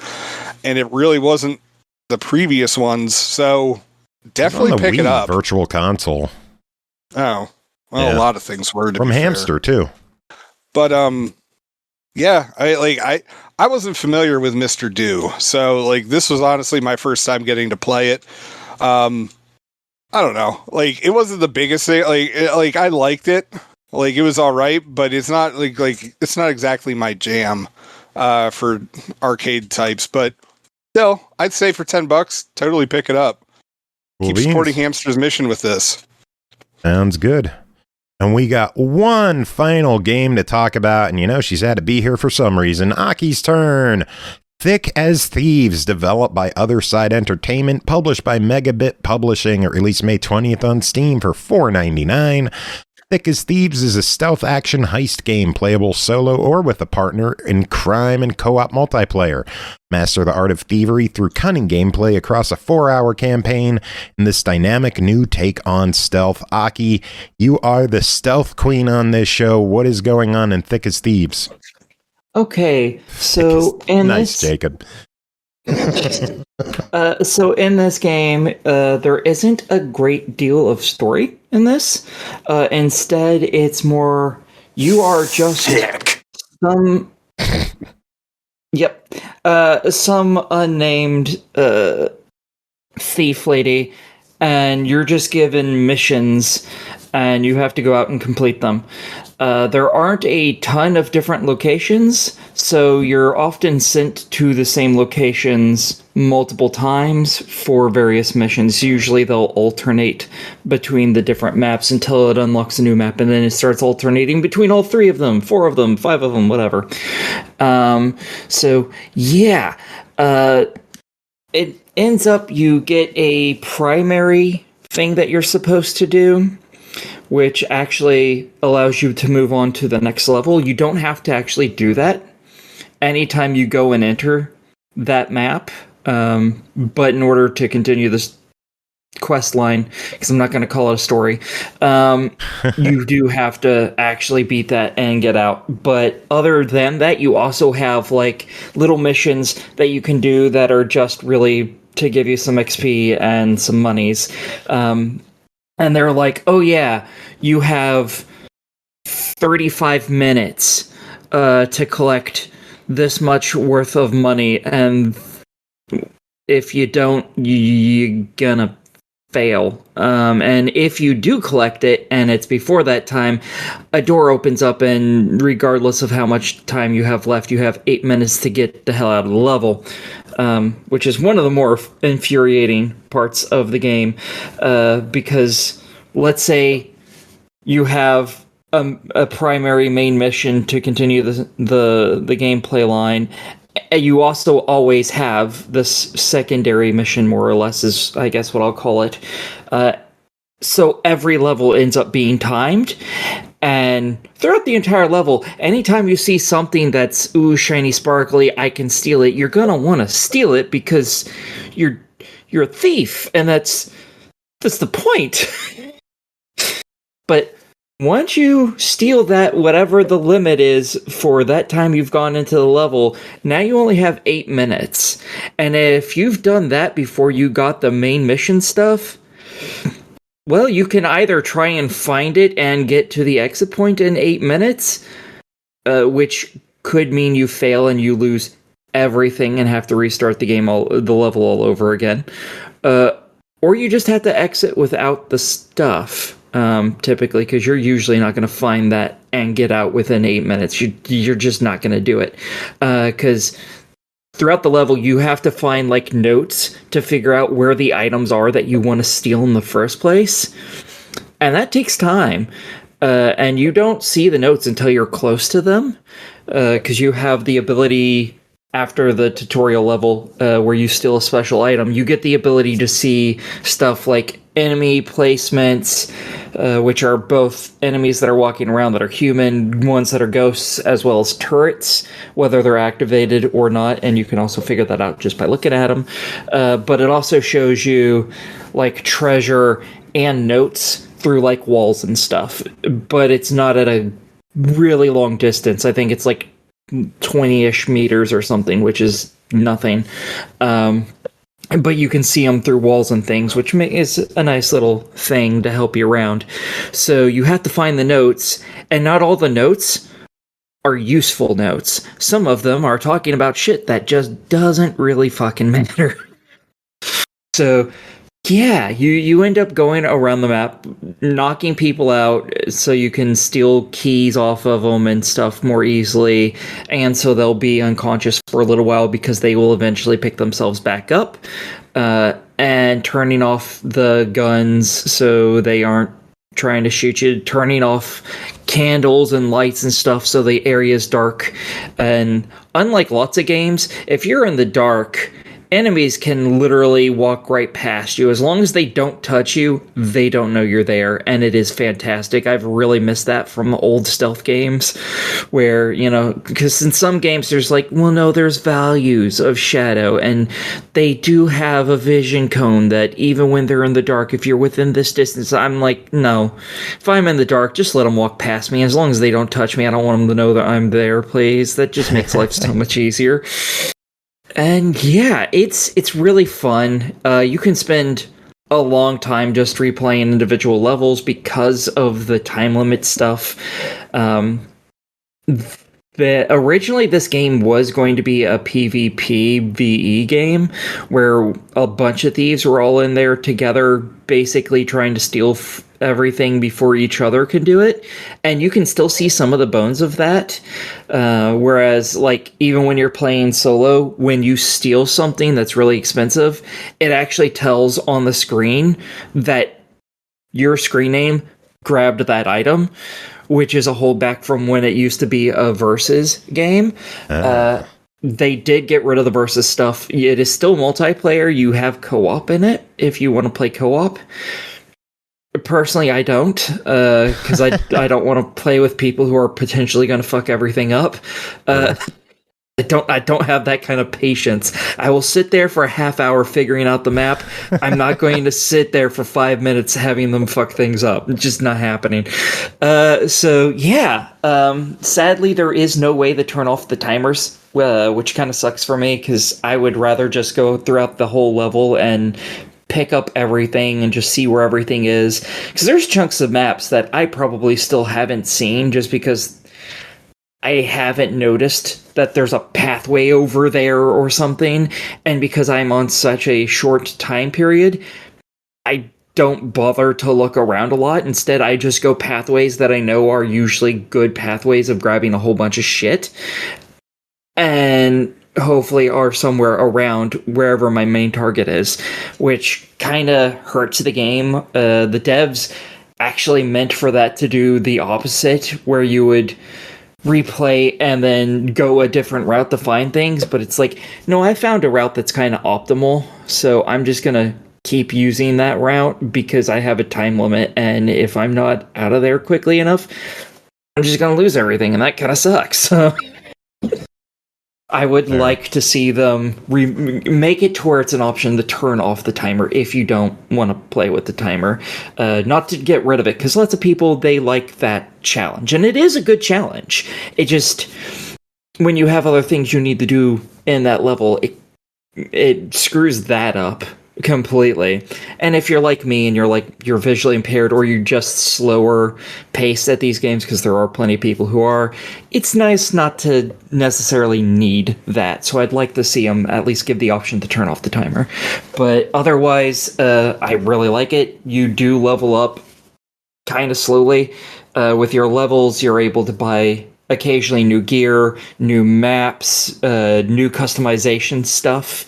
S7: and it really wasn't the previous ones. So definitely pick it up.
S3: Virtual Console.
S7: Oh, well, yeah. A lot of things were
S3: from HAMSTER too.
S7: But yeah, I wasn't familiar with Mr.Do, so this was honestly my first time getting to play it. I don't know, it wasn't the biggest thing. I liked it. It was all right, but it's not it's not exactly my jam for arcade types. But still, I'd say for $10, totally pick it up.
S3: Cool.
S7: Keep supporting Hamster's mission with this.
S3: Sounds good. And we got one final game to talk about, and she's had to be here for some reason. Aki's turn. Thick as Thieves, developed by Other Side Entertainment, published by Megabit Publishing. It released May 20th on Steam for $4.99. Thick as Thieves is a stealth action heist game playable solo or with a partner in crime and co-op multiplayer. Master the art of thievery through cunning gameplay across a 4-hour campaign in this dynamic new take on stealth. Aki, you are the stealth queen on this show. What is going on in Thick as Thieves?
S6: Okay, so
S3: nice, Jacob.
S6: So in this game, there isn't a great deal of story in this. Instead, it's more you are just some. Yep. some unnamed thief lady, and you're just given missions, and you have to go out and complete them. There aren't a ton of different locations, so you're often sent to the same locations multiple times for various missions. Usually they'll alternate between the different maps until it unlocks a new map, and then it starts alternating between all 3 of them, 4 of them, 5 of them, whatever. So, yeah. It ends up you get a primary thing that you're supposed to do, which actually allows you to move on to the next level. You don't have to actually do that anytime you go and enter that map, but in order to continue this quest line, because I'm not going to call it a story, you do have to actually beat that and get out. But other than that, you also have like little missions that you can do that are just really to give you some XP and some monies. And they're like, oh yeah, you have 35 minutes to collect this much worth of money, and if you don't, you're gonna fail. And if you do collect it, and it's before that time, a door opens up, and regardless of how much time you have left, you have 8 minutes to get the hell out of the level. Which is one of the more infuriating parts of the game, because let's say you have a primary main mission to continue the gameplay line. You also always have this secondary mission, more or less, is I guess what I'll call it. So every level ends up being timed. And throughout the entire level, anytime you see something that's, ooh, shiny, sparkly, I can steal it, you're gonna want to steal it because you're a thief, and that's the point. But once you steal that, whatever the limit is for that time you've gone into the level, now you only have 8 minutes. And if you've done that before you got the main mission stuff, well, you can either try and find it and get to the exit point in 8 minutes, which could mean you fail and you lose everything and have to restart the level all over again. Or you just have to exit without the stuff, typically, because you're usually not going to find that and get out within 8 minutes. You're just not going to do it. Because throughout the level, you have to find, like, notes to figure out where the items are that you want to steal in the first place. And that takes time. And you don't see the notes until you're close to them. Because you have the ability, after the tutorial level, where you steal a special item, you get the ability to see stuff like enemy placements, which are both enemies that are walking around that are human, ones that are ghosts, as well as turrets, whether they're activated or not, and you can also figure that out just by looking at them. But it also shows you, like, treasure and notes through, like, walls and stuff. But it's not at a really long distance. I think it's, like, 20-ish meters or something, which is nothing. But you can see them through walls and things, which is a nice little thing to help you around. So you have to find the notes, and not all the notes are useful notes. Some of them are talking about shit that just doesn't really fucking matter. So, yeah, you end up going around the map, knocking people out so you can steal keys off of them and stuff more easily, and so they'll be unconscious for a little while because they will eventually pick themselves back up, and turning off the guns so they aren't trying to shoot you, turning off candles and lights and stuff so the area's dark. And unlike lots of games, if you're in the dark, enemies can literally walk right past you. As long as they don't touch you, they don't know you're there, and it is fantastic. I've really missed that from old stealth games, where, you know, because in some games there's like, well, no, there's values of shadow, and they do have a vision cone that even when they're in the dark, if you're within this distance, I'm like, no, if I'm in the dark, just let them walk past me. As long as they don't touch me, I don't want them to know that I'm there, please. That just makes life so much easier. And yeah, it's really fun. You can spend a long time just replaying individual levels because of the time limit stuff. originally this game was going to be a PvP VE game where a bunch of thieves were all in there together, basically trying to steal everything before each other could do it. And you can still see some of the bones of that. Whereas, like, even when you're playing solo, when you steal something that's really expensive, it actually tells on the screen that your screen name grabbed that item, which is a holdback from when it used to be a versus game. They did get rid of the versus stuff. It is still multiplayer. You have co-op in it if you want to play co-op. Personally, I don't, because I don't want to play with people who are potentially going to fuck everything up. I don't have that kind of patience. I will sit there for a half hour figuring out the map. I'm not going to sit there for 5 minutes having them fuck things up. It's just not happening. So yeah, sadly there is no way to turn off the timers, which kind of sucks for me because I would rather just go throughout the whole level and pick up everything and just see where everything is. Because there's chunks of maps that I probably still haven't seen just because I haven't noticed that there's a pathway over there or something, and because I'm on such a short time period, I don't bother to look around a lot. Instead, I just go pathways that I know are usually good pathways of grabbing a whole bunch of shit, and hopefully are somewhere around wherever my main target is, which kind of hurts the game. The devs actually meant for that to do the opposite, where you would replay and then go a different route to find things, but it's like, no, I found a route that's kind of optimal, so I'm just gonna keep using that route because I have a time limit, and if I'm not out of there quickly enough, I'm just gonna lose everything, and that kind of sucks. So I would like to see them make it to where it's an option to turn off the timer if you don't want to play with the timer. Not to get rid of it, because lots of people, they like that challenge. And it is a good challenge. It just, when you have other things you need to do in that level, it screws that up completely. And if you're like me and you're visually impaired, or you're just slower paced at these games, because there are plenty of people who are, it's nice not to necessarily need that. So I'd like to see them at least give the option to turn off the timer. But otherwise, I really like it. You do level up kind of slowly. With your levels, you're able to buy occasionally new gear, new maps, new customization stuff,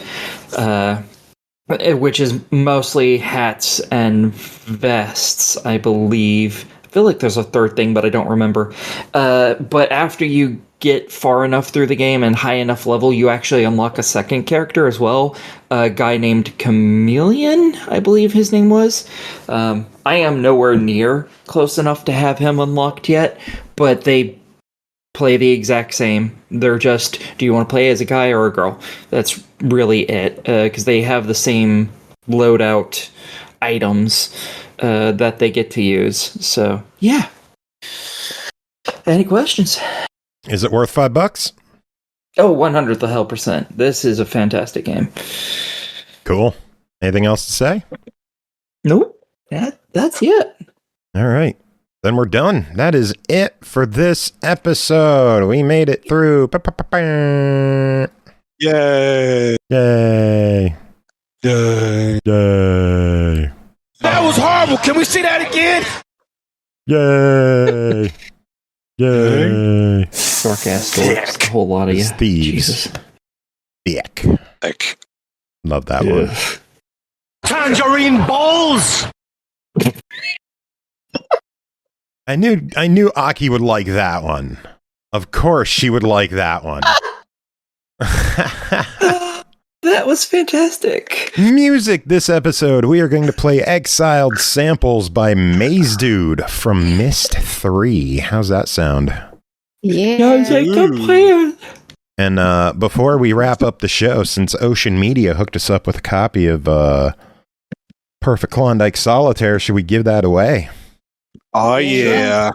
S6: which is mostly hats and vests, I believe. I feel like there's a third thing, but I don't remember. But after you get far enough through the game and high enough level, you actually unlock a second character as well. A guy named Chameleon, I believe his name was. I am nowhere near close enough to have him unlocked yet, but they play the exact same. They're just, do you want to play as a guy or a girl? That's really it, because they have the same loadout items that they get to use. So, yeah. Any questions?
S3: Is it worth $5?
S6: Oh, 100th of hell percent. This is a fantastic game.
S3: Cool. Anything else to say?
S6: Nope. That's it.
S3: All right. Then we're done. That is it for this episode. We made it through.
S7: Yay!
S3: Yay!
S7: Yay!
S3: Yay!
S10: That was horrible. Can we see that again?
S3: Yay! Yay!
S6: Dark ass dorks. A whole lot of you.
S3: Thieves.
S6: Jesus.
S3: Thick.
S7: Heck.
S3: Love that word.
S10: Tangerine balls.
S3: I knew Aki would like that one. Of course she would like that one.
S6: That was fantastic.
S3: Music this episode. We are going to play Exiled Samples by Mazedude from MYST 3. How's that sound?
S5: Yeah.
S6: Sounds like a plan.
S3: And before we wrap up the show, since Ocean Media hooked us up with a copy of Perfect Klondike Solitaire, should we give that away?
S7: Oh, yeah.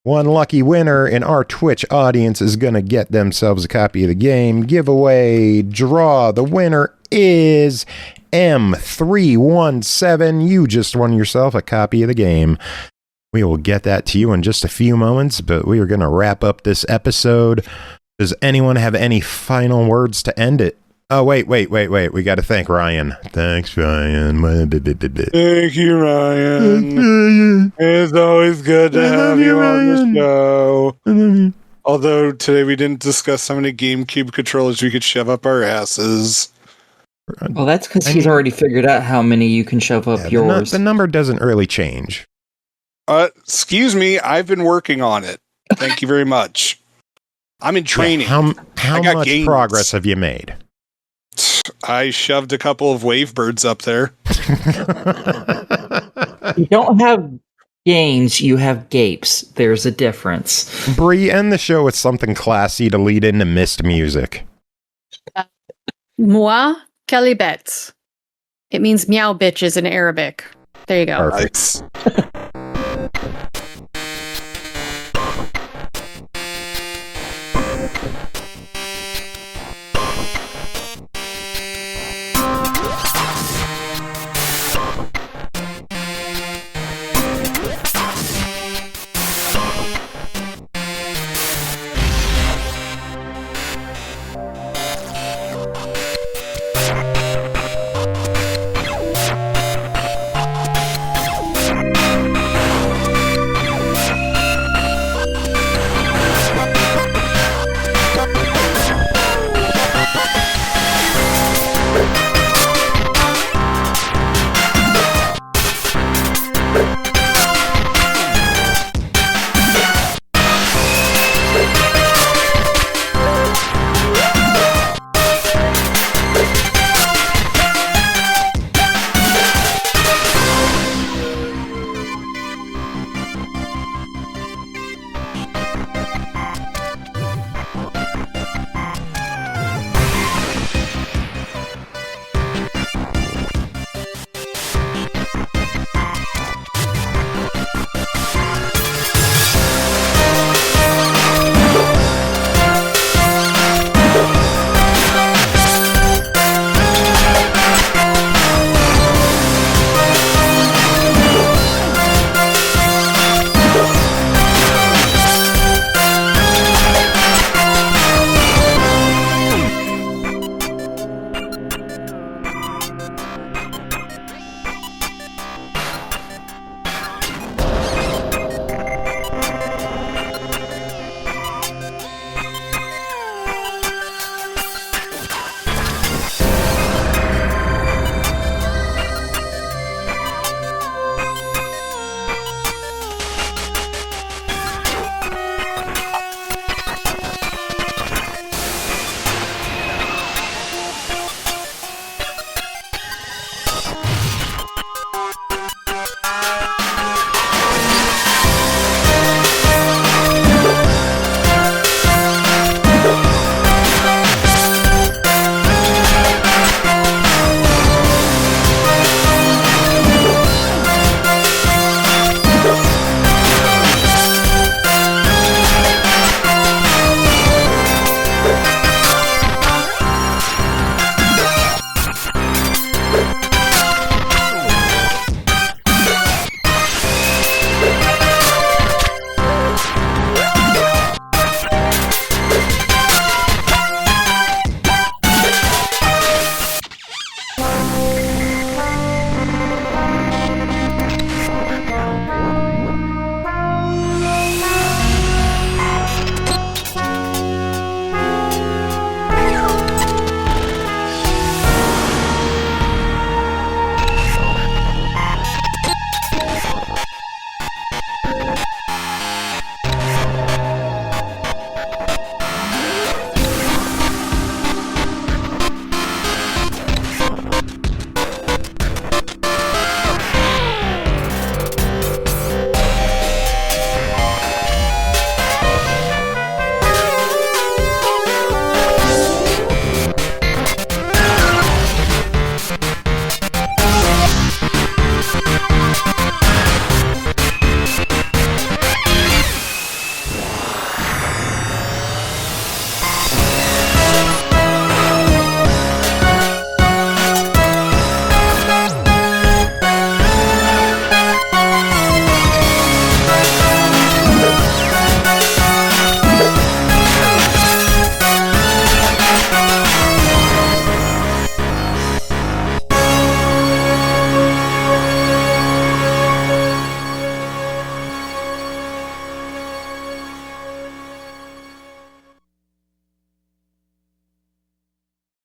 S3: One lucky winner in our Twitch audience is going to get themselves a copy of the game. Giveaway, draw. The winner is M317. You just won yourself a copy of the game. We will get that to you in just a few moments, but we are going to wrap up this episode. Does anyone have any final words to end it? Oh, wait. We got to thank Ryan. Thanks, Ryan.
S7: Thank you, Ryan. It's always good to have you on the show. Although today we didn't discuss how many GameCube controllers we could shove up our asses.
S6: Well, that's because he's already figured out how many you can shove up yours.
S3: The number doesn't really change.
S7: Excuse me, I've been working on it. Thank you very much. I'm in training.
S3: Yeah, how much progress have you made?
S7: I shoved a couple of wave birds up there.
S6: You don't have gains, you have gapes. There's a difference.
S3: Bri, end the show with something classy to lead into MYST music.
S5: Moi, Kalibet. It means meow bitches in Arabic. There you go.
S3: Perfect.